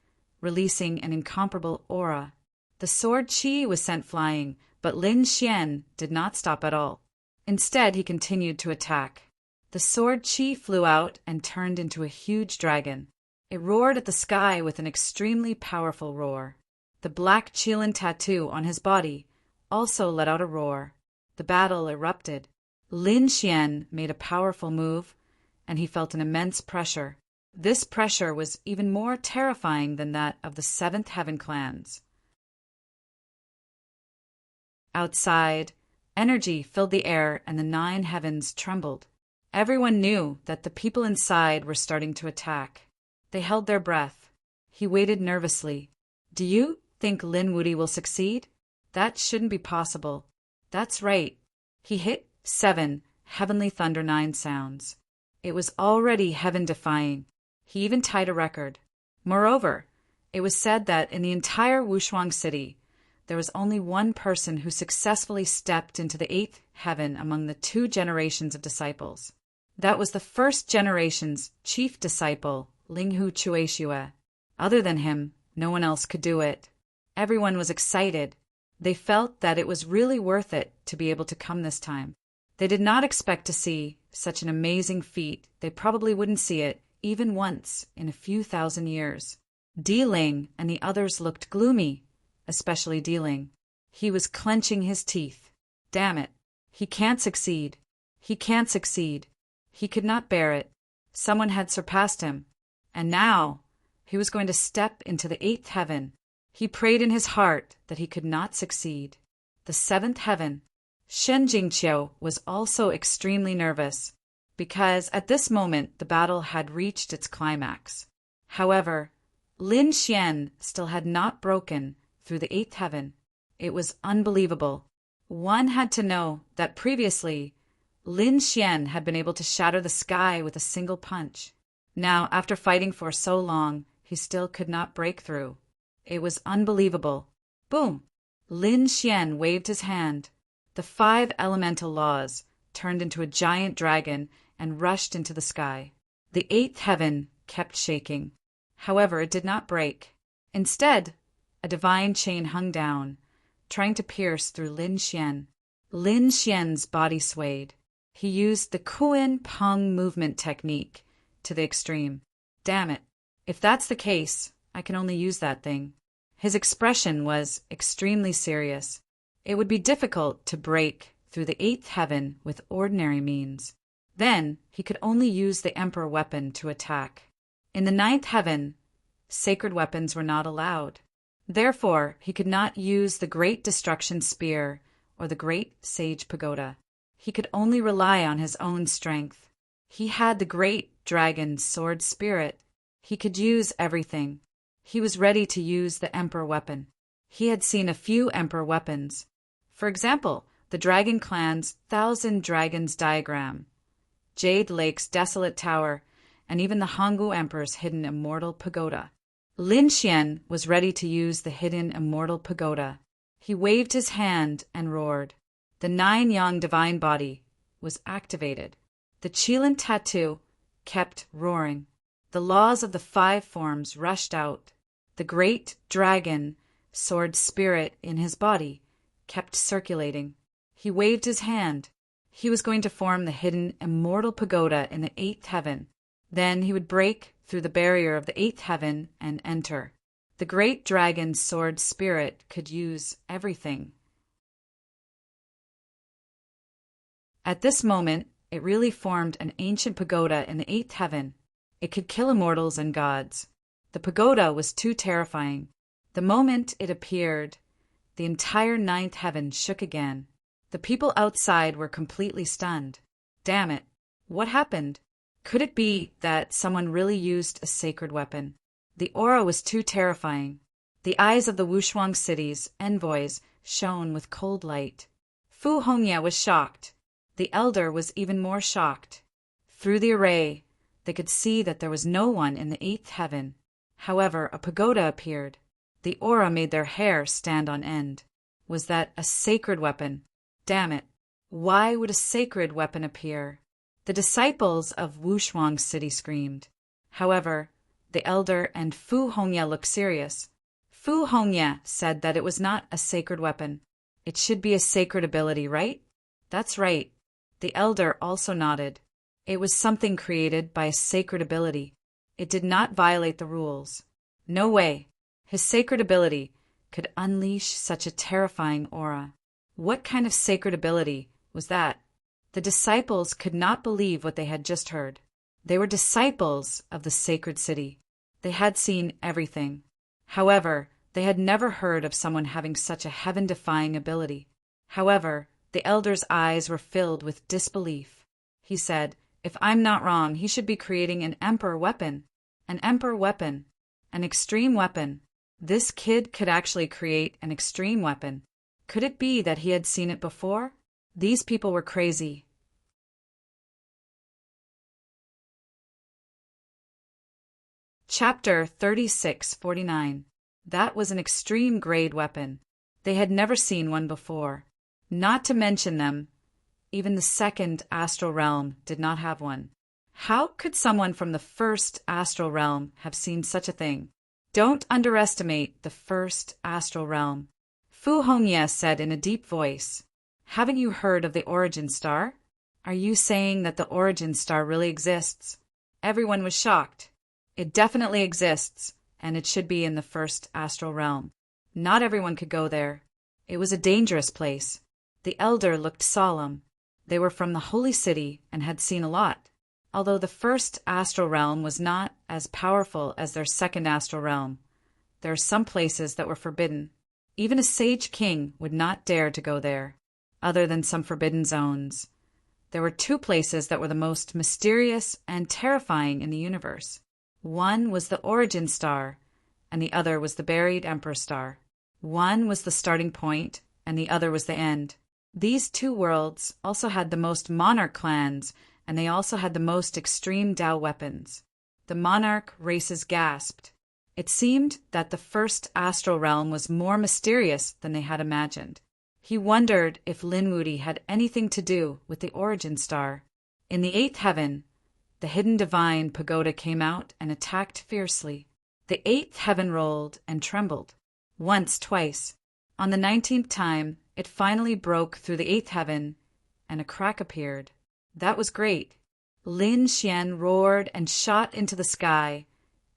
releasing an incomparable aura. The sword chi was sent flying, but Lin Xian did not stop at all. Instead, he continued to attack. The sword chi flew out and turned into a huge dragon. It roared at the sky with an extremely powerful roar. The black Qilin tattoo on his body also let out a roar. The battle erupted. Lin Xian made a powerful move, and he felt an immense pressure. This pressure was even more terrifying than that of the 7th heaven clans. Outside, energy filled the air and the 9 heavens trembled. Everyone knew that the people inside were starting to attack. They held their breath. He waited nervously. Do you think Lin Wudi will succeed? That shouldn't be possible. That's right. He hit 7 heavenly thunder 9 sounds. It was already heaven-defying. He even tied a record. Moreover, it was said that in the entire Wushuang city, there was only one person who successfully stepped into the 8th heaven among the 2 generations of disciples. That was the first generation's chief disciple, Linghu Chueshue. Other than him, no one else could do it. Everyone was excited. They felt that it was really worth it to be able to come this time. They did not expect to see such an amazing feat. They probably wouldn't see it even once in a few thousand years. Di Ling and the others looked gloomy, especially Di Ling. He was clenching his teeth. Damn it. He can't succeed. He can't succeed. He could not bear it. Someone had surpassed him. And now he was going to step into the 8th heaven. He prayed in his heart that he could not succeed. The 7th heaven. Shen Jingqiu was also extremely nervous, because at this moment the battle had reached its climax. However, Lin Xian still had not broken through the 8th heaven. It was unbelievable. One had to know that previously, Lin Xian had been able to shatter the sky with a single punch. Now, after fighting for so long, he still could not break through. It was unbelievable. Boom! Lin Xian waved his hand. The 5 elemental laws turned into a giant dragon and rushed into the sky. The 8th heaven kept shaking. However, it did not break. Instead, a divine chain hung down, trying to pierce through Lin Xian. Lin Xian's body swayed. He used the Kuan Peng movement technique to the extreme. Damn it. If that's the case, I can only use that thing. His expression was extremely serious. It would be difficult to break through the 8th heaven with ordinary means. Then he could only use the emperor weapon to attack. In the 9th heaven, sacred weapons were not allowed. Therefore, he could not use the Great Destruction Spear or the Great Sage Pagoda. He could only rely on his own strength. He had the Great Dragon Sword Spirit. He could use everything. He was ready to use the emperor weapon. He had seen a few emperor weapons. For example, the Dragon Clan's Thousand Dragons diagram, Jade Lake's Desolate Tower, and even the Hanggu Emperor's hidden immortal pagoda. Lin Xian was ready to use the hidden immortal pagoda. He waved his hand and roared. The 9-yang divine body was activated. The Qilin tattoo kept roaring. The laws of the 5 forms rushed out. The great dragon sword spirit in his body kept circulating. He waved his hand. He was going to form the hidden immortal pagoda in the 8th heaven. Then he would break through the barrier of the 8th heaven and enter. The great dragon sword spirit could use everything. At this moment, it really formed an ancient pagoda in the 8th heaven. It could kill immortals and gods. The pagoda was too terrifying. The moment it appeared, the entire 9th heaven shook again. The people outside were completely stunned. Damn it! What happened? Could it be that someone really used a sacred weapon? The aura was too terrifying. The eyes of the Wushuang city's envoys shone with cold light. Fu Hongya was shocked. The elder was even more shocked. Through the array, they could see that there was no one in the 8th heaven. However, a pagoda appeared. The aura made their hair stand on end. Was that a sacred weapon? Damn it. Why would a sacred weapon appear? The disciples of Wushuang City screamed. However, the elder and Fu Hongya looked serious. Fu Hongya said that it was not a sacred weapon. It should be a sacred ability, right? That's right. The elder also nodded. It was something created by a sacred ability. It did not violate the rules. No way. His sacred ability could unleash such a terrifying aura. What kind of sacred ability was that? The disciples could not believe what they had just heard. They were disciples of the sacred city. They had seen everything. However, they had never heard of someone having such a heaven-defying ability. However, the elder's eyes were filled with disbelief. He said, If I'm not wrong, he should be creating an emperor weapon. An emperor weapon. An extreme weapon. This kid could actually create an extreme weapon. Could it be that he had seen it before? These people were crazy. Chapter 3649. That was an extreme grade weapon. They had never seen one before. Not to mention them, even the second astral realm did not have one. How could someone from the first astral realm have seen such a thing? Don't underestimate the first astral realm. Fu Hongye said in a deep voice, "Haven't you heard of the origin star? Are you saying that the origin star really exists?" Everyone was shocked. It definitely exists, and it should be in the first astral realm. Not everyone could go there. It was a dangerous place. The elder looked solemn. They were from the holy city and had seen a lot. Although the first astral realm was not as powerful as their second astral realm, there are some places that were forbidden. Even a sage king would not dare to go there, other than some forbidden zones. There were two places that were the most mysterious and terrifying in the universe. One was the origin star, and the other was the buried emperor star. One was the starting point, and the other was the end. These two worlds also had the most monarch clans, and they also had the most extreme Tao weapons. The monarch races gasped. It seemed that the first astral realm was more mysterious than they had imagined. He wondered if Linwudi had anything to do with the origin star. In the eighth heaven, the hidden divine pagoda came out and attacked fiercely. The eighth heaven rolled and trembled. Once, twice. On the 19th time, it finally broke through the eighth heaven, and a crack appeared. That was great. Lin Xian roared and shot into the sky,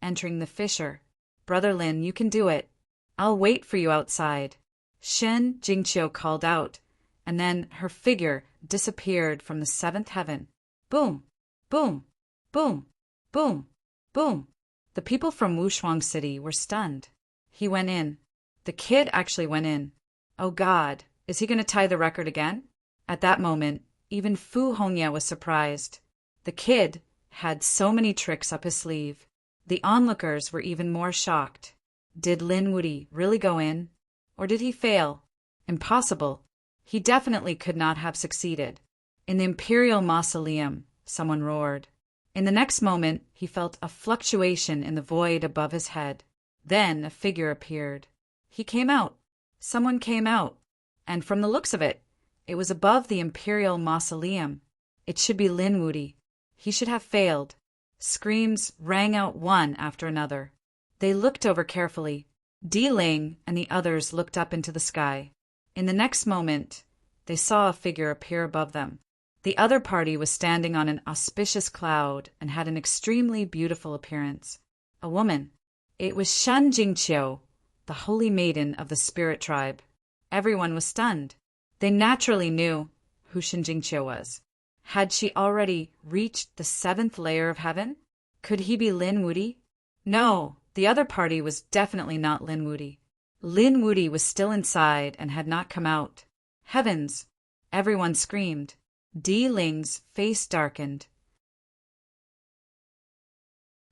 entering the fissure. "Brother Lin, you can do it. I'll wait for you outside." Shen Jingqiu called out, and then her figure disappeared from the seventh heaven. Boom! Boom! Boom! Boom! Boom! The people from Wushuang City were stunned. He went in. The kid actually went in. Oh God, is he going to tie the record again? At that moment, even Fu Hongye was surprised. The kid had so many tricks up his sleeve. The onlookers were even more shocked. Did Lin Wudi really go in? Or did he fail? Impossible. He definitely could not have succeeded. In the Imperial Mausoleum, someone roared. In the next moment, he felt a fluctuation in the void above his head. Then a figure appeared. He came out. Someone came out. And from the looks of it, it was above the Imperial Mausoleum. It should be Lin Wudi. He should have failed. Screams rang out one after another. They looked over carefully. Di Ling and the others looked up into the sky. In the next moment, they saw a figure appear above them. The other party was standing on an auspicious cloud and had an extremely beautiful appearance. A woman. It was Shen Jingqiu, the holy maiden of the spirit tribe. Everyone was stunned. They naturally knew who Shen Jingqiu was. Had she already reached the seventh layer of heaven? Could he be Lin Wudi? No, the other party was definitely not Lin Wudi. Lin Wudi was still inside and had not come out. Heavens! Everyone screamed. Di Ling's face darkened.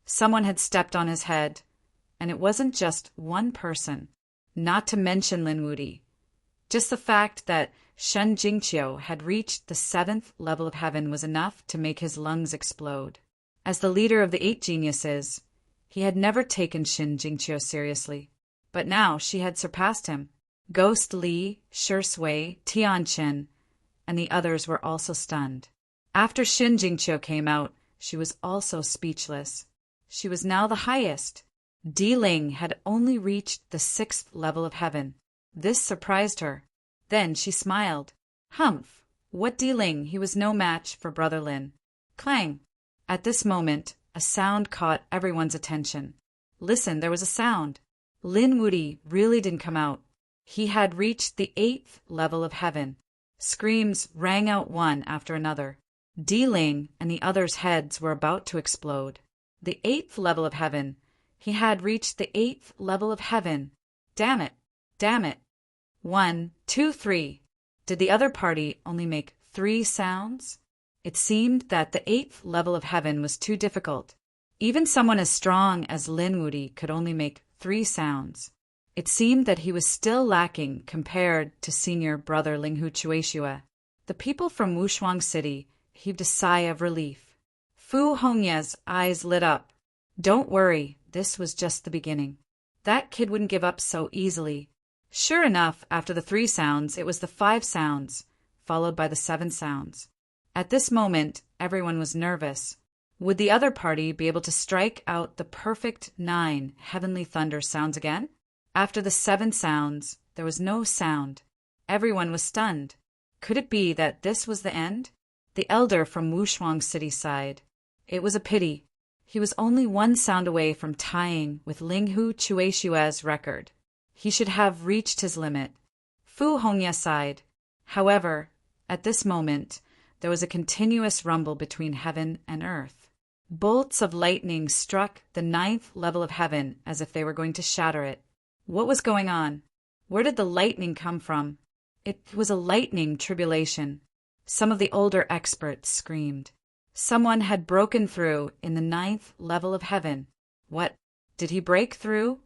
Someone had stepped on his head, and it wasn't just one person, not to mention Lin Wudi. Just the fact that Shen Jingqiu had reached the seventh level of heaven was enough to make his lungs explode. As the leader of the 8 geniuses, he had never taken Shen Jingqiu seriously, but now she had surpassed him. Ghost Li, Shi Sui, Tian Chen, and the others were also stunned. After Shen Jingqiu came out, she was also speechless. She was now the highest. Di Ling had only reached the 6th level of heaven. This surprised her. Then she smiled. Humph! What Di Ling? He was no match for Brother Lin. Clang! At this moment, a sound caught everyone's attention. Listen, there was a sound. Lin Wudi really didn't come out. He had reached the 8th level of heaven. Screams rang out one after another. Di Ling and the others' heads were about to explode. The 8th level of heaven. He had reached the 8th level of heaven. Damn it! Damn it! 1, 2, 3. Did the other party only make 3 sounds? It seemed that the 8th level of heaven was too difficult. Even someone as strong as Lin Wudi could only make 3 sounds. It seemed that he was still lacking compared to senior brother Linghu Chueshua. The people from Wushuang City heaved a sigh of relief. Fu Hongya's eyes lit up. Don't worry, this was just the beginning. That kid wouldn't give up so easily. Sure enough, after the 3 sounds, it was the 5 sounds, followed by the 7 sounds. At this moment, everyone was nervous. Would the other party be able to strike out the perfect 9 heavenly thunder sounds again? After the 7 sounds, there was no sound. Everyone was stunned. Could it be that this was the end? The elder from Wushuang City sighed. It was a pity. He was only 1 sound away from tying with Linghu Chueshua's record. He should have reached his limit. Fu Hongya sighed. However, at this moment, there was a continuous rumble between heaven and earth. Bolts of lightning struck the 9th level of heaven as if they were going to shatter it. What was going on? Where did the lightning come from? It was a lightning tribulation. Some of the older experts screamed. Someone had broken through in the 9th level of heaven. What? Did he break through?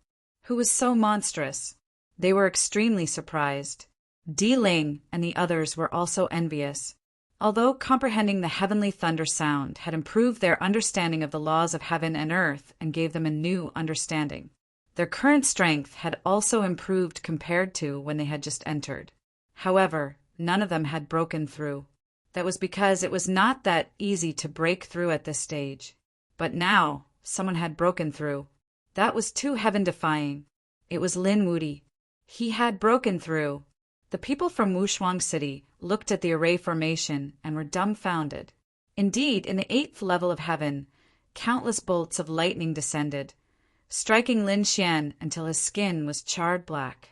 Who was so monstrous? They were extremely surprised. Di Ling and the others were also envious. Although comprehending the heavenly thunder sound had improved their understanding of the laws of heaven and earth and gave them a new understanding, their current strength had also improved compared to when they had just entered. However, none of them had broken through. That was because it was not that easy to break through at this stage. But now, someone had broken through. That was too heaven-defying. It was Lin Wudi. He had broken through. The people from Wushuang City looked at the array formation and were dumbfounded. Indeed, in the 8th level of heaven, countless bolts of lightning descended, striking Lin Xian until his skin was charred black.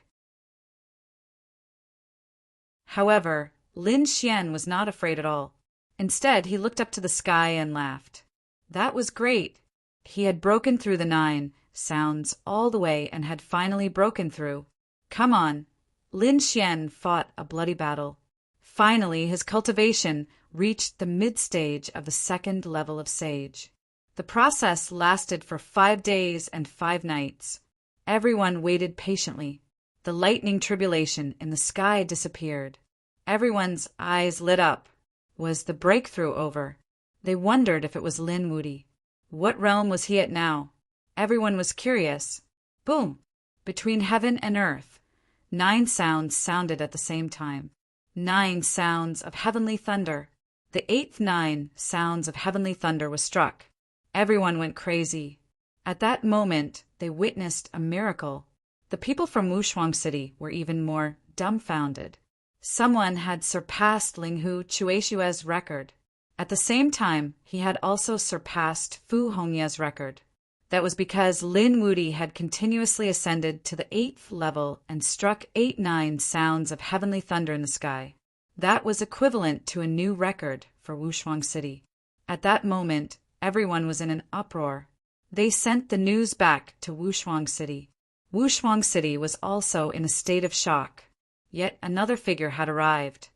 However, Lin Xian was not afraid at all. Instead, he looked up to the sky and laughed. That was great. He had broken through the 9 sounds all the way and had finally broken through. Come on. Lin Xian fought a bloody battle. Finally, his cultivation reached the mid-stage of the 2nd level of sage. The process lasted for 5 days and 5 nights. Everyone waited patiently. The lightning tribulation in the sky disappeared. Everyone's eyes lit up. Was the breakthrough over? They wondered if it was Lin Wudi. What realm was he at now? Everyone was curious. Boom! Between heaven and earth, 9 sounds sounded at the same time. 9 sounds of heavenly thunder. The 8th 9 sounds of heavenly thunder was struck. Everyone went crazy. At that moment, they witnessed a miracle. The people from Wushuang City were even more dumbfounded. Someone had surpassed Linghu Chueshua's record. At the same time, he had also surpassed Fu Hongya's record. That was because Lin Wudi had continuously ascended to the 8th level and struck 8-9 sounds of heavenly thunder in the sky. That was equivalent to a new record for Wushuang City. At that moment, everyone was in an uproar. They sent the news back to Wushuang City. Wushuang City was also in a state of shock. Yet another figure had arrived.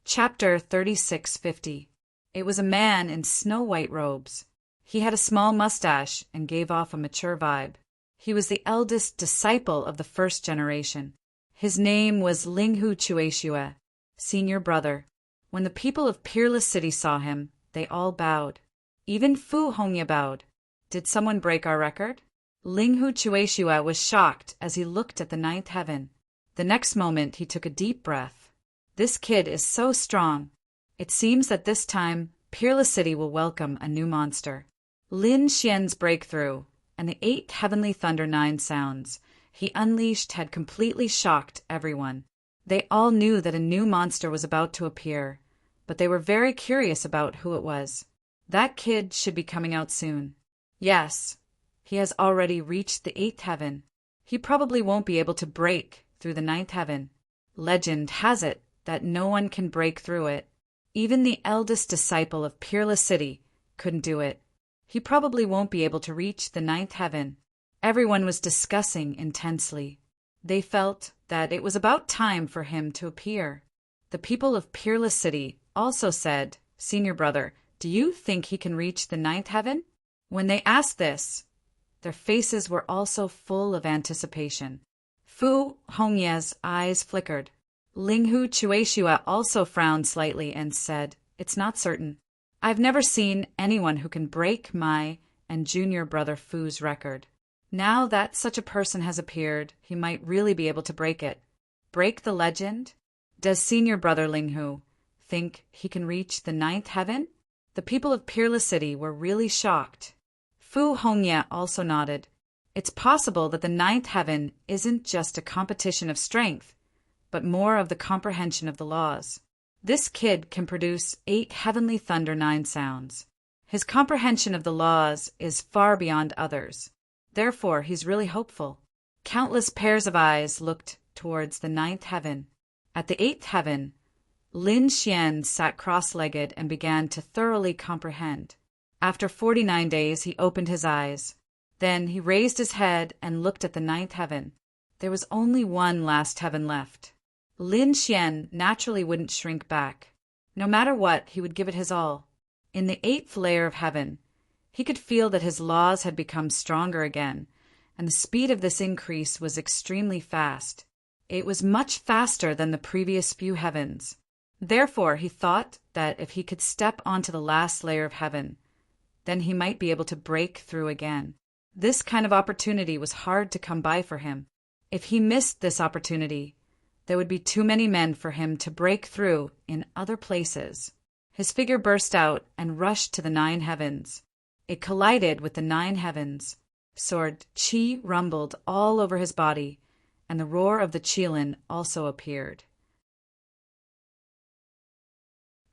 Chapter 3650. It was a man in snow-white robes. He had a small mustache and gave off a mature vibe. He was the eldest disciple of the first generation. His name was Linghu Chueshua, senior brother. When the people of Peerless City saw him, they all bowed. Even Fu Hongya bowed. Did someone break our record? Linghu Chueshua was shocked as he looked at the 9th heaven. The next moment he took a deep breath. This kid is so strong. It seems that this time, Peerless City will welcome a new monster. Lin Xian's breakthrough, and the 8 heavenly thunder 9 sounds he unleashed had completely shocked everyone. They all knew that a new monster was about to appear, but they were very curious about who it was. That kid should be coming out soon. Yes, he has already reached the 8th heaven. He probably won't be able to break through the 9th heaven. Legend has it that no one can break through it. Even the eldest disciple of Peerless City couldn't do it. He probably won't be able to reach the 9th heaven. Everyone was discussing intensely. They felt that it was about time for him to appear. The people of Peerless City also said, "Senior brother, do you think he can reach the ninth heaven?" When they asked this, their faces were also full of anticipation. Fu Hongye's eyes flickered. Linghu Chueshua also frowned slightly and said, "It's not certain. I've never seen anyone who can break my and junior brother Fu's record. Now that such a person has appeared, he might really be able to break it. Break the legend? Does senior brother Linghu think he can reach the ninth heaven?" The people of Peerless City were really shocked. Fu Hongye also nodded. It's possible that the ninth heaven isn't just a competition of strength, but more of the comprehension of the laws. This kid can produce 8 heavenly thunder 9 sounds. His comprehension of the laws is far beyond others. Therefore, he's really hopeful. Countless pairs of eyes looked towards the ninth heaven. At the 8th heaven, Lin Xian sat cross-legged and began to thoroughly comprehend. After 49 days, he opened his eyes. Then he raised his head and looked at the ninth heaven. There was only one last heaven left. Lin Xian naturally wouldn't shrink back. No matter what, he would give it his all. In the 8th layer of heaven, he could feel that his laws had become stronger again, and the speed of this increase was extremely fast. It was much faster than the previous few heavens. Therefore, he thought that if he could step onto the last layer of heaven, then he might be able to break through again. This kind of opportunity was hard to come by for him. If he missed this opportunity, there would be too many men for him to break through in other places. His figure burst out and rushed to the 9 heavens. It collided with the 9 heavens. Sword Qi rumbled all over his body, and the roar of the Qilin also appeared.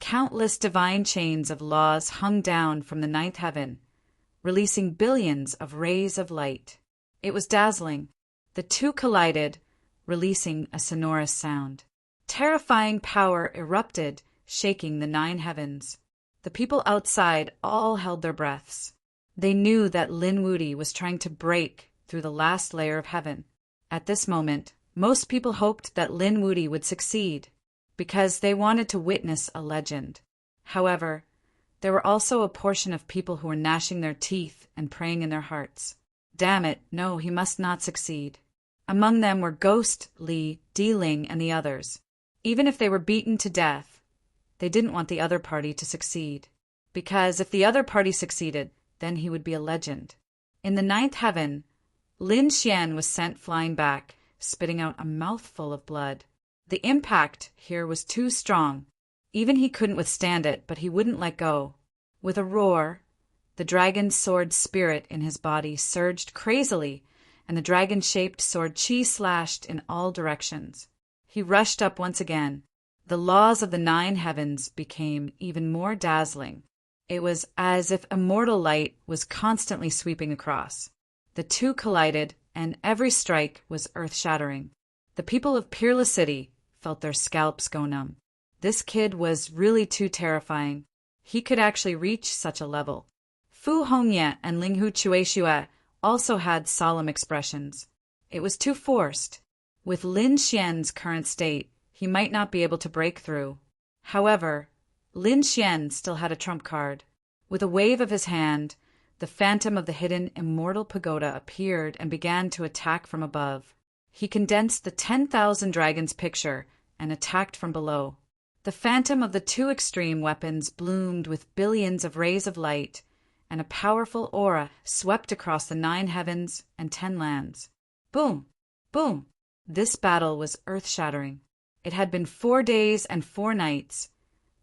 Countless divine chains of laws hung down from the 9th heaven, releasing billions of rays of light. It was dazzling. The two collided, releasing a sonorous sound. Terrifying power erupted, shaking the 9 heavens. The people outside all held their breaths. They knew that Lin Wudi was trying to break through the last layer of heaven. At this moment, most people hoped that Lin Wudi would succeed, because they wanted to witness a legend. However, there were also a portion of people who were gnashing their teeth and praying in their hearts. Damn it, no, he must not succeed. Among them were Ghost, Li, Di-Ling, and the others. Even if they were beaten to death, they didn't want the other party to succeed, because if the other party succeeded, then he would be a legend. In the 9th heaven, Lin Xian was sent flying back, spitting out a mouthful of blood. The impact here was too strong. Even he couldn't withstand it, but he wouldn't let go. With a roar, the dragon's sword spirit in his body surged crazily, and the dragon-shaped sword Qi slashed in all directions. He rushed up once again. The laws of the 9 heavens became even more dazzling. It was as if immortal light was constantly sweeping across. The two collided, and every strike was earth-shattering. The people of Peerless City felt their scalps go numb. This kid was really too terrifying. He could actually reach such a level. Fu Hongye and Linghu Chueshua also had solemn expressions. It was too forced. With Lin Xian's current state, he might not be able to break through. However, Lin Xian still had a trump card. With a wave of his hand, the phantom of the hidden immortal pagoda appeared and began to attack from above. He condensed the 10,000 dragons picture and attacked from below. The phantom of the two extreme weapons bloomed with billions of rays of light, and a powerful aura swept across the 9 heavens and 10 lands. Boom! Boom! This battle was earth-shattering. It had been 4 days and 4 nights,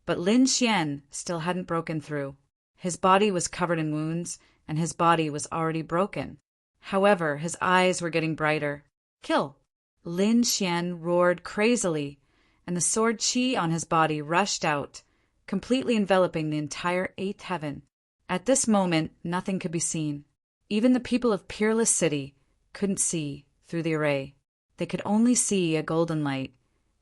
but Lin Xian still hadn't broken through. His body was covered in wounds, and his body was already broken. However, his eyes were getting brighter. Kill! Lin Xian roared crazily, and the sword Qi on his body rushed out, completely enveloping the entire 8th heaven. At this moment, nothing could be seen. Even the people of Peerless City couldn't see through the array. They could only see a golden light,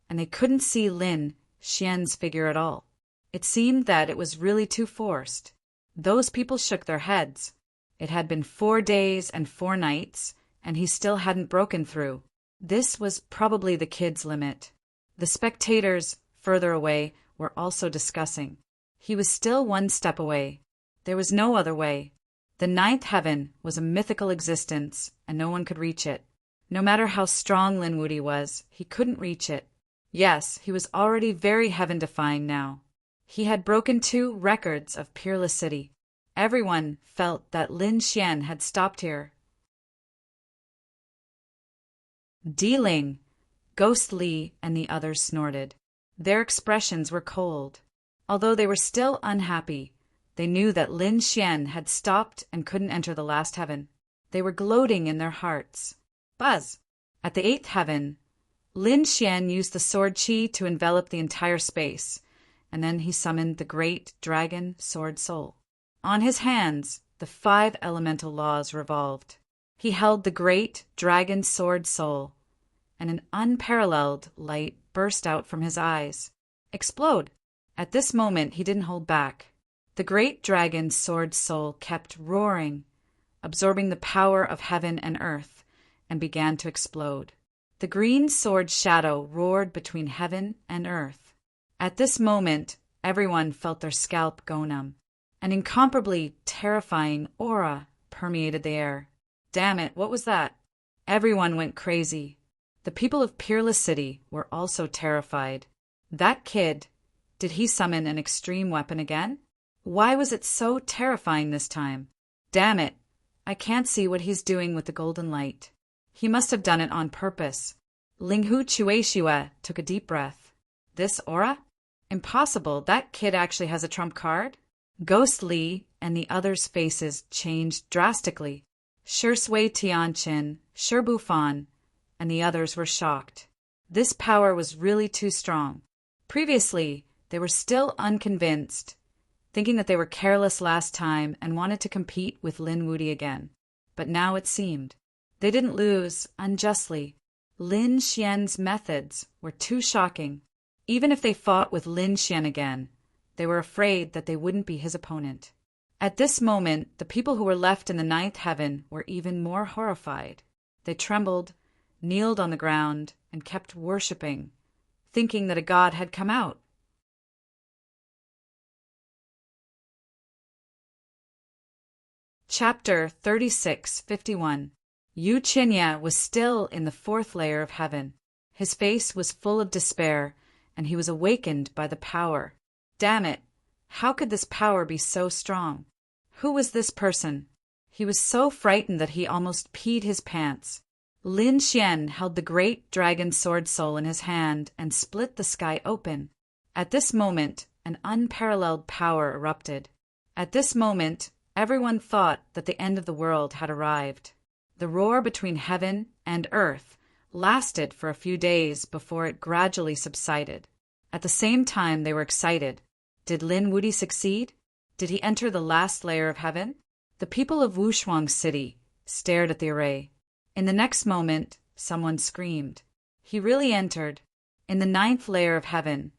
and they couldn't see Lin Xian's figure at all. It seemed that it was really too forced. Those people shook their heads. It had been 4 days and 4 nights, and he still hadn't broken through. This was probably the kid's limit. The spectators, further away, were also discussing. He was still one step away. There was no other way. The ninth heaven was a mythical existence, and no one could reach it. No matter how strong Linwoody was, he couldn't reach it. Yes, he was already very heaven-defying now. He had broken 2 records of Peerless City. Everyone felt that Lin Xian had stopped here. Dealing, Ghost Li and the others snorted. Their expressions were cold. Although they were still unhappy, they knew that Lin Xian had stopped and couldn't enter the last heaven. They were gloating in their hearts. Buzz! At the 8th heaven, Lin Xian used the sword qi to envelop the entire space, and then he summoned the great dragon sword soul. On his hands, the 5 elemental laws revolved. He held the great dragon sword soul, and an unparalleled light burst out from his eyes. Explode! At this moment he didn't hold back. The great dragon sword soul kept roaring, absorbing the power of heaven and earth, and began to explode. The green sword shadow roared between heaven and earth. At this moment, everyone felt their scalp go numb. An incomparably terrifying aura permeated the air. Damn it, what was that? Everyone went crazy. The people of Peerless City were also terrified. That kid, did he summon an extreme weapon again? Why was it so terrifying this time? Damn it, I can't see what he's doing with the golden light. He must have done it on purpose. Linghu Chueshua took a deep breath. This aura? Impossible, that kid actually has a trump card? Ghost Li and the others' faces changed drastically. Shui Tianqin, Shi Bufan, and the others were shocked. This power was really too strong. Previously, they were still unconvinced, thinking that they were careless last time and wanted to compete with Lin Wudy again. But now it seemed. They didn't lose unjustly. Lin Xian's methods were too shocking. Even if they fought with Lin Xian again, they were afraid that they wouldn't be his opponent. At this moment, the people who were left in the 9th heaven were even more horrified. They trembled, kneeled on the ground, and kept worshipping, thinking that a god had come out. Chapter 36:51. Yu Qinya was still in the 4th layer of heaven. His face was full of despair, and he was awakened by the power. Damn it! How could this power be so strong? Who was this person? He was so frightened that he almost peed his pants. Lin Xian held the great dragon sword soul in his hand and split the sky open. At this moment, an unparalleled power erupted. At this moment, everyone thought that the end of the world had arrived. The roar between heaven and earth lasted for a few days before it gradually subsided. At the same time, they were excited. Did Lin Wudy succeed? Did he enter the last layer of heaven? The people of Wushuang City stared at the array. In the next moment, someone screamed. He really entered. In the 9th layer of heaven,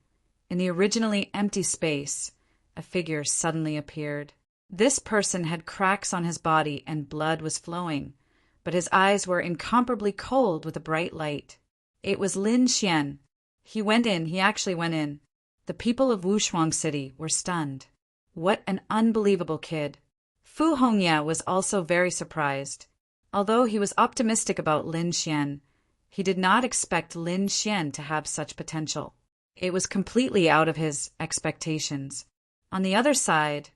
in the originally empty space, a figure suddenly appeared. This person had cracks on his body and blood was flowing, but his eyes were incomparably cold with a bright light. It was Lin Xian. He actually went in. The people of Wushuang City were stunned. What an unbelievable kid. Fu Hongya was also very surprised. Although he was optimistic about Lin Xian, he did not expect Lin Xian to have such potential. It was completely out of his expectations. On the other side,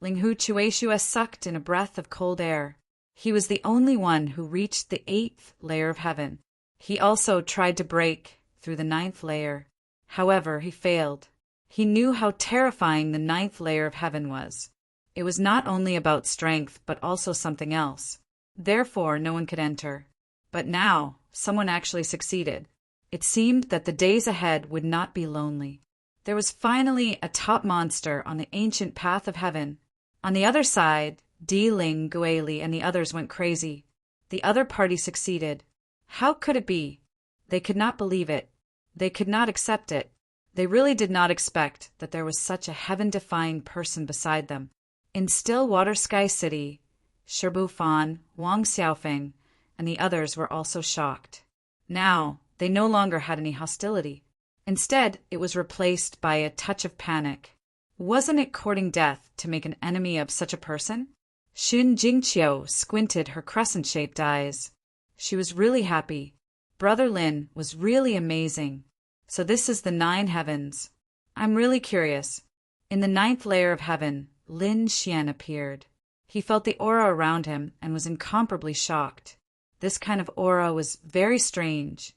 Linghu Chueshua sucked in a breath of cold air. He was the only one who reached the 8th layer of heaven. He also tried to break through the 9th layer. However, he failed. He knew how terrifying the 9th layer of heaven was. It was not only about strength, but also something else. Therefore, no one could enter. But now, someone actually succeeded. It seemed that the days ahead would not be lonely. There was finally a top monster on the ancient path of heaven. On the other side, Diling, Gueli, and the others went crazy. The other party succeeded. How could it be? They could not believe it. They could not accept it. They really did not expect that there was such a heaven-defying person beside them. In Stillwater Sky City, Shi Bufan, Wang Xiaofeng, and the others were also shocked. Now, they no longer had any hostility. Instead, it was replaced by a touch of panic. Wasn't it courting death to make an enemy of such a person? Xun Jingqiu squinted her crescent-shaped eyes. She was really happy. Brother Lin was really amazing. So this is the 9 heavens. I'm really curious. In the 9th layer of heaven, Lin Xian appeared. He felt the aura around him and was incomparably shocked. This kind of aura was very strange,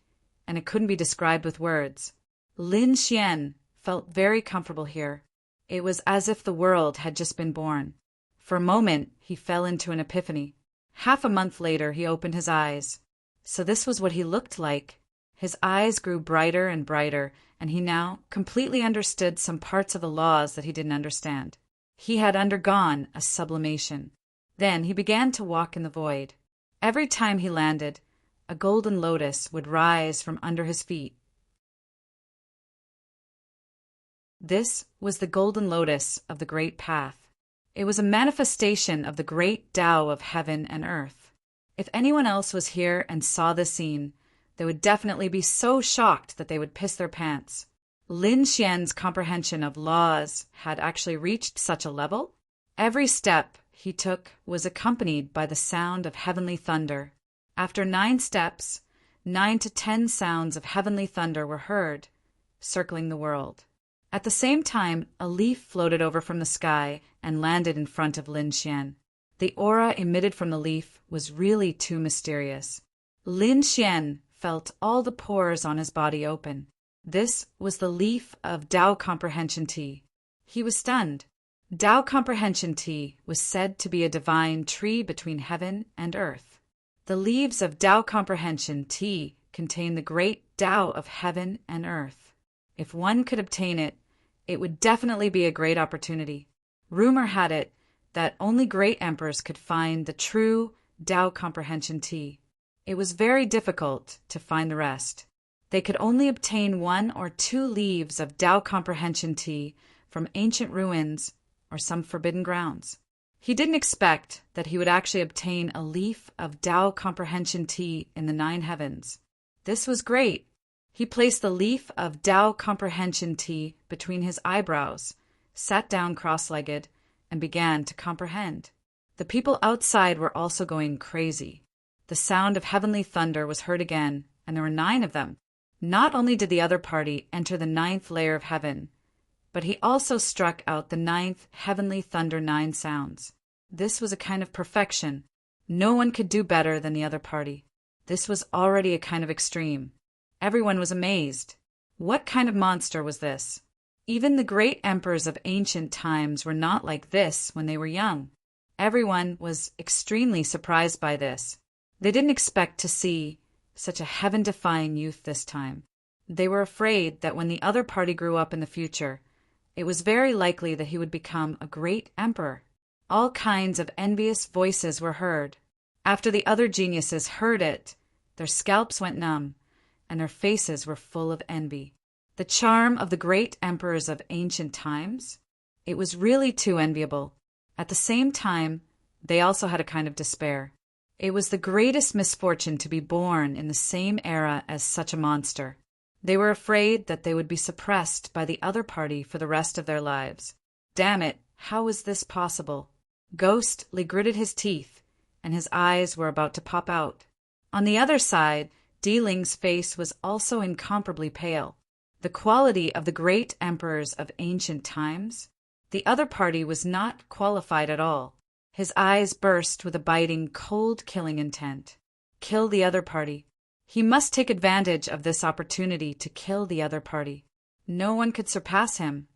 and it couldn't be described with words. Lin Xian felt very comfortable here. It was as if the world had just been born. For a moment, he fell into an epiphany. Half a month later, he opened his eyes. So this was what he looked like. His eyes grew brighter and brighter, and he now completely understood some parts of the laws that he didn't understand. He had undergone a sublimation. Then he began to walk in the void. Every time he landed, a golden lotus would rise from under his feet. This was the golden lotus of the great path. It was a manifestation of the great Tao of heaven and earth. If anyone else was here and saw this scene, they would definitely be so shocked that they would piss their pants. Lin Xian's comprehension of laws had actually reached such a level. Every step he took was accompanied by the sound of heavenly thunder. After 9 steps, 9 to 10 sounds of heavenly thunder were heard, circling the world. At the same time, a leaf floated over from the sky and landed in front of Lin Xian. The aura emitted from the leaf was really too mysterious. Lin Xian felt all the pores on his body open. This was the leaf of Tao Comprehension Tea. He was stunned. Tao Comprehension Tea was said to be a divine tree between heaven and earth. The leaves of Tao Comprehension Tea contain the great Tao of heaven and earth. If one could obtain it, it would definitely be a great opportunity. Rumor had it that only great emperors could find the true Tao Comprehension Tea. It was very difficult to find the rest. They could only obtain 1 or 2 leaves of Tao Comprehension Tea from ancient ruins or some forbidden grounds. He didn't expect that he would actually obtain a leaf of Tao Comprehension Tea in the 9 heavens. This was great. He placed the leaf of Tao Comprehension Tea between his eyebrows, sat down cross-legged, and began to comprehend. The people outside were also going crazy. The sound of heavenly thunder was heard again, and there were 9 of them. Not only did the other party enter the 9th layer of heaven, but he also struck out the 9th heavenly thunder 9 sounds. This was a kind of perfection. No one could do better than the other party. This was already a kind of extreme. Everyone was amazed. What kind of monster was this? Even the great emperors of ancient times were not like this when they were young. Everyone was extremely surprised by this. They didn't expect to see such a heaven-defying youth this time. They were afraid that when the other party grew up in the future, it was very likely that he would become a great emperor. All kinds of envious voices were heard. After the other geniuses heard it, their scalps went numb, and their faces were full of envy. The charm of the great emperors of ancient times, it was really too enviable. At the same time, they also had a kind of despair. It was the greatest misfortune to be born in the same era as such a monster. They were afraid that they would be suppressed by the other party for the rest of their lives. Damn it, how was this possible? Ghostly gritted his teeth, and his eyes were about to pop out. On the other side, Ling's face was also incomparably pale. The quality of the great emperors of ancient times, the other party was not qualified at all. His eyes burst with a biting, cold-killing intent. Kill the other party. He must take advantage of this opportunity to kill the other party. No one could surpass him.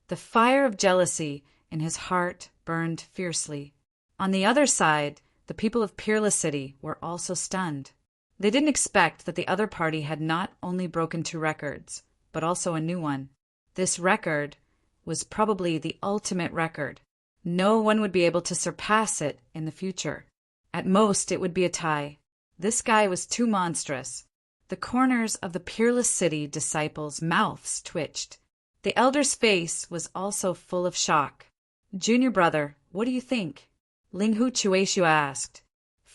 The fire of jealousy in his heart burned fiercely. On the other side, the people of Peerless City were also stunned. They didn't expect that the other party had not only broken 2 records, but also a new one. This record was probably the ultimate record. No one would be able to surpass it in the future. At most, it would be a tie. This guy was too monstrous. The corners of the Peerless City disciples' mouths twitched. The elder's face was also full of shock. "Junior brother, what do you think?" Ling Hu Chuexiu asked.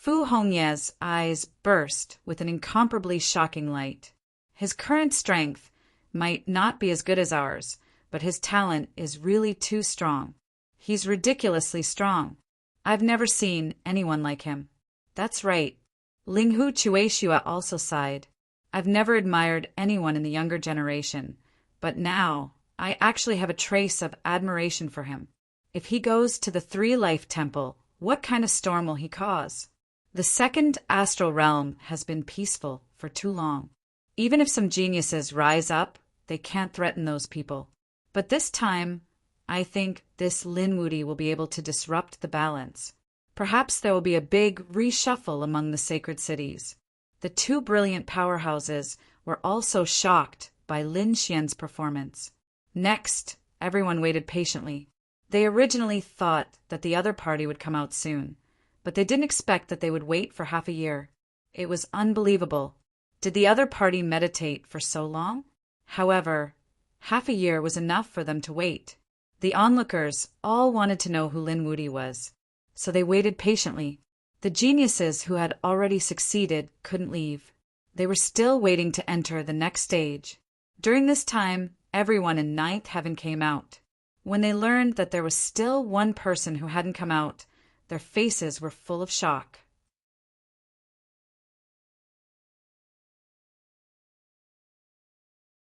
Fu Hongye's eyes burst with an incomparably shocking light. His current strength might not be as good as ours, but his talent is really too strong. He's ridiculously strong. I've never seen anyone like him. That's right. Linghu Chueshua also sighed. I've never admired anyone in the younger generation, but now I actually have a trace of admiration for him. If he goes to the Three-Life Temple, what kind of storm will he cause? The second astral realm has been peaceful for too long. Even if some geniuses rise up, they can't threaten those people. But this time, I think this Lin Wuti will be able to disrupt the balance. Perhaps there will be a big reshuffle among the sacred cities. The two brilliant powerhouses were also shocked by Lin Xian's performance. Next, everyone waited patiently. They originally thought that the other party would come out soon, but they didn't expect that they would wait for half a year. It was unbelievable. Did the other party meditate for so long? However, half a year was enough for them to wait. The onlookers all wanted to know who Lin Wuti was, so they waited patiently. The geniuses who had already succeeded couldn't leave. They were still waiting to enter the next stage. During this time, everyone in ninth heaven came out. When they learned that there was still one person who hadn't come out, their faces were full of shock.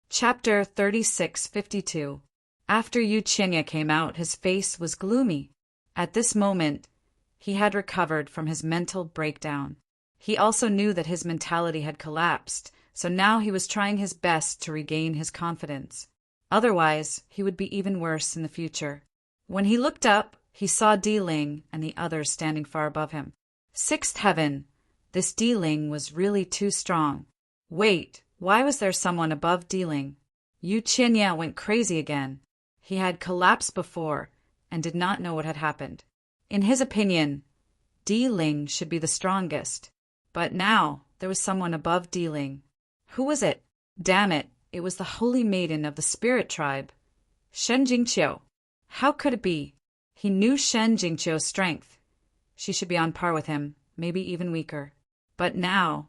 Chapter 3652. After Yu Qinya came out, his face was gloomy. At this moment, he had recovered from his mental breakdown. He also knew that his mentality had collapsed, so now he was trying his best to regain his confidence. Otherwise, he would be even worse in the future. When he looked up, he saw Di Ling and the others standing far above him. Sixth heaven. This Di Ling was really too strong. Wait, why was there someone above Di Ling? Yu Qinya went crazy again. He had collapsed before and did not know what had happened. In his opinion, Di Ling should be the strongest. But now there was someone above Di Ling. Who was it? Damn it, it was the holy maiden of the spirit tribe, Shen Jingqiu. How could it be? He knew Shen Jingqiu's strength. She should be on par with him, maybe even weaker. But now,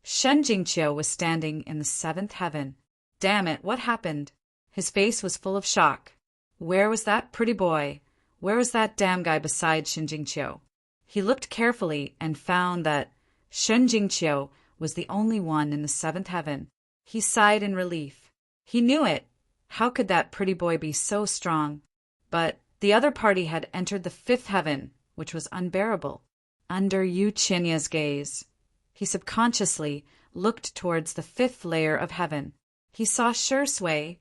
Shen Jingqiu was standing in the seventh heaven. Damn it, what happened? His face was full of shock. Where was that pretty boy? Where was that damn guy beside Shen Jingqiu? He looked carefully and found that Shen Jingqiu was the only one in the seventh heaven. He sighed in relief. He knew it. How could that pretty boy be so strong? But the other party had entered the fifth heaven, which was unbearable. Under Yu Qinya's gaze, he subconsciously looked towards the fifth layer of heaven. He saw Shi Sui,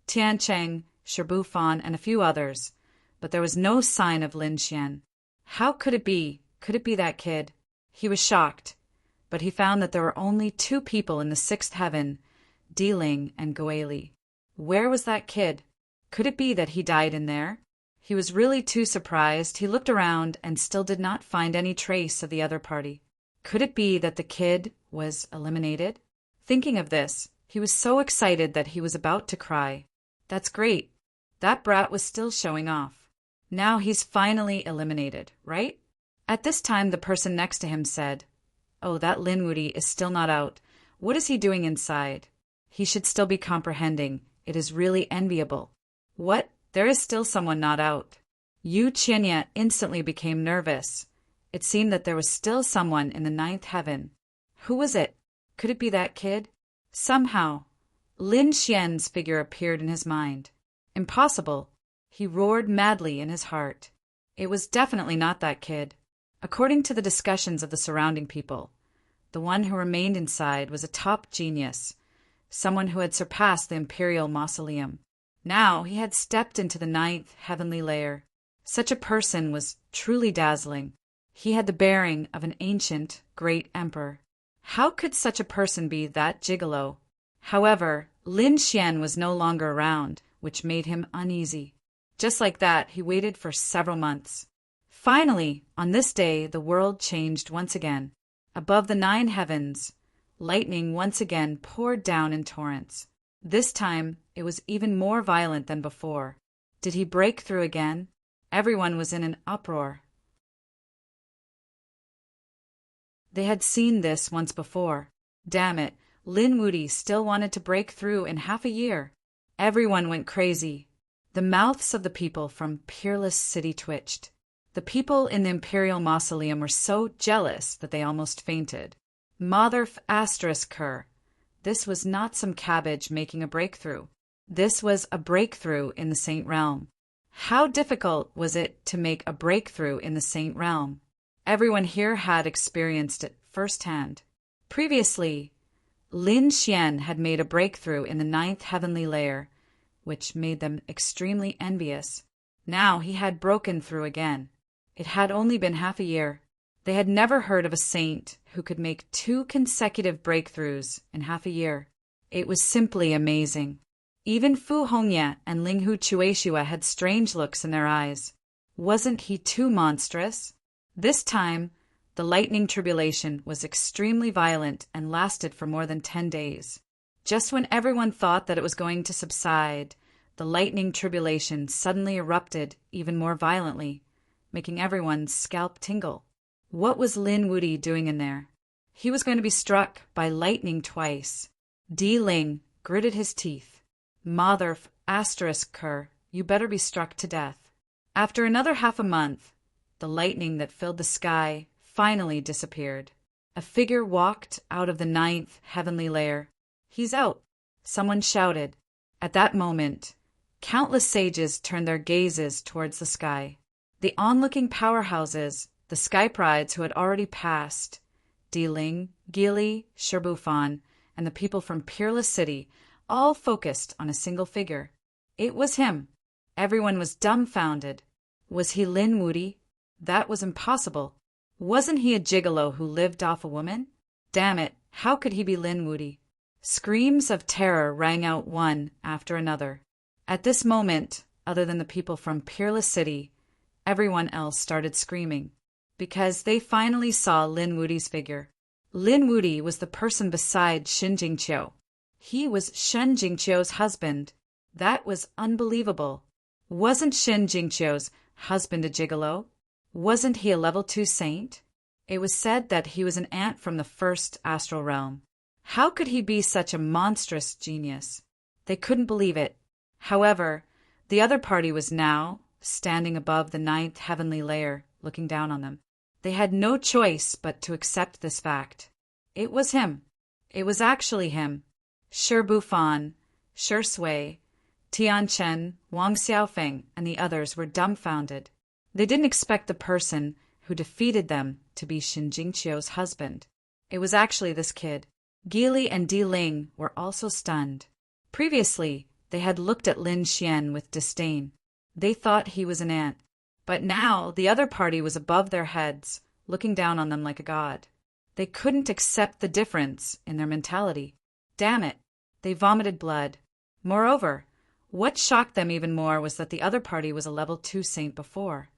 Tian Cheng, Shibu Fan, and a few others, but there was no sign of Lin Xian. How could it be? Could it be that kid? He was shocked, but he found that there were only two people in the sixth heaven, Di Ling and Goeli. Where was that kid? Could it be that he died in there? He was really too surprised. He looked around and still did not find any trace of the other party. Could it be that the kid was eliminated? Thinking of this, he was so excited that he was about to cry. That's great. That brat was still showing off. Now he's finally eliminated, right? At this time, the person next to him said, "Oh, that Lin Wuti is still not out. What is he doing inside? He should still be comprehending. It is really enviable." What? There is still someone not out. Yu Qinya instantly became nervous. It seemed that there was still someone in the ninth heaven. Who was it? Could it be that kid? Somehow, Lin Xian's figure appeared in his mind. Impossible. He roared madly in his heart. It was definitely not that kid. According to the discussions of the surrounding people, the one who remained inside was a top genius, someone who had surpassed the imperial mausoleum. Now he had stepped into the ninth heavenly layer. Such a person was truly dazzling. He had the bearing of an ancient, great emperor. How could such a person be that gigolo? However, Lin Xian was no longer around, which made him uneasy. Just like that, he waited for several months. Finally, on this day, the world changed once again. Above the nine heavens, lightning once again poured down in torrents. This time, it was even more violent than before. Did he break through again? Everyone was in an uproar. They had seen this once before. Damn it, Lin Wuti still wanted to break through in half a year. Everyone went crazy. The mouths of the people from Peerless City twitched. The people in the Imperial Mausoleum were so jealous that they almost fainted. Motherf asterisk her. This was not some cabbage making a breakthrough. This was a breakthrough in the Saint Realm. How difficult was it to make a breakthrough in the Saint Realm? Everyone here had experienced it firsthand. Previously, Lin Xian had made a breakthrough in the 9th heavenly layer, which made them extremely envious. Now he had broken through again. It had only been half a year. They had never heard of a saint who could make 2 consecutive breakthroughs in half a year. It was simply amazing. Even Fu Hongye and Linghu Chueshua had strange looks in their eyes. Wasn't he too monstrous? This time, the lightning tribulation was extremely violent and lasted for more than 10 days. Just when everyone thought that it was going to subside, the lightning tribulation suddenly erupted even more violently, making everyone's scalp tingle. What was Lin Wuti doing in there? He was going to be struck by lightning twice. Di Ling gritted his teeth. Motherf asterisk her, you better be struck to death. After another half a month, the lightning that filled the sky finally disappeared. A figure walked out of the 9th heavenly layer. He's out, someone shouted. At that moment, countless sages turned their gazes towards the sky. The onlooking powerhouses, the sky prides who had already passed, Di Ling, Gili, Sherbufan, and the people from Peerless City, all focused on a single figure. It was him. Everyone was dumbfounded. Was he Lin Wuti? That was impossible. Wasn't he a gigolo who lived off a woman? Damn it, how could he be Lin Wuti? Screams of terror rang out one after another. At this moment, other than the people from Peerless City, everyone else started screaming, because they finally saw Lin Wuti's figure. Lin Wuti was the person beside Shin Jingqiu. He was Shen Jingqiu's husband. That was unbelievable. Wasn't Shin Jingqiu's husband a gigolo? Wasn't he a level 2 saint? It was said that he was an ant from the 1st astral realm. How could he be such a monstrous genius? They couldn't believe it. However, the other party was now standing above the 9th heavenly layer, looking down on them. They had no choice but to accept this fact. It was him. It was actually him. Shi Bufan, Shi Sui, Tian Chen, Wang Xiaofeng, and the others were dumbfounded. They didn't expect the person who defeated them to be Shin Jingqiu's husband. It was actually this kid. Gili and Di Ling were also stunned. Previously, they had looked at Lin Xian with disdain. They thought he was an ant. But now the other party was above their heads, looking down on them like a god. They couldn't accept the difference in their mentality. Damn it, they vomited blood. Moreover, what shocked them even more was that the other party was a level 2 saint before.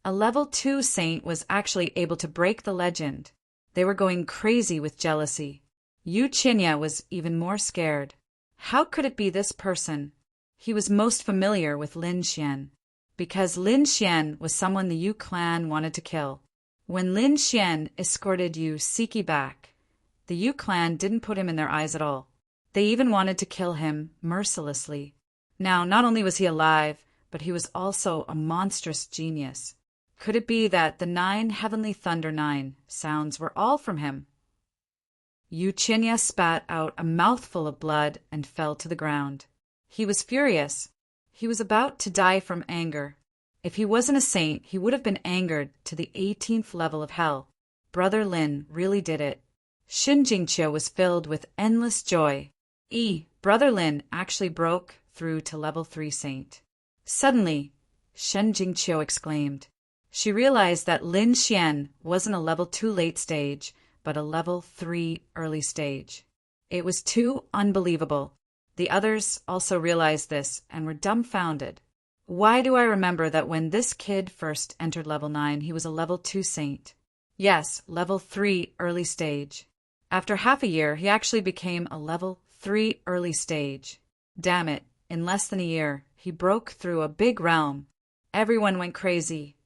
A level 2 saint was actually able to break the legend. They were going crazy with jealousy. Yu Qinya was even more scared. How could it be this person? He was most familiar with Lin Xian, because Lin Xian was someone the Yu clan wanted to kill. When Lin Xian escorted Yu Siki back, the Yu clan didn't put him in their eyes at all. They even wanted to kill him mercilessly. Now, not only was he alive, but he was also a monstrous genius. Could it be that the 9 heavenly thunder 9 sounds were all from him? Yu Qinya spat out a mouthful of blood and fell to the ground. He was furious. He was about to die from anger. If he wasn't a saint, he would have been angered to the 18th level of hell. Brother Lin really did it. Shin Jingqiu was filled with endless joy. Brother Lin actually broke through to level 3 saint. Suddenly, Shen Jingqiu exclaimed. She realized that Lin Xian wasn't a level 2 late stage, but a level 3 early stage. It was too unbelievable. The others also realized this and were dumbfounded. Why do I remember that when this kid first entered level 9, he was a level 2 saint? Yes, level 3 early stage. After half a year, he actually became a level 3 early stage. Damn it, in less than a year, he broke through a big realm. Everyone went crazy.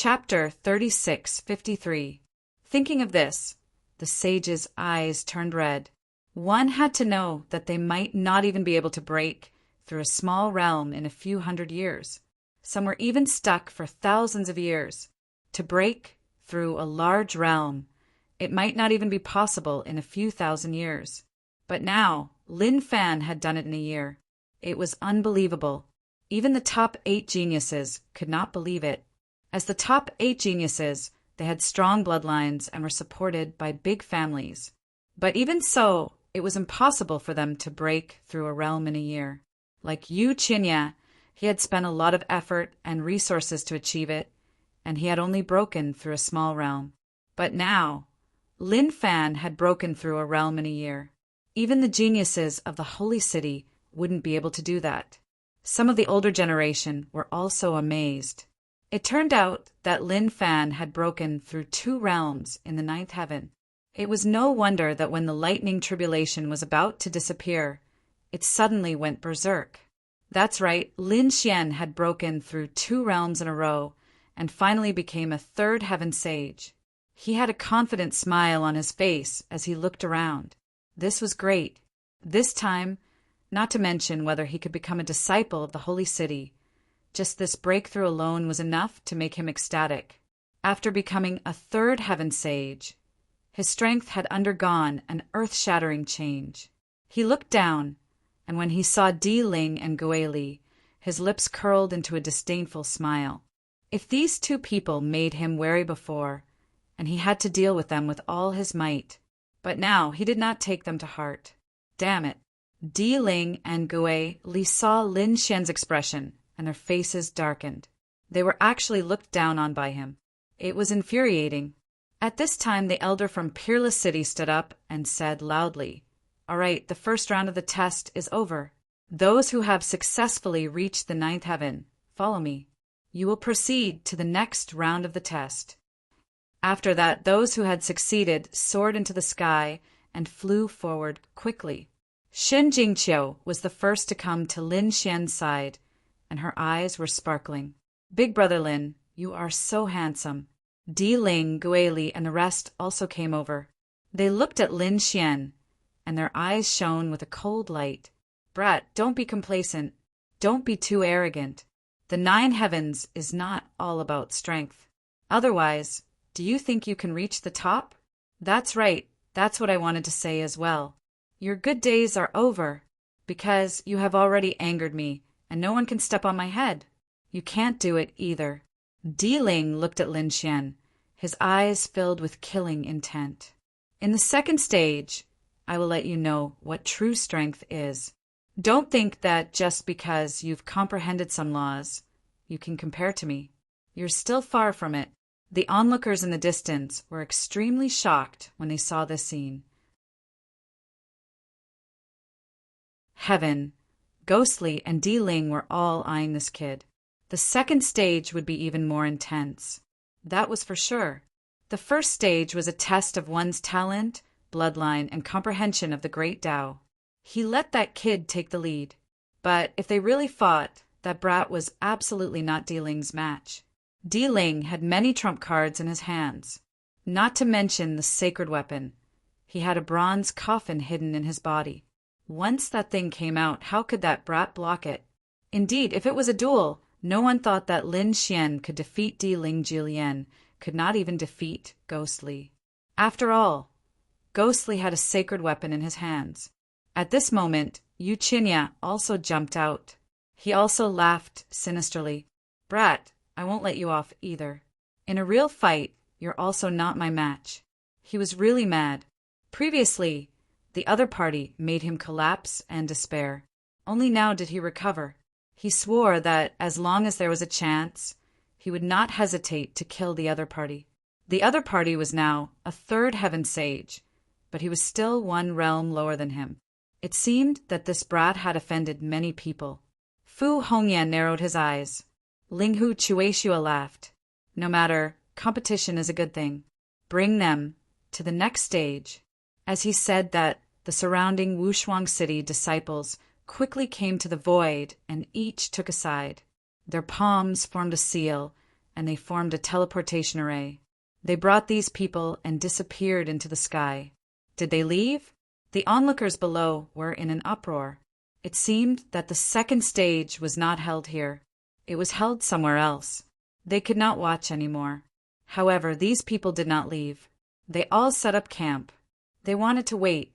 Chapter 36:53. Thinking of this, the sage's eyes turned red. One had to know that they might not even be able to break through a small realm in a few hundred years. Some were even stuck for thousands of years. To break through a large realm, it might not even be possible in a few thousand years. But now, Lin Fan had done it in a year. It was unbelievable. Even the top 8 geniuses could not believe it. As the top 8 geniuses, they had strong bloodlines and were supported by big families. But even so, it was impossible for them to break through a realm in a year. Like Yu Qinya, he had spent a lot of effort and resources to achieve it, and he had only broken through a small realm. But now, Lin Fan had broken through a realm in a year. Even the geniuses of the Holy City wouldn't be able to do that. Some of the older generation were also amazed. It turned out that Lin Fan had broken through 2 realms in the 9th heaven. It was no wonder that when the lightning tribulation was about to disappear, it suddenly went berserk. That's right, Lin Xian had broken through 2 realms in a row and finally became a 3rd heaven sage. He had a confident smile on his face as he looked around. This was great. This time, not to mention whether he could become a disciple of the Holy City. Just this breakthrough alone was enough to make him ecstatic. After becoming a 3rd heaven sage, his strength had undergone an earth-shattering change. He looked down, and when he saw Di Ling and Gui Li, his lips curled into a disdainful smile. If these 2 people made him wary before, and he had to deal with them with all his might, but now he did not take them to heart. Damn it. Di Ling and Gui Li saw Lin Xian's expression, and their faces darkened. They were actually looked down on by him. It was infuriating. At this time, the elder from Peerless City stood up and said loudly, "All right, the first round of the test is over. Those who have successfully reached the 9th heaven, follow me. You will proceed to the next round of the test." After that, those who had succeeded soared into the sky and flew forward quickly. Shen Jingqiu was the first to come to Lin Xian's side, and her eyes were sparkling. "Big brother Lin, you are so handsome." Di Ling, Gui Li, and the rest also came over. They looked at Lin Xian, and their eyes shone with a cold light. "Brat, don't be complacent. Don't be too arrogant. The 9 heavens is not all about strength. Otherwise, do you think you can reach the top?" "That's right. That's what I wanted to say as well. Your good days are over, because you have already angered me, and no one can step on my head. You can't do it either." Di Ling looked at Lin Xian, his eyes filled with killing intent. "In the 2nd stage, I will let you know what true strength is. Don't think that just because you've comprehended some laws, you can compare to me. You're still far from it." The onlookers in the distance were extremely shocked when they saw this scene. Heaven, Ghostly, and Di Ling were all eyeing this kid. The 2nd stage would be even more intense. That was for sure. The 1st stage was a test of one's talent, bloodline, and comprehension of the great Tao. He let that kid take the lead. But if they really fought, that brat was absolutely not Di Ling's match. Di Ling had many trump cards in his hands, not to mention the sacred weapon. He had a bronze coffin hidden in his body. Once that thing came out, how could that brat block it? Indeed, if it was a duel, no one thought that Lin Xian could defeat Di Ling Jilien, could not even defeat Ghostly. After all, Ghostly had a sacred weapon in his hands. At this moment, Yu Qinya also jumped out. He also laughed sinisterly. "Brat, I won't let you off either. In a real fight, you're also not my match." He was really mad. Previously, the other party made him collapse and despair. Only now did he recover. He swore that as long as there was a chance, he would not hesitate to kill the other party. The other party was now a 3rd heaven sage, but he was still 1 realm lower than him. It seemed that this brat had offended many people. Fu Hongyan narrowed his eyes. Linghu Chueshua laughed. "No matter, competition is a good thing. Bring them to the next stage." As he said that, the surrounding Wushuang City disciples quickly came to the void and each took a side. Their palms formed a seal, and they formed a teleportation array. They brought these people and disappeared into the sky. Did they leave? The onlookers below were in an uproar. It seemed that the second stage was not held here. It was held somewhere else. They could not watch anymore. However, these people did not leave. They all set up camp. They wanted to wait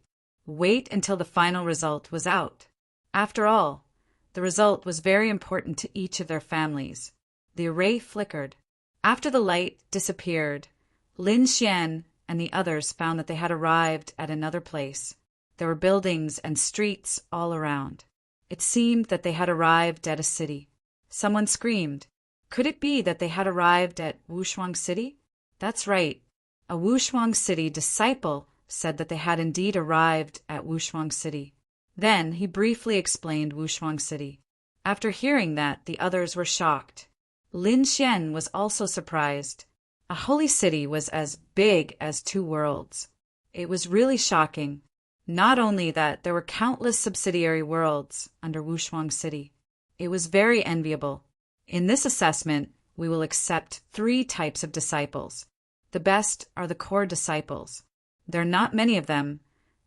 until the final result was out. After all, the result was very important to each of their families. The array flickered. After the light disappeared, Lin Xian and the others found that they had arrived at another place. There were buildings and streets all around. It seemed that they had arrived at a city. Someone screamed. Could it be that they had arrived at Wushuang City? That's right. A Wushuang City disciple said that they had indeed arrived at Wushuang City. Then he briefly explained Wushuang City. After hearing that, the others were shocked. Lin Xian was also surprised. A holy city was as big as two worlds. It was really shocking. Not only that, there were countless subsidiary worlds under Wushuang City. It was very enviable. In this assessment, we will accept 3 types of disciples. The best are the core disciples. There are not many of them,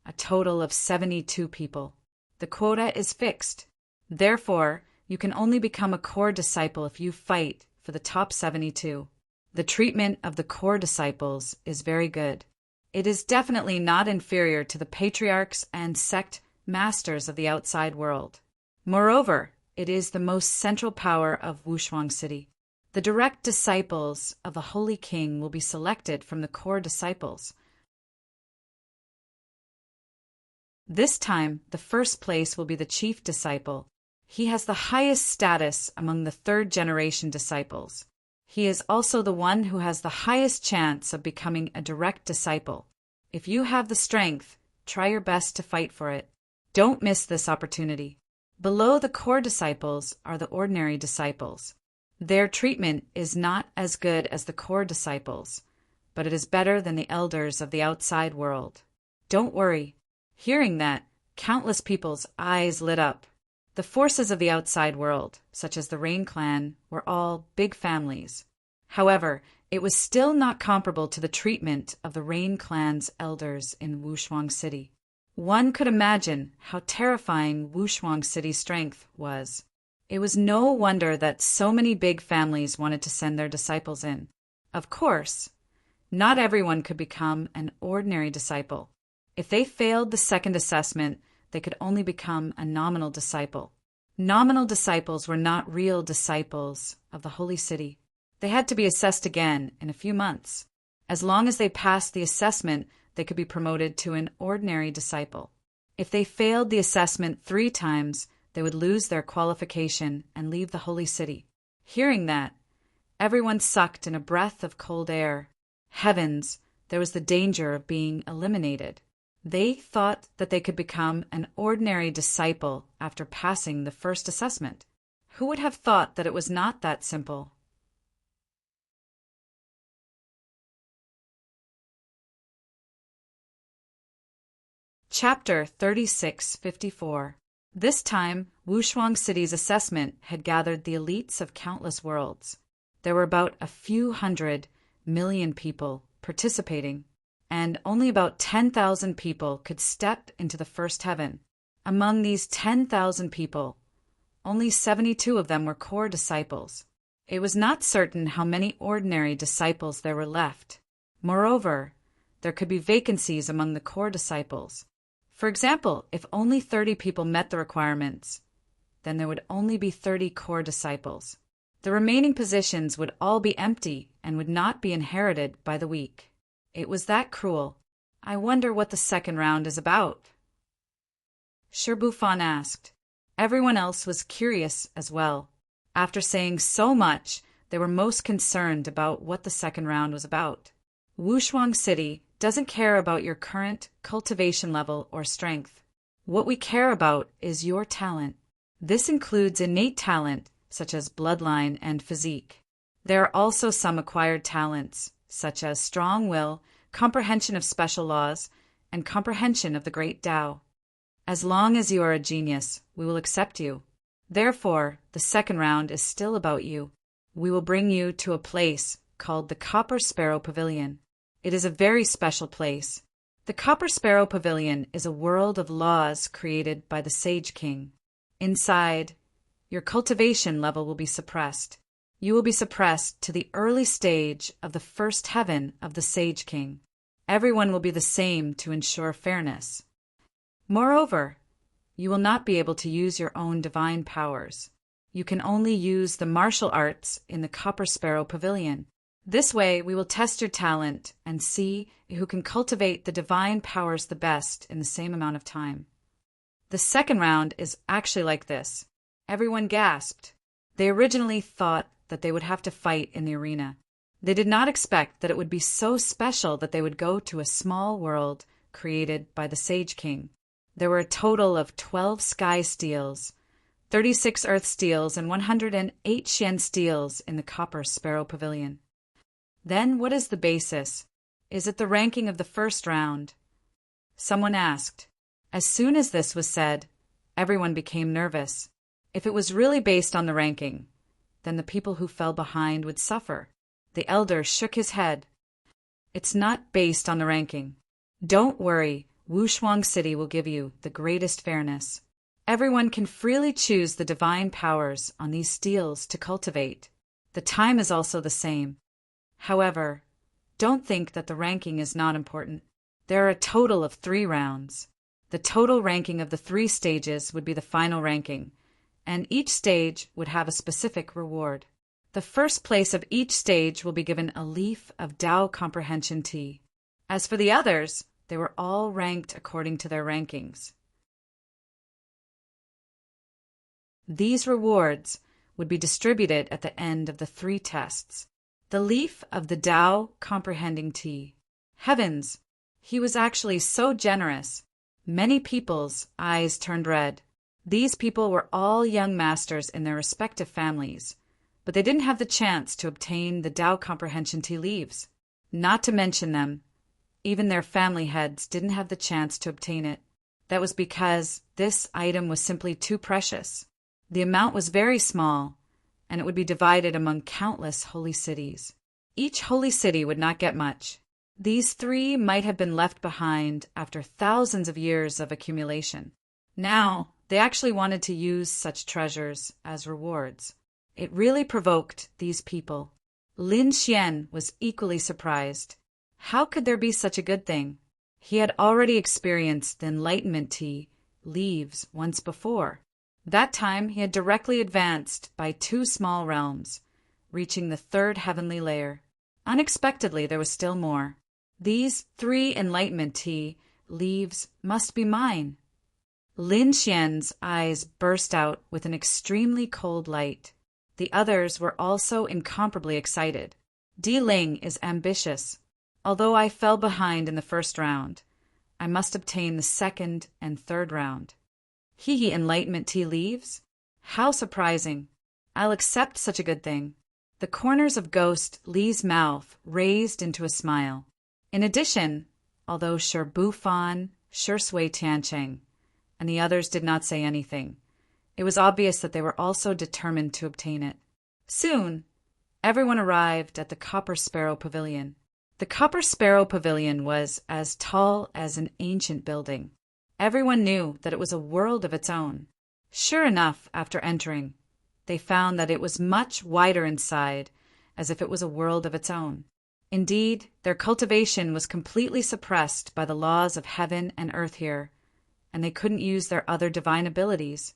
a total of 72 people. The quota is fixed. Therefore, you can only become a core disciple if you fight for the top 72. The treatment of the core disciples is very good. It is definitely not inferior to the patriarchs and sect masters of the outside world. Moreover, it is the most central power of Wushuang City. The direct disciples of the Holy King will be selected from the core disciples. This time, the first place will be the chief disciple. He has the highest status among the third-generation disciples. He is also the one who has the highest chance of becoming a direct disciple. If you have the strength, try your best to fight for it. Don't miss this opportunity. Below the core disciples are the ordinary disciples. Their treatment is not as good as the core disciples, but it is better than the elders of the outside world. Don't worry. Hearing that, countless people's eyes lit up. The forces of the outside world, such as the Rain Clan, were all big families. However, it was still not comparable to the treatment of the Rain Clan's elders in Wushuang City. One could imagine how terrifying Wushuang City's strength was. It was no wonder that so many big families wanted to send their disciples in. Of course, not everyone could become an ordinary disciple. If they failed the second assessment, they could only become a nominal disciple. Nominal disciples were not real disciples of the Holy City. They had to be assessed again in a few months. As long as they passed the assessment, they could be promoted to an ordinary disciple. If they failed the assessment 3 times, they would lose their qualification and leave the Holy City. Hearing that, everyone sucked in a breath of cold air. Heavens, there was the danger of being eliminated. They thought that they could become an ordinary disciple after passing the first assessment. Who would have thought that it was not that simple? Chapter 3654. This time, Wushuang City's assessment had gathered the elites of countless worlds. There were about a few 100 million people participating, and only about 10,000 people could step into the first heaven. Among these 10,000 people, only 72 of them were core disciples. It was not certain how many ordinary disciples there were left. Moreover, there could be vacancies among the core disciples. For example, if only 30 people met the requirements, then there would only be 30 core disciples. The remaining positions would all be empty and would not be inherited by the weak. It was that cruel. I wonder what the second round is about. Shirbufan asked. Everyone else was curious as well. After saying so much, they were most concerned about what the second round was about. Wushuang City doesn't care about your current cultivation level or strength. What we care about is your talent. This includes innate talent, such as bloodline and physique. There are also some acquired talents, such as strong will, comprehension of special laws, and comprehension of the great Tao. As long as you are a genius, we will accept you. Therefore, the second round is still about you. we will bring you to a place called the Copper Sparrow Pavilion. It is a very special place. The Copper Sparrow Pavilion is a world of laws created by the Sage King. Inside, your cultivation level will be suppressed. You will be suppressed to the early stage of the first heaven of the Sage King. Everyone will be the same to ensure fairness. Moreover, you will not be able to use your own divine powers. You can only use the martial arts in the Copper Sparrow Pavilion. This way, we will test your talent and see who can cultivate the divine powers the best in the same amount of time. The second round is actually like this. Everyone gasped. They originally thought that they would have to fight in the arena. They did not expect that it would be so special that they would go to a small world created by the Sage King. There were a total of 12 sky steels, 36 earth steels, and 108 Xian steels in the Copper Sparrow Pavilion. Then what is the basis? Is it the ranking of the first round? Someone asked. As soon as this was said, everyone became nervous. If it was really based on the ranking, then the people who fell behind would suffer. The elder shook his head. It's not based on the ranking. Don't worry, Wushuang City will give you the greatest fairness. Everyone can freely choose the divine powers on these steels to cultivate. The time is also the same. However, don't think that the ranking is not important. There are a total of 3 rounds. The total ranking of the 3 stages would be the final ranking, and each stage would have a specific reward. The first place of each stage will be given a leaf of Tao Comprehension tea. As for the others, they were all ranked according to their rankings. These rewards would be distributed at the end of the 3 tests. The leaf of the Tao Comprehending tea. Heavens! He was actually so generous. Many people's eyes turned red. These people were all young masters in their respective families, but they didn't have the chance to obtain the Tao Comprehension tea leaves. Not to mention them, even their family heads didn't have the chance to obtain it. That was because this item was simply too precious. The amount was very small, and it would be divided among countless holy cities. Each holy city would not get much. These 3 might have been left behind after thousands of years of accumulation. Now, they actually wanted to use such treasures as rewards. It really provoked these people. Lin Xian was equally surprised. How could there be such a good thing? He had already experienced the enlightenment tea leaves once before. That time he had directly advanced by 2 small realms, reaching the 3rd heavenly layer. Unexpectedly, there was still more. These 3 enlightenment tea leaves must be mine. Lin Xian's eyes burst out with an extremely cold light. The others were also incomparably excited. Di Ling is ambitious. Although I fell behind in the first round, I must obtain the 2nd and 3rd round. He enlightenment tea leaves? How surprising. I'll accept such a good thing. The corners of Ghost Li's mouth raised into a smile. In addition, although Shi Bufan, Shi Sui Tiancheng, and the others did not say anything, it was obvious that they were also determined to obtain it. Soon, everyone arrived at the Copper Sparrow Pavilion. The Copper Sparrow Pavilion was as tall as an ancient building. Everyone knew that it was a world of its own. Sure enough, after entering, they found that it was much wider inside, as if it was a world of its own. Indeed, their cultivation was completely suppressed by the laws of heaven and earth here, and they couldn't use their other divine abilities.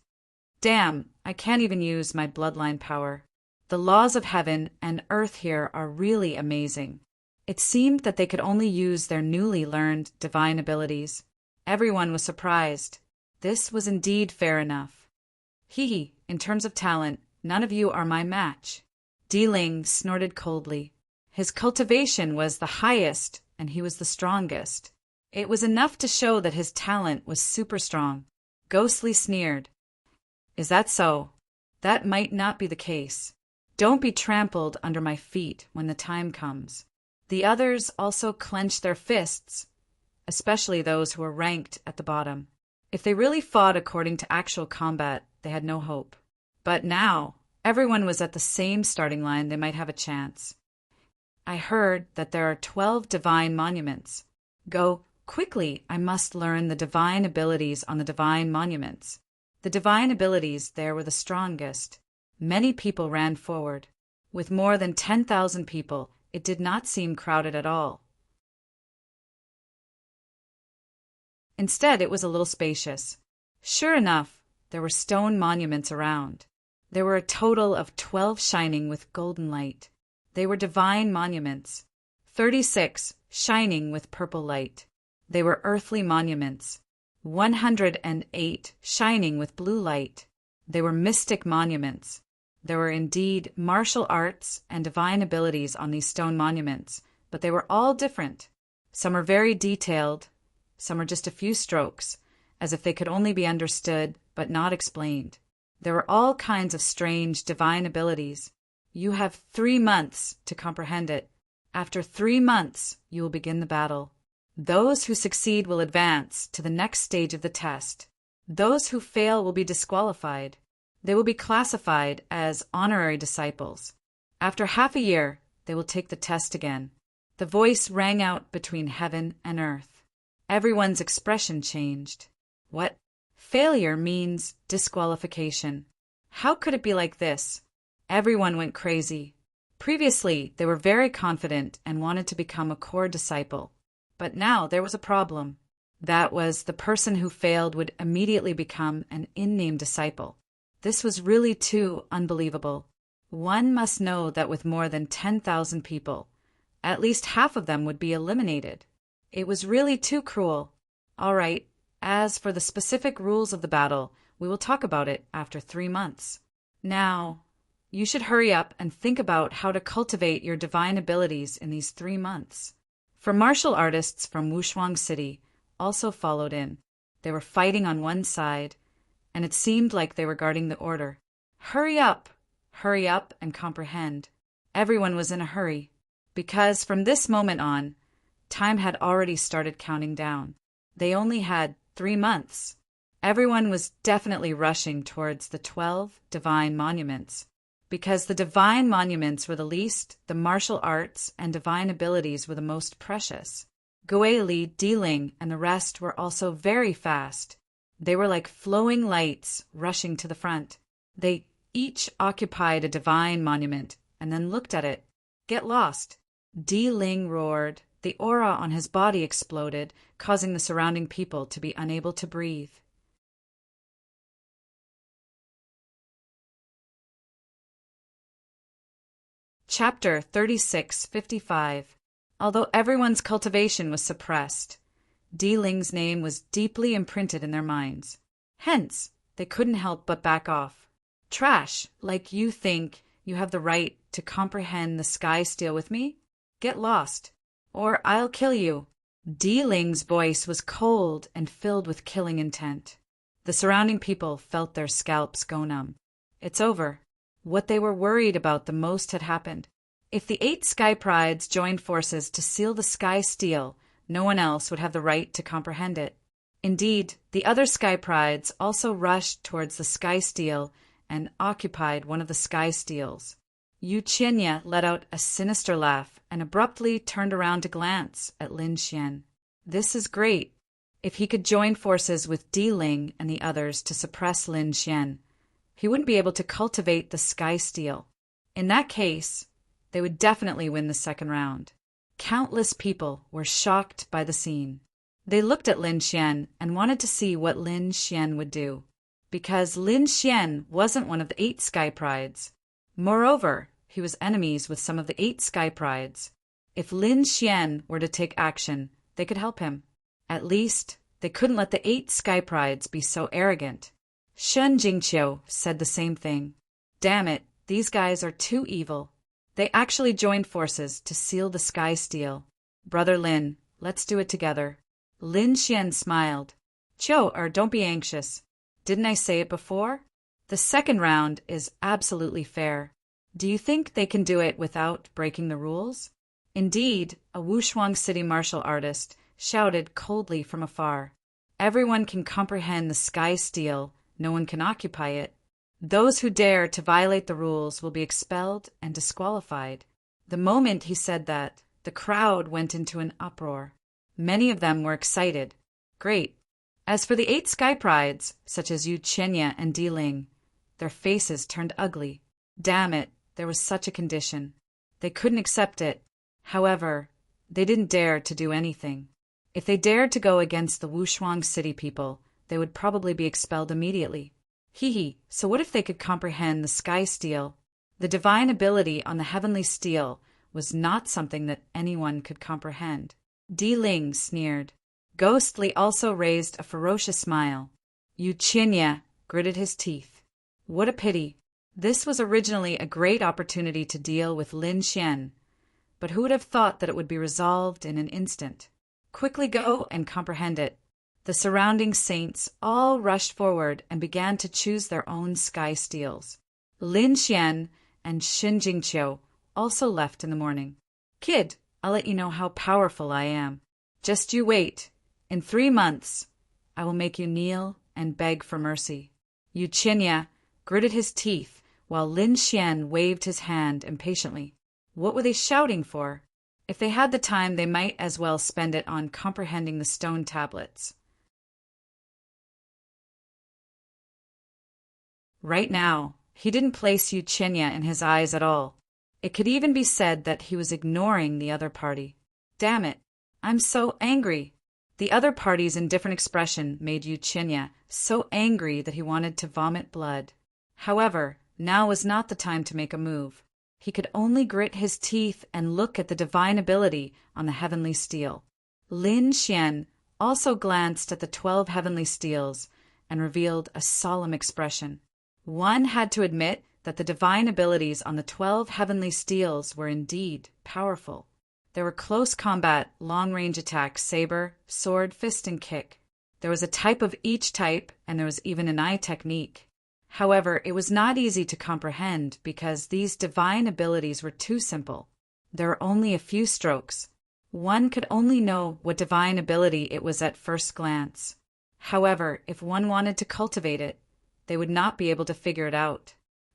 Damn, I can't even use my bloodline power. The laws of heaven and earth here are really amazing. It seemed that they could only use their newly learned divine abilities. Everyone was surprised. This was indeed fair enough. In terms of talent, none of you are my match. Di Ling snorted coldly. His cultivation was the highest, and he was the strongest. It was enough to show that his talent was super strong. Ghostly sneered. Is that so? That might not be the case. Don't be trampled under my feet when the time comes. The others also clenched their fists, especially those who were ranked at the bottom. If they really fought according to actual combat, they had no hope. But now, everyone was at the same starting line, they might have a chance. I heard that there are 12 divine monuments. Go quickly, I must learn the divine abilities on the divine monuments. The divine abilities there were the strongest. Many people ran forward. With more than 10,000 people, it did not seem crowded at all. Instead, it was a little spacious. Sure enough, there were stone monuments around. There were a total of 12 shining with golden light. They were divine monuments. 36 shining with purple light. They were earthly monuments. 108 shining with blue light. They were mystic monuments. There were indeed martial arts and divine abilities on these stone monuments, but they were all different. Some are very detailed, some are just a few strokes, as if they could only be understood but not explained. There were all kinds of strange divine abilities. You have 3 months to comprehend it. After 3 months, you will begin the battle. Those who succeed will advance to the next stage of the test. Those who fail will be disqualified. They will be classified as honorary disciples. After half a year, they will take the test again. The voice rang out between heaven and earth. Everyone's expression changed. What? Failure means disqualification. How could it be like this? Everyone went crazy. Previously, they were very confident and wanted to become a core disciple. But now there was a problem. That was, the person who failed would immediately become an in-name disciple. This was really too unbelievable. One must know that with more than 10,000 people, at least half of them would be eliminated. It was really too cruel. All right, as for the specific rules of the battle, we will talk about it after 3 months. Now, you should hurry up and think about how to cultivate your divine abilities in these 3 months. For martial artists from Wushuang City also followed in. They were fighting on one side, and it seemed like they were guarding the order. Hurry up and comprehend. Everyone was in a hurry, because from this moment on, time had already started counting down. They only had 3 months. Everyone was definitely rushing towards the 12 divine monuments. Because the divine monuments were the least, the martial arts and divine abilities were the most precious. Guili, Diling, and the rest were also very fast. They were like flowing lights rushing to the front. They each occupied a divine monument and then looked at it. Get lost. Diling roared. The aura on his body exploded, causing the surrounding people to be unable to breathe. Chapter 3655. Although everyone's cultivation was suppressed, Diling's name was deeply imprinted in their minds. Hence, they couldn't help but back off. Trash, like you think you have the right to comprehend the sky steel with me? Get lost, or I'll kill you. Diling's voice was cold and filled with killing intent. The surrounding people felt their scalps go numb. It's over. What they were worried about the most had happened. If the 8 Sky Prides joined forces to seal the sky steel, no one else would have the right to comprehend it. Indeed, the other Sky Prides also rushed towards the sky steel and occupied one of the sky steels. Yu Qinya let out a sinister laugh and abruptly turned around to glance at Lin Xian. This is great. If he could join forces with Diling and the others to suppress Lin Xian, he wouldn't be able to cultivate the sky steel. In that case, they would definitely win the second round. Countless people were shocked by the scene. They looked at Lin Xian and wanted to see what Lin Xian would do, because Lin Xian wasn't one of the 8 Sky Prides. Moreover, he was enemies with some of the 8 Sky Prides. If Lin Xian were to take action, they could help him. At least, they couldn't let the 8 Sky Prides be so arrogant. Shen Jingqiu said the same thing. Damn it, these guys are too evil. They actually joined forces to seal the sky steel. Brother Lin, let's do it together. Lin Xian smiled. Don't be anxious. Didn't I say it before? The second round is absolutely fair. Do you think they can do it without breaking the rules? Indeed, a Wushuang City martial artist shouted coldly from afar. Everyone can comprehend the sky steel, no one can occupy it. Those who dare to violate the rules will be expelled and disqualified. The moment he said that, the crowd went into an uproar. Many of them were excited. Great. As for the 8 sky prides, such as Yu Qinya and Di Ling, their faces turned ugly. Damn it, there was such a condition. They couldn't accept it. However, they didn't dare to do anything. If they dared to go against the Wushuang city people, they would probably be expelled immediately. So what if they could comprehend the sky steel? The divine ability on the heavenly steel was not something that anyone could comprehend. Di Ling sneered. Ghostly also raised a ferocious smile. Yu Qinya gritted his teeth. What a pity. This was originally a great opportunity to deal with Lin Xian, but who would have thought that it would be resolved in an instant? Quickly go and comprehend it. The surrounding saints all rushed forward and began to choose their own sky steels. Lin Xian and Xin Jingqiu also left in the morning. Kid, I'll let you know how powerful I am. Just you wait. In 3 months, I will make you kneel and beg for mercy. Yu Qinya gritted his teeth while Lin Xian waved his hand impatiently. What were they shouting for? If they had the time, they might as well spend it on comprehending the stone tablets. Right now, he didn't place Yu Qinya in his eyes at all. It could even be said that he was ignoring the other party. Damn it, I'm so angry. The other party's indifferent expression made Yu Qinya so angry that he wanted to vomit blood. However, now was not the time to make a move. He could only grit his teeth and look at the divine ability on the heavenly steel. Lin Xian also glanced at the 12 heavenly steels and revealed a solemn expression. One had to admit that the divine abilities on the 12 heavenly steels were indeed powerful. There were close combat, long-range attacks, saber, sword, fist, and kick. There was a type of each type, and there was even an eye technique. However, it was not easy to comprehend because these divine abilities were too simple. There were only a few strokes. One could only know what divine ability it was at first glance. However, if one wanted to cultivate it, they would not be able to figure it out.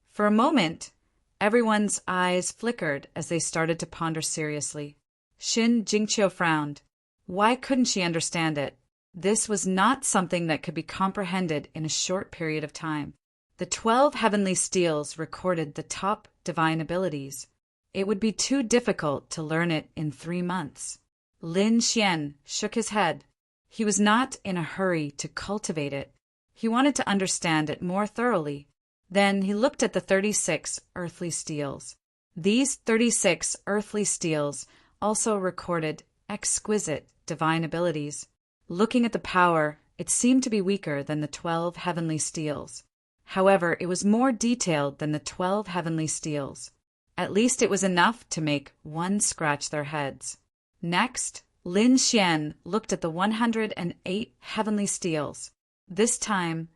For a moment, everyone's eyes flickered as they started to ponder seriously. Xin Jingqiu frowned. Why couldn't she understand it? This was not something that could be comprehended in a short period of time. The 12 heavenly steels recorded the top divine abilities. It would be too difficult to learn it in 3 months. Lin Xian shook his head. He was not in a hurry to cultivate it. He wanted to understand it more thoroughly. Then he looked at the 36 earthly steels. These 36 earthly steels also recorded exquisite divine abilities. Looking at the power, it seemed to be weaker than the 12 heavenly steels. However, it was more detailed than the 12 heavenly steels. At least it was enough to make one scratch their heads. Next, Lin Xian looked at the 108 heavenly steels. This time,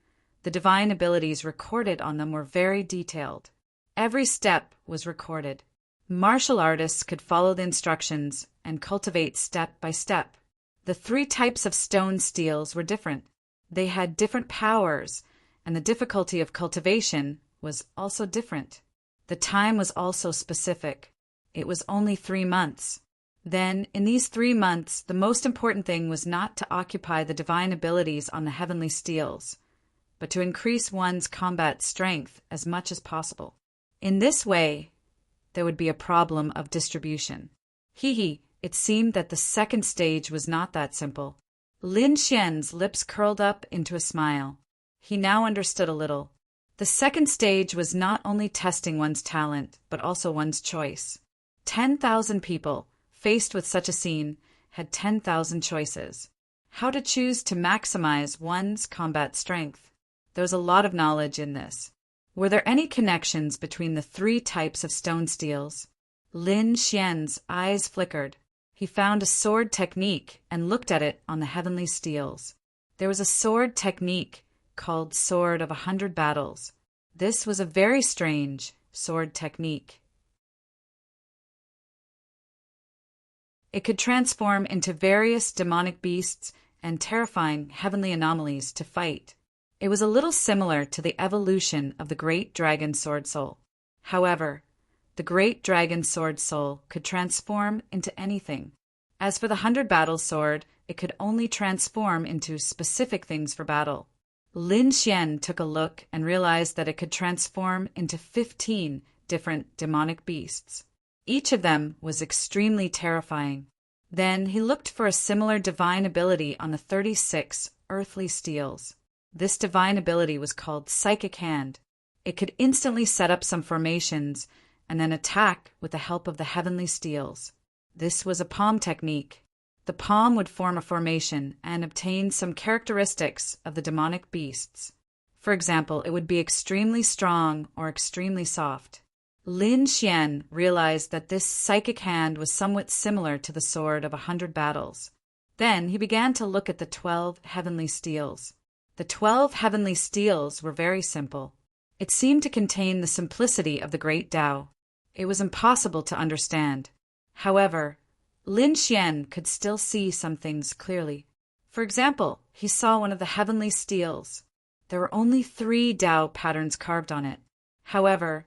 the divine abilities recorded on them were very detailed. Every step was recorded. Martial artists could follow the instructions and cultivate step by step. The 3 types of stone steels were different. They had different powers, and the difficulty of cultivation was also different. The time was also specific. It was only 3 months. Then, in these 3 months, the most important thing was not to occupy the divine abilities on the heavenly steels, but to increase one's combat strength as much as possible. In this way, there would be a problem of distribution. It seemed that the second stage was not that simple. Lin Xian's lips curled up into a smile. He now understood a little. The second stage was not only testing one's talent, but also one's choice. 10,000 people, faced with such a scene, had 10,000 choices. How to choose to maximize one's combat strength. There was a lot of knowledge in this. Were there any connections between the 3 types of stone steels? Lin Xian's eyes flickered. He found a sword technique and looked at it on the heavenly steels. There was a sword technique called Sword of 100 Battles. This was a very strange sword technique. It could transform into various demonic beasts and terrifying heavenly anomalies to fight. It was a little similar to the evolution of the great dragon sword soul. However, the great dragon sword soul could transform into anything. As for the 100 battle sword, it could only transform into specific things for battle. Lin Xian took a look and realized that it could transform into 15 different demonic beasts. Each of them was extremely terrifying. Then he looked for a similar divine ability on the 36 earthly steels. This divine ability was called Psychic Hand. It could instantly set up some formations and then attack with the help of the heavenly steels. This was a palm technique. The palm would form a formation and obtain some characteristics of the demonic beasts. For example, it would be extremely strong or extremely soft. Lin Xian realized that this psychic hand was somewhat similar to the sword of 100 battles. Then he began to look at the 12 heavenly steels. The 12 heavenly steels were very simple. It seemed to contain the simplicity of the great Tao. It was impossible to understand. However, Lin Xian could still see some things clearly. For example, he saw one of the heavenly steels. There were only 3 Tao patterns carved on it. However,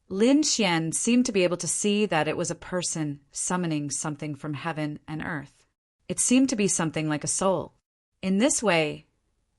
Lin Xian seemed to be able to see that it was a person summoning something from heaven and earth. It seemed to be something like a soul. In this way,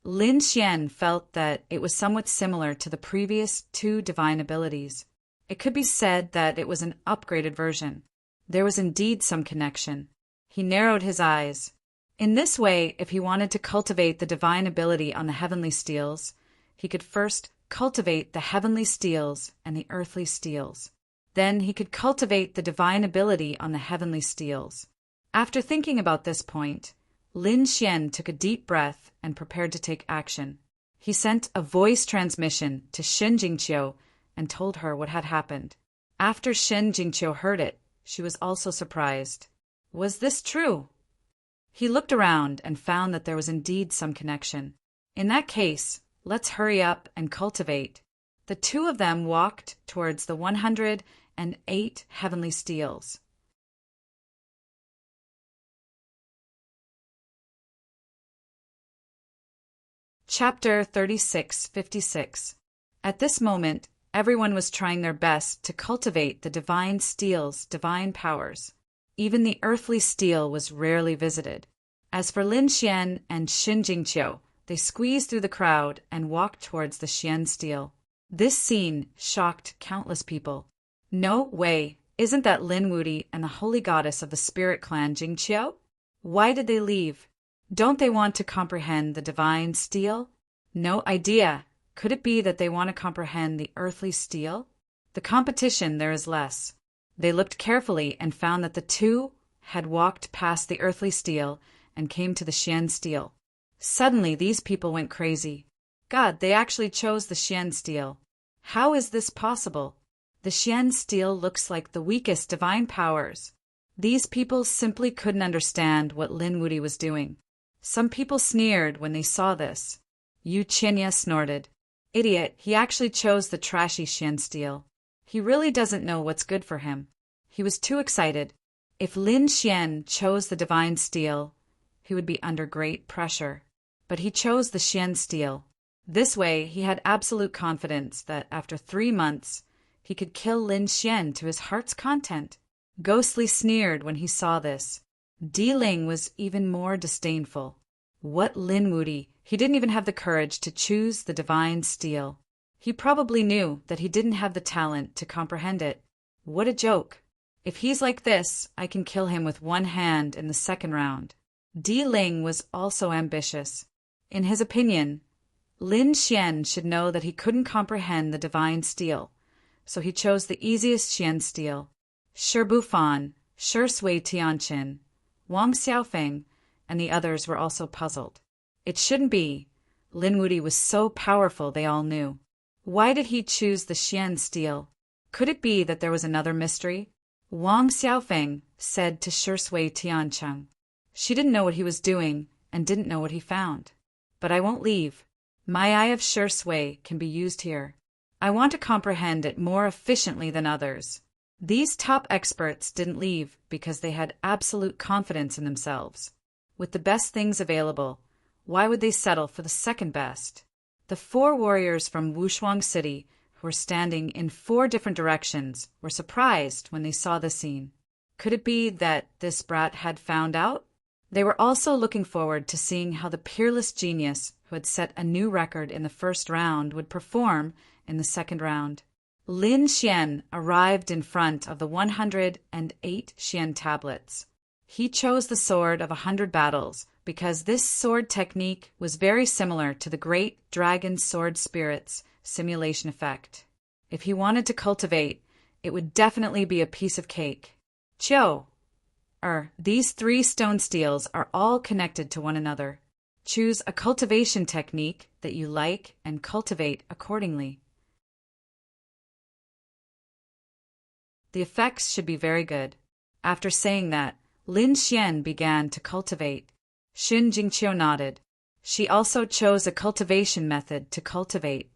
Lin Xian felt that it was somewhat similar to the previous 2 divine abilities. It could be said that it was an upgraded version. There was indeed some connection. He narrowed his eyes. In this way, if he wanted to cultivate the divine ability on the heavenly steels, he could first cultivate the heavenly steels and the earthly steels. Then he could cultivate the divine ability on the heavenly steels. After thinking about this point, Lin Xian took a deep breath and prepared to take action. He sent a voice transmission to Shen Jingqiu and told her what had happened. After Shen Jingqiu heard it, she was also surprised. Was this true? He looked around and found that there was indeed some connection. In that case, let's hurry up and cultivate. The 2 of them walked towards the 108 heavenly steels. Chapter 36:56. At this moment, everyone was trying their best to cultivate the divine steel's divine powers. Even the earthly steel was rarely visited. As for Lin Xian and Shen Jingqiu, they squeezed through the crowd and walked towards the Xian steel. This scene shocked countless people. No way, isn't that Lin Wuti and the holy goddess of the spirit clan Jingqiu? Why did they leave? Don't they want to comprehend the divine steel? No idea. Could it be that they want to comprehend the earthly steel? The competition there is less. They looked carefully and found that the 2 had walked past the earthly steel and came to the Xian steel. Suddenly, these people went crazy. God, they actually chose the Xian steel. How is this possible? The Xian steel looks like the weakest divine powers. These people simply couldn't understand what Lin Wuti was doing. Some people sneered when they saw this. Yu Qinya snorted. Idiot, he actually chose the trashy Xian steel. He really doesn't know what's good for him. He was too excited. If Lin Xian chose the divine steel, he would be under great pressure. But he chose the Xian steel. This way, he had absolute confidence that after 3 months, he could kill Lin Xian to his heart's content. Ghostly sneered when he saw this. Di Ling was even more disdainful. What Lin Wuti? He didn't even have the courage to choose the divine steel. He probably knew that he didn't have the talent to comprehend it. What a joke. If he's like this, I can kill him with 1 hand in the 2nd round. Di Ling was also ambitious. In his opinion, Lin Xian should know that he couldn't comprehend the divine steel, so he chose the easiest Xian steel. Shi Bufan, Shi Sui Tianqin, Wang Xiaofeng, and the others were also puzzled. It shouldn't be. Lin Wuti was so powerful, they all knew. Why did he choose the Xian steel? Could it be that there was another mystery? Wang Xiaofeng said to Shi Sui Tiancheng. She didn't know what he was doing and didn't know what he found. But I won't leave. My eye of Shi Sui can be used here. I want to comprehend it more efficiently than others. These top experts didn't leave because they had absolute confidence in themselves. With the best things available, why would they settle for the second best? The 4 warriors from Wushuang City, who were standing in 4 different directions, were surprised when they saw the scene. Could it be that this brat had found out? They were also looking forward to seeing how the peerless genius who had set a new record in the first round would perform in the second round. Lin Xian arrived in front of the 108 Xian tablets. He chose the sword of 100 battles because this sword technique was very similar to the great dragon sword spirit's simulation effect. If he wanted to cultivate, it would definitely be a piece of cake. These 3 stone steels are all connected to one another. Choose a cultivation technique that you like and cultivate accordingly. The effects should be very good. After saying that, Lin Xian began to cultivate. Xin Jingqiu nodded. She also chose a cultivation method to cultivate.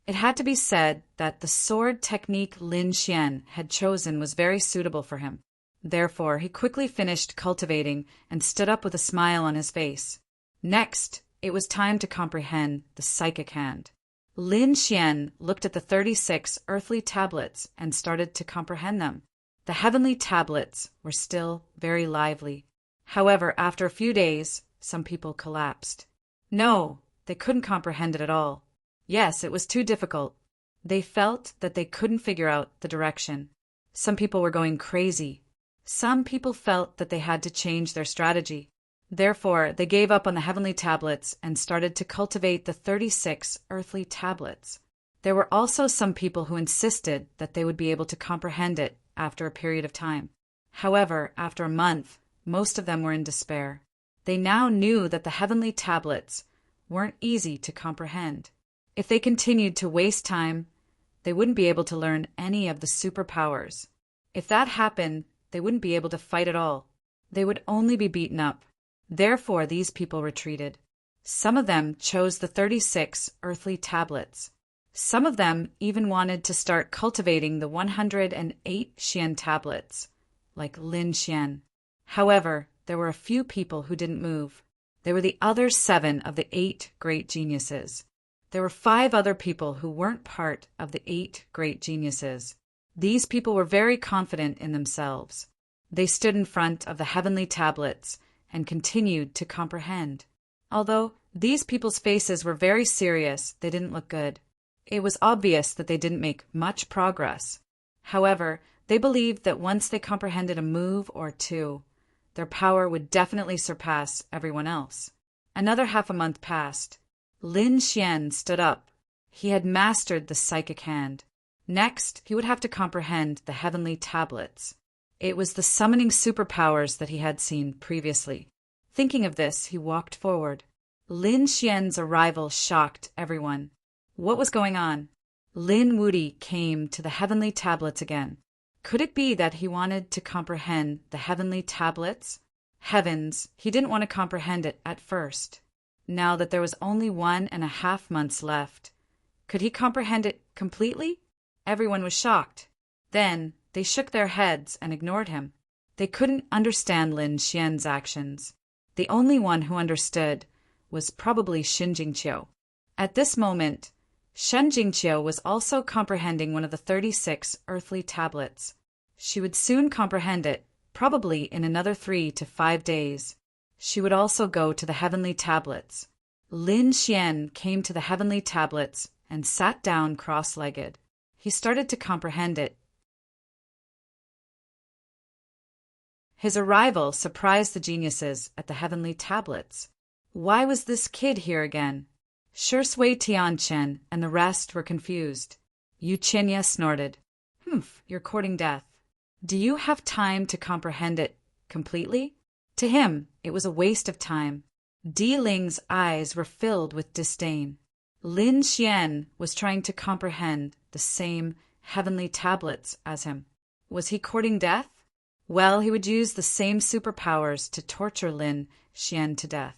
It had to be said that the sword technique Lin Xian had chosen was very suitable for him. Therefore, he quickly finished cultivating and stood up with a smile on his face. Next, it was time to comprehend the psychic hand. Lin Xian looked at the 36 earthly tablets and started to comprehend them. The heavenly tablets were still very lively. However, after a few days, some people collapsed. No, they couldn't comprehend it at all. Yes, it was too difficult. They felt that they couldn't figure out the direction. Some people were going crazy. Some people felt that they had to change their strategy. Therefore, they gave up on the heavenly tablets and started to cultivate the 36 earthly tablets. There were also some people who insisted that they would be able to comprehend it after a period of time. However, after a month, most of them were in despair. They now knew that the heavenly tablets weren't easy to comprehend. If they continued to waste time, they wouldn't be able to learn any of the superpowers. If that happened, they wouldn't be able to fight at all. They would only be beaten up. Therefore, these people retreated. Some of them chose the 36 earthly tablets. Some of them even wanted to start cultivating the 108 Xian tablets, like Lin Xian. However, there were a few people who didn't move. They were the other 7 of the 8 great geniuses. There were 5 other people who weren't part of the 8 great geniuses. These people were very confident in themselves. They stood in front of the heavenly tablets and continued to comprehend. Although these people's faces were very serious, they didn't look good. It was obvious that they didn't make much progress. However, they believed that once they comprehended a move or 2, their power would definitely surpass everyone else. Another half a month passed. Lin Xian stood up. He had mastered the psychic hand. Next, he would have to comprehend the heavenly tablets. It was the summoning superpowers that he had seen previously. Thinking of this, he walked forward. Lin Xian's arrival shocked everyone. What was going on? Lin Wudi came to the heavenly tablets again. Could it be that he wanted to comprehend the heavenly tablets? Heavens, he didn't want to comprehend it at first. Now that there was only 1.5 months left, could he comprehend it completely? Everyone was shocked. Then they shook their heads and ignored him. They couldn't understand Lin Xian's actions. The only one who understood was probably Xin Jingqiu. At this moment, Xin Jingqiu was also comprehending one of the 36 earthly tablets. She would soon comprehend it, probably in another 3 to 5 days. She would also go to the heavenly tablets. Lin Xian came to the heavenly tablets and sat down cross-legged. He started to comprehend it. His arrival surprised the geniuses at the heavenly tablets. Why was this kid here again? Shi Sui Tianchen and the rest were confused. Yu Qinya snorted. You're courting death. Do you have time to comprehend it completely? To him, it was a waste of time. Di Ling's eyes were filled with disdain. Lin Xian was trying to comprehend the same heavenly tablets as him. Was he courting death? Well, he would use the same superpowers to torture Lin Xian to death.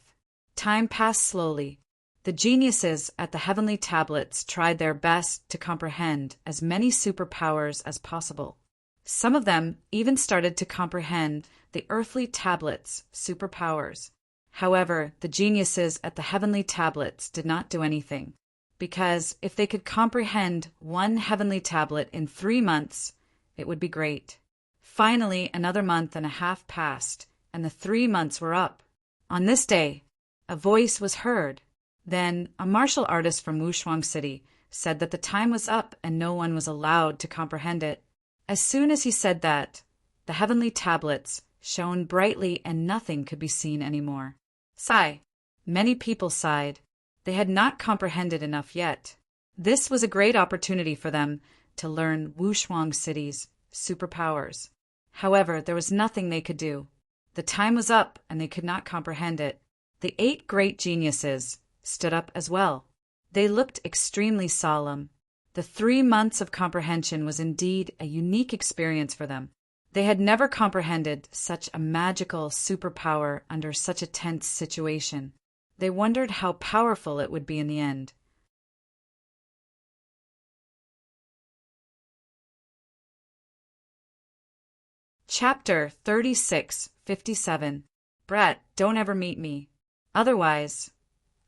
Time passed slowly. The geniuses at the heavenly tablets tried their best to comprehend as many superpowers as possible. Some of them even started to comprehend the earthly tablets' superpowers. However, the geniuses at the heavenly tablets did not do anything. because if they could comprehend one heavenly tablet in 3 months, it would be great. Finally, another month and a half passed, and the 3 months were up. On this day, a voice was heard. Then a martial artist from Wushuang City said that the time was up and no one was allowed to comprehend it. As soon as he said that, the heavenly tablets shone brightly and nothing could be seen anymore. Sigh. Many people sighed. They had not comprehended enough yet. This was a great opportunity for them to learn Wushuang City's superpowers. However, there was nothing they could do. The time was up and they could not comprehend it. The 8 great geniuses stood up as well. They looked extremely solemn. The 3 months of comprehension was indeed a unique experience for them. They had never comprehended such a magical superpower under such a tense situation. They wondered how powerful it would be in the end. Chapter 36:57. Brat, don't ever meet me. Otherwise,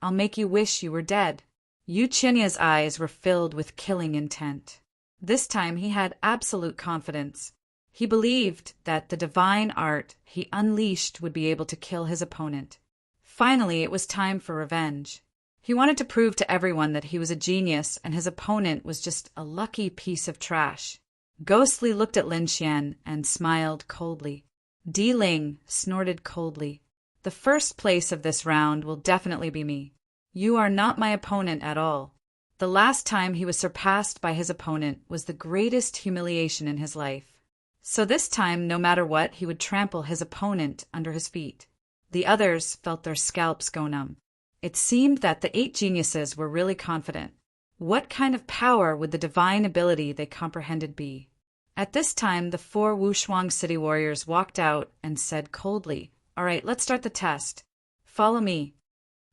I'll make you wish you were dead. Yu Chinya's eyes were filled with killing intent. This time he had absolute confidence. He believed that the divine art he unleashed would be able to kill his opponent. Finally, it was time for revenge. He wanted to prove to everyone that he was a genius and his opponent was just a lucky piece of trash. Ghostly looked at Lin Xian and smiled coldly. Di Ling snorted coldly. The first place of this round will definitely be me. You are not my opponent at all. The last time he was surpassed by his opponent was the greatest humiliation in his life. So this time, no matter what, he would trample his opponent under his feet. The others felt their scalps go numb. It seemed that the 8 geniuses were really confident. What kind of power would the divine ability they comprehended be? At this time, the 4 Wushuang City warriors walked out and said coldly, "All right, let's start the test. Follow me."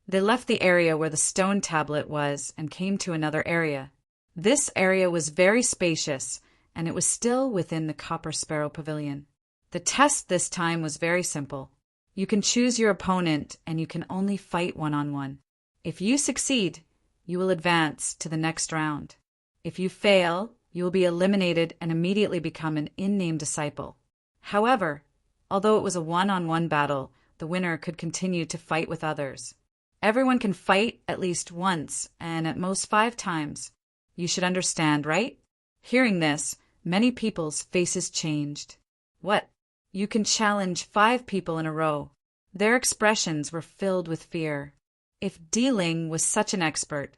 They left the area where the stone tablet was and came to another area. This area was very spacious, and it was still within the Copper Sparrow Pavilion. The test this time was very simple. You can choose your opponent, and you can only fight one-on-one. If you succeed, you will advance to the next round. If you fail, you will be eliminated and immediately become an in-name disciple. However, although it was a one-on-one battle, the winner could continue to fight with others. Everyone can fight at least once, and at most 5 times. You should understand, right? Hearing this, many people's faces changed. What? You can challenge 5 people in a row. Their expressions were filled with fear. If Di Ling was such an expert,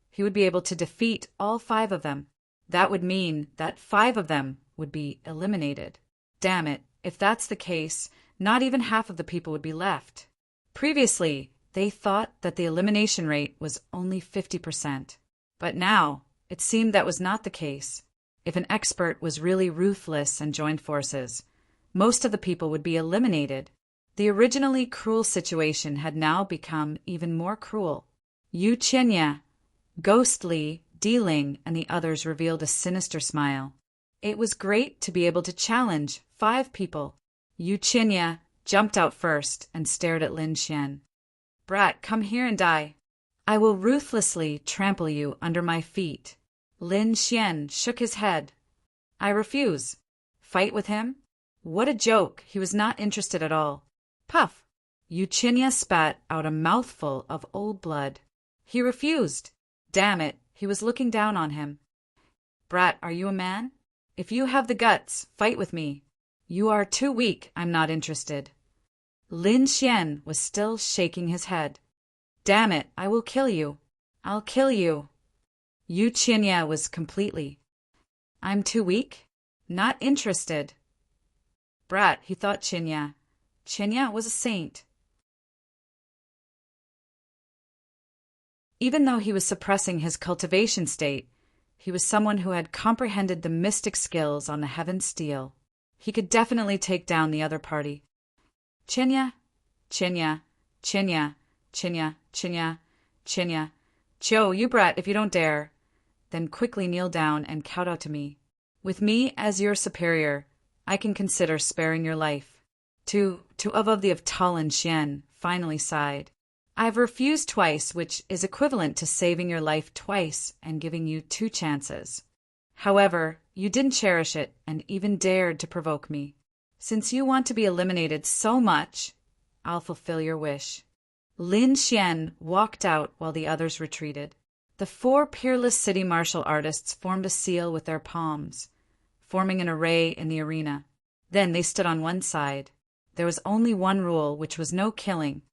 he would be able to defeat all 5 of them. That would mean that 5 of them would be eliminated. Damn it, if that's the case, not even half of the people would be left. Previously, they thought that the elimination rate was only 50%. But now, it seemed that was not the case. If an expert was really ruthless and joined forces, most of the people would be eliminated. The originally cruel situation had now become even more cruel. Yu Qinya, Ghostly, Di Ling, and the others revealed a sinister smile. It was great to be able to challenge 5 people. Yu Qinya jumped out first and stared at Lin Xian. Brat, come here and die. I will ruthlessly trample you under my feet. Lin Xian shook his head. I refuse. Fight with him? What a joke. He was not interested at all. Puff! Yu Qinya spat out a mouthful of old blood. He refused. Damn it, he was looking down on him. Brat, are you a man? If you have the guts, fight with me. You are too weak, I'm not interested. Lin Xian was still shaking his head. Damn it, I will kill you. I'll kill you. Yu Qinya was completely. I'm too weak? Not interested. Brat, he thought Qinya. Qinya was a saint. Even though he was suppressing his cultivation state, he was someone who had comprehended the mystic skills on the heaven steel. He could definitely take down the other party. Qinya, Qinya, Qinya, Qinya, Qinya, Qinya. Cho, you brat, if you don't dare. Then quickly kneel down and kowtow to me. With me as your superior, I can consider sparing your life. To of the of Talin Xian finally sighed. I've refused twice, which is equivalent to saving your life twice and giving you 2 chances. However, you didn't cherish it and even dared to provoke me. Since you want to be eliminated so much, I'll fulfill your wish." Lin Xian walked out while the others retreated. The 4 peerless city martial artists formed a seal with their palms, forming an array in the arena. Then they stood on one side. There was only one rule, which was no killing.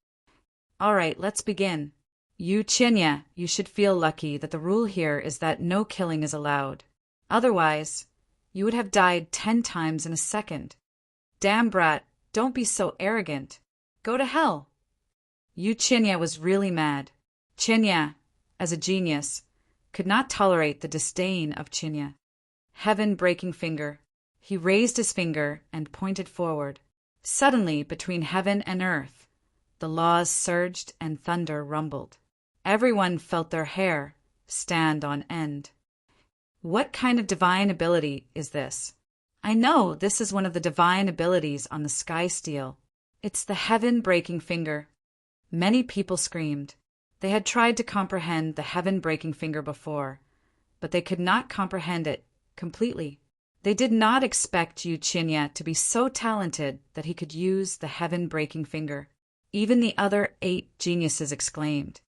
"All right, let's begin. You Qinya, you should feel lucky that the rule here is that no killing is allowed. Otherwise, you would have died 10 times in a second. Damn brat, don't be so arrogant. Go to hell." Yu Qinya was really mad. Qinya, as a genius, could not tolerate the disdain of Qinya. Heaven-breaking finger. He raised his finger and pointed forward. Suddenly, between heaven and earth, the laws surged and thunder rumbled. Everyone felt their hair stand on end. What kind of divine ability is this? I know this is one of the divine abilities on the sky steel. It's the heaven-breaking finger. Many people screamed. They had tried to comprehend the heaven-breaking finger before, but they could not comprehend it completely. They did not expect Yu Qinya to be so talented that he could use the heaven-breaking finger. Even the other 8 geniuses exclaimed.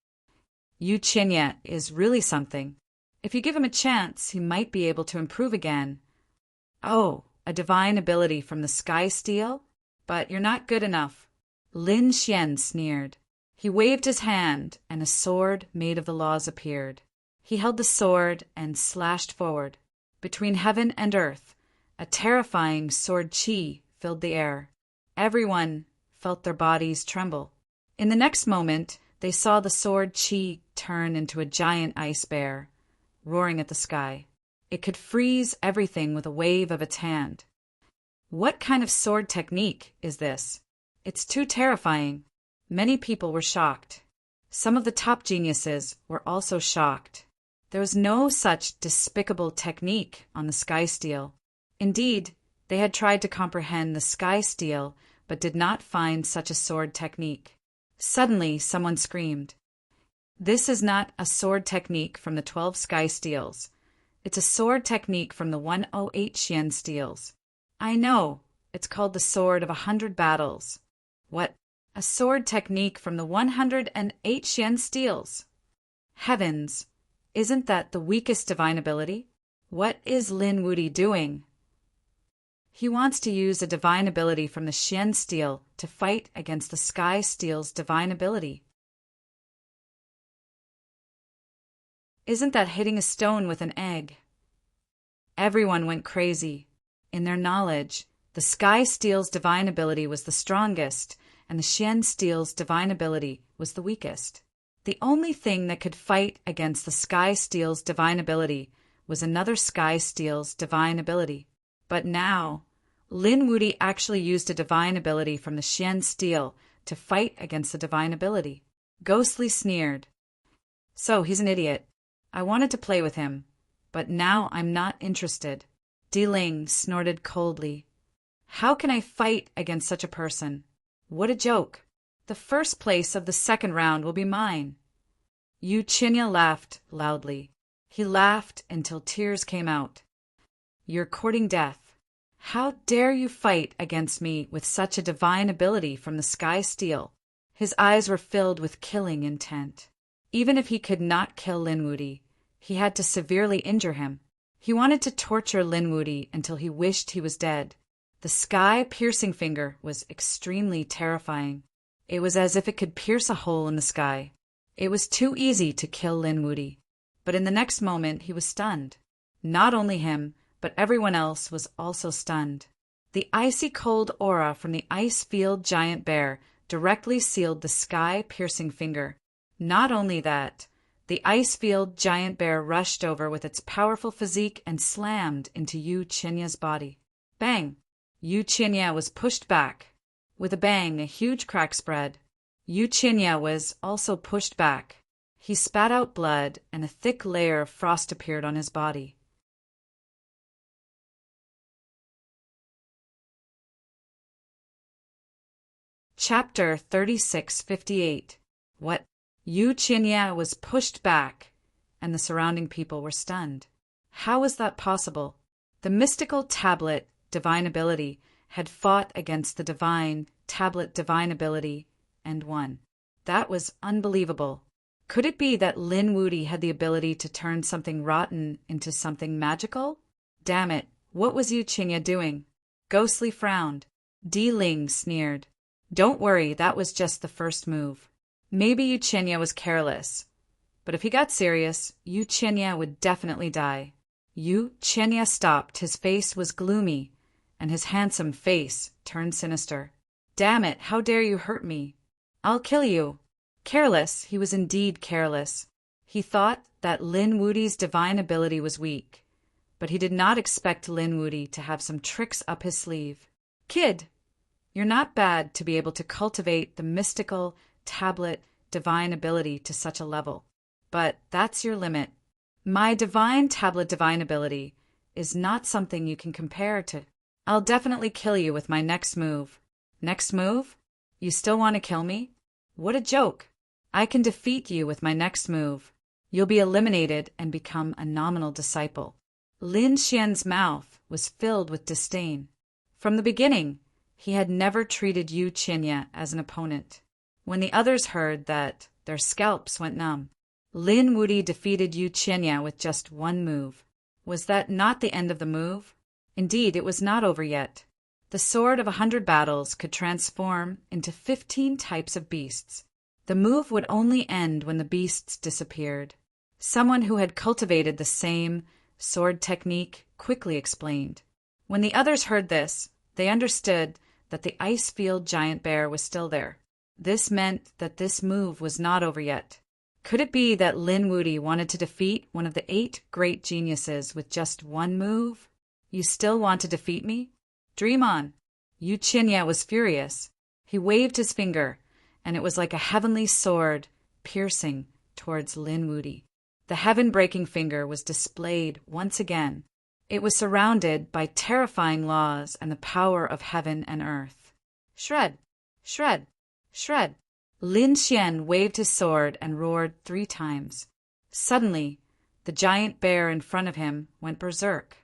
Yu Qinya is really something. If you give him a chance, he might be able to improve again. Oh, a divine ability from the sky steel? But you're not good enough. Lin Xian sneered. He waved his hand, and a sword made of the laws appeared. He held the sword and slashed forward. Between heaven and earth, a terrifying sword chi filled the air. Everyone felt their bodies tremble. In the next moment, they saw the sword chi turn into a giant ice bear, roaring at the sky. It could freeze everything with a wave of its hand. What kind of sword technique is this? It's too terrifying. Many people were shocked. Some of the top geniuses were also shocked. There was no such despicable technique on the sky steel. Indeed, they had tried to comprehend the sky steel, but did not find such a sword technique. Suddenly, someone screamed. "This is not a sword technique from the 12 sky steels. It's a sword technique from the 108 Xian steels. I know, it's called the Sword of 100 Battles." "What? A sword technique from the 108 Xian steels? Heavens, isn't that the weakest divine ability? What is Lin Wudi doing?" "He wants to use a divine ability from the Xian steel to fight against the sky steel's divine ability." "Isn't that hitting a stone with an egg?" Everyone went crazy. In their knowledge, the sky steel's divine ability was the strongest, and the Xian steel's divine ability was the weakest. The only thing that could fight against the sky steel's divine ability was another sky steel's divine ability. But now, Lin Wudi actually used a divine ability from the Xian steel to fight against the divine ability. Ghostly sneered. "So he's an idiot. I wanted to play with him, but now I'm not interested." Di Ling snorted coldly. "How can I fight against such a person? What a joke. The first place of the second round will be mine." Yu Qinya laughed loudly. He laughed until tears came out. "You're courting death. How dare you fight against me with such a divine ability from the sky steel?" His eyes were filled with killing intent. Even if he could not kill Lin Wudi, he had to severely injure him. He wanted to torture Lin Wudi until he wished he was dead. The sky-piercing finger was extremely terrifying. It was as if it could pierce a hole in the sky. It was too easy to kill Lin Wudi. But in the next moment he was stunned. Not only him, but everyone else was also stunned. The icy cold aura from the ice field giant bear directly sealed the sky-piercing finger. Not only that, the ice field giant bear rushed over with its powerful physique and slammed into Yu Qinya's body. Bang! Yu Qinya was pushed back. With a bang, a huge crack spread. Yu Qinya was also pushed back. He spat out blood, and a thick layer of frost appeared on his body. Chapter 3658. What? Yu Qinya was pushed back, and the surrounding people were stunned. How was that possible? The mystical tablet, divine ability, had fought against the divine tablet, divine ability, and won. That was unbelievable. Could it be that Lin Wudi had the ability to turn something rotten into something magical? Damn it, what was Yu Qinya doing? Ghostly frowned. Di Ling sneered. Don't worry, that was just the first move. Maybe Yu Qinya was careless, but if he got serious, Yu Qinya would definitely die. Yu Qinya stopped, his face was gloomy, and his handsome face turned sinister. Damn it, how dare you hurt me? I'll kill you. Careless, he was indeed careless. He thought that Lin Wudi's divine ability was weak, but he did not expect Lin Wudi to have some tricks up his sleeve. Kid, you're not bad to be able to cultivate the mystical tablet divine ability to such a level, but that's your limit. My divine tablet divine ability is not something you can compare to. I'll definitely kill you with my next move. Next move? You still want to kill me? What a joke. I can defeat you with my next move. You'll be eliminated and become a nominal disciple. Lin Xian's mouth was filled with disdain. From the beginning, he had never treated Yu Qinya as an opponent. When the others heard that, their scalps went numb. Lin Wudi defeated Yu Qinya with just one move. Was that not the end of the move? Indeed, it was not over yet. The sword of 100 battles could transform into 15 types of beasts. The move would only end when the beasts disappeared. Someone who had cultivated the same sword technique quickly explained. When the others heard this, they understood that the ice-field giant bear was still there. This meant that this move was not over yet. Could it be that Lin Wudi wanted to defeat one of the 8 great geniuses with just one move? You still want to defeat me? Dream on. Yu Qinya was furious. He waved his finger, and it was like a heavenly sword piercing towards Lin Wudi. The heaven-breaking finger was displayed once again. It was surrounded by terrifying laws and the power of heaven and earth. Shred! Shred! Shred! Lin Xian waved his sword and roared 3 times. Suddenly, the giant bear in front of him went berserk.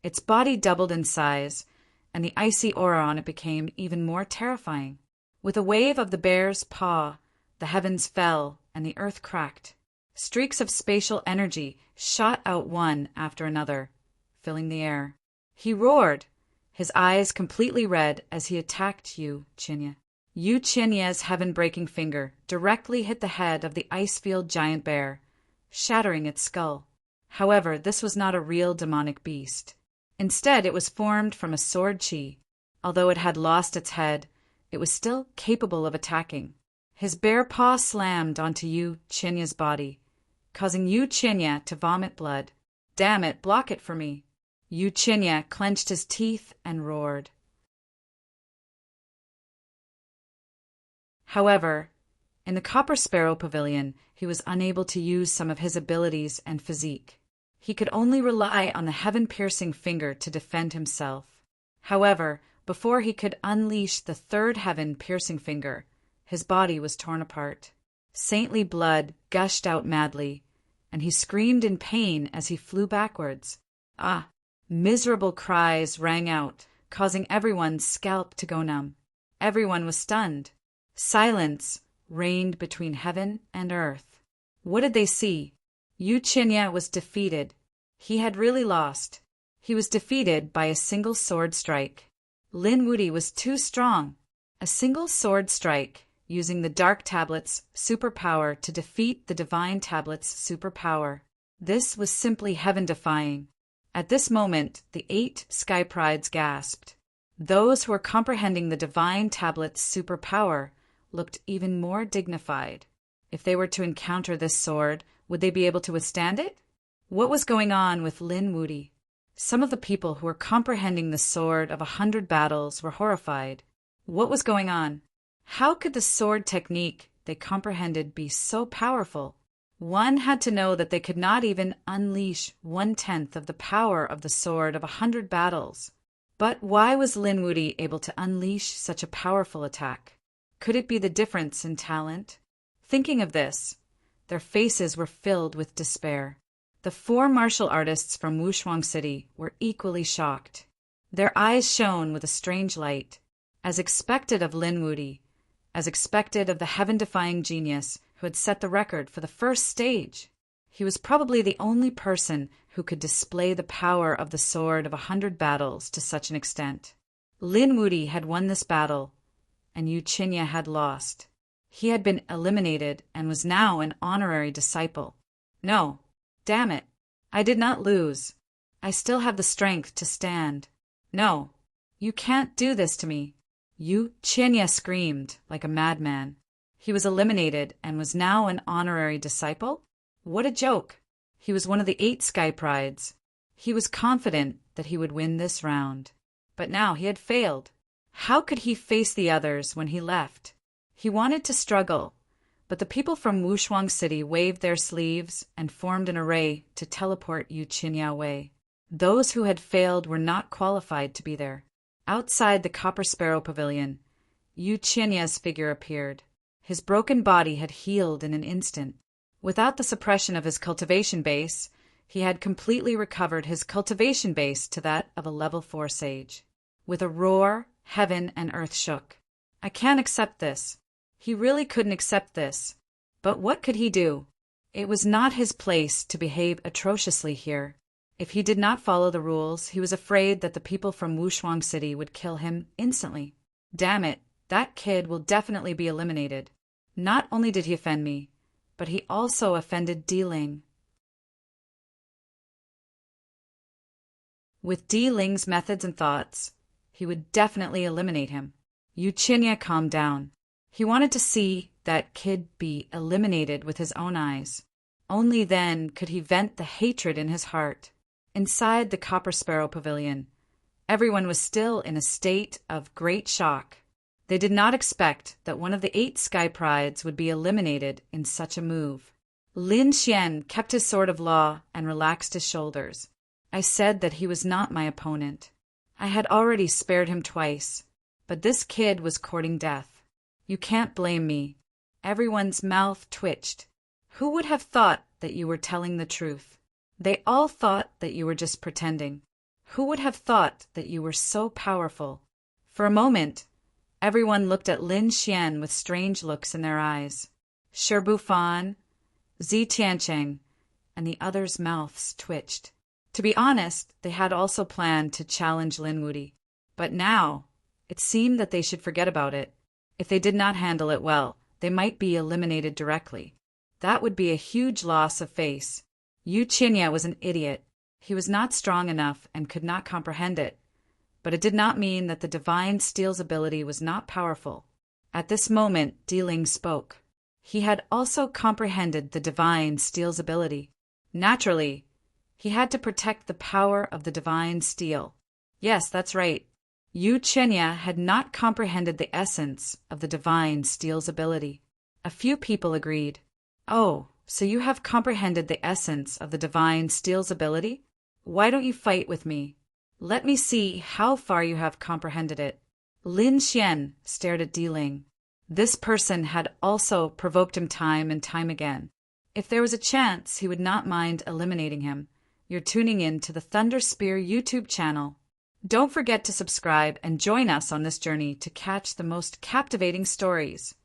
Its body doubled in size, and the icy aura on it became even more terrifying. With a wave of the bear's paw, the heavens fell and the earth cracked. Streaks of spatial energy shot out one after another, filling the air. He roared, his eyes completely red as he attacked Yu Qinya. Yu Qinya's heaven-breaking finger directly hit the head of the ice-field giant bear, shattering its skull. However, this was not a real demonic beast. Instead, it was formed from a sword chi. Although it had lost its head, it was still capable of attacking. His bare paw slammed onto Yu Qinya's body, causing Yu Qinya to vomit blood. Damn it, block it for me. Yu Qinya clenched his teeth and roared. However, in the Copper Sparrow Pavilion, he was unable to use some of his abilities and physique. He could only rely on the heaven-piercing finger to defend himself. However, before he could unleash the 3rd heaven-piercing finger, his body was torn apart. Saintly blood gushed out madly, and he screamed in pain as he flew backwards. Ah! Miserable cries rang out, causing everyone's scalp to go numb. Everyone was stunned. Silence reigned between heaven and earth. What did they see? Yu Qinya was defeated. He had really lost. He was defeated by a single sword strike. Lin Wudi was too strong. A single sword strike, using the Dark Tablet's superpower to defeat the Divine Tablet's superpower. This was simply heaven-defying. At this moment, the 8 Sky Prides gasped. Those who were comprehending the Divine Tablet's superpower looked even more dignified. If they were to encounter this sword, would they be able to withstand it? What was going on with Lin Wudi? Some of the people who were comprehending the sword of 100 battles were horrified. What was going on? How could the sword technique they comprehended be so powerful? One had to know that they could not even unleash 1/10 of the power of the sword of 100 battles. But why was Lin Wudi able to unleash such a powerful attack? Could it be the difference in talent? Thinking of this, their faces were filled with despair. The four martial artists from Wushuang City were equally shocked. Their eyes shone with a strange light, as expected of Lin Wuti, as expected of the heaven-defying genius who had set the record for the first stage. He was probably the only person who could display the power of the sword of 100 battles to such an extent. Lin Wuti had won this battle, and Yu Qinya had lost. He had been eliminated and was now an honorary disciple. No, damn it, I did not lose. I still have the strength to stand. No, you can't do this to me. Yu Qinya screamed like a madman. He was eliminated and was now an honorary disciple? What a joke! He was one of the 8 Sky Prides. He was confident that he would win this round. But now he had failed. How could he face the others when he left? He wanted to struggle, but the people from Wushuang City waved their sleeves and formed an array to teleport Yu Qinya away. Those who had failed were not qualified to be there. Outside the Copper Sparrow Pavilion, Yu Qinya's figure appeared. His broken body had healed in an instant. Without the suppression of his cultivation base, he had completely recovered his cultivation base to that of a level 4 sage. With a roar, heaven and earth shook. I can't accept this. He really couldn't accept this. But what could he do? It was not his place to behave atrociously here. If he did not follow the rules, he was afraid that the people from Wushuang City would kill him instantly. Damn it, that kid will definitely be eliminated. Not only did he offend me, but he also offended Di Ling. With Di Ling's methods and thoughts, he would definitely eliminate him. Yu Qinya calmed down. He wanted to see that kid be eliminated with his own eyes. Only then could he vent the hatred in his heart. Inside the Copper Sparrow Pavilion, everyone was still in a state of great shock. They did not expect that one of the 8 Sky Prides would be eliminated in such a move. Lin Xian kept his sword of law and relaxed his shoulders. I said that he was not my opponent. I had already spared him twice, but this kid was courting death. You can't blame me. Everyone's mouth twitched. Who would have thought that you were telling the truth? They all thought that you were just pretending. Who would have thought that you were so powerful? For a moment, everyone looked at Lin Xian with strange looks in their eyes. Shi Bufan, Zi Tiancheng, and the others' mouths twitched. To be honest, they had also planned to challenge Lin Wuti. But now, it seemed that they should forget about it. If they did not handle it well, they might be eliminated directly. That would be a huge loss of face. Yu Qinya was an idiot. He was not strong enough and could not comprehend it. But it did not mean that the Divine Steel's ability was not powerful. At this moment, Di Ling spoke. He had also comprehended the Divine Steel's ability. Naturally, he had to protect the power of the Divine Steel. Yes, that's right. Yu Qinya had not comprehended the essence of the Divine Steel's ability. A few people agreed. Oh, so you have comprehended the essence of the Divine Steel's ability? Why don't you fight with me? Let me see how far you have comprehended it. Lin Xian stared at Di Ling. This person had also provoked him time and time again. If there was a chance, he would not mind eliminating him. You're tuning in to the Thunder Spear YouTube channel. Don't forget to subscribe and join us on this journey to catch the most captivating stories.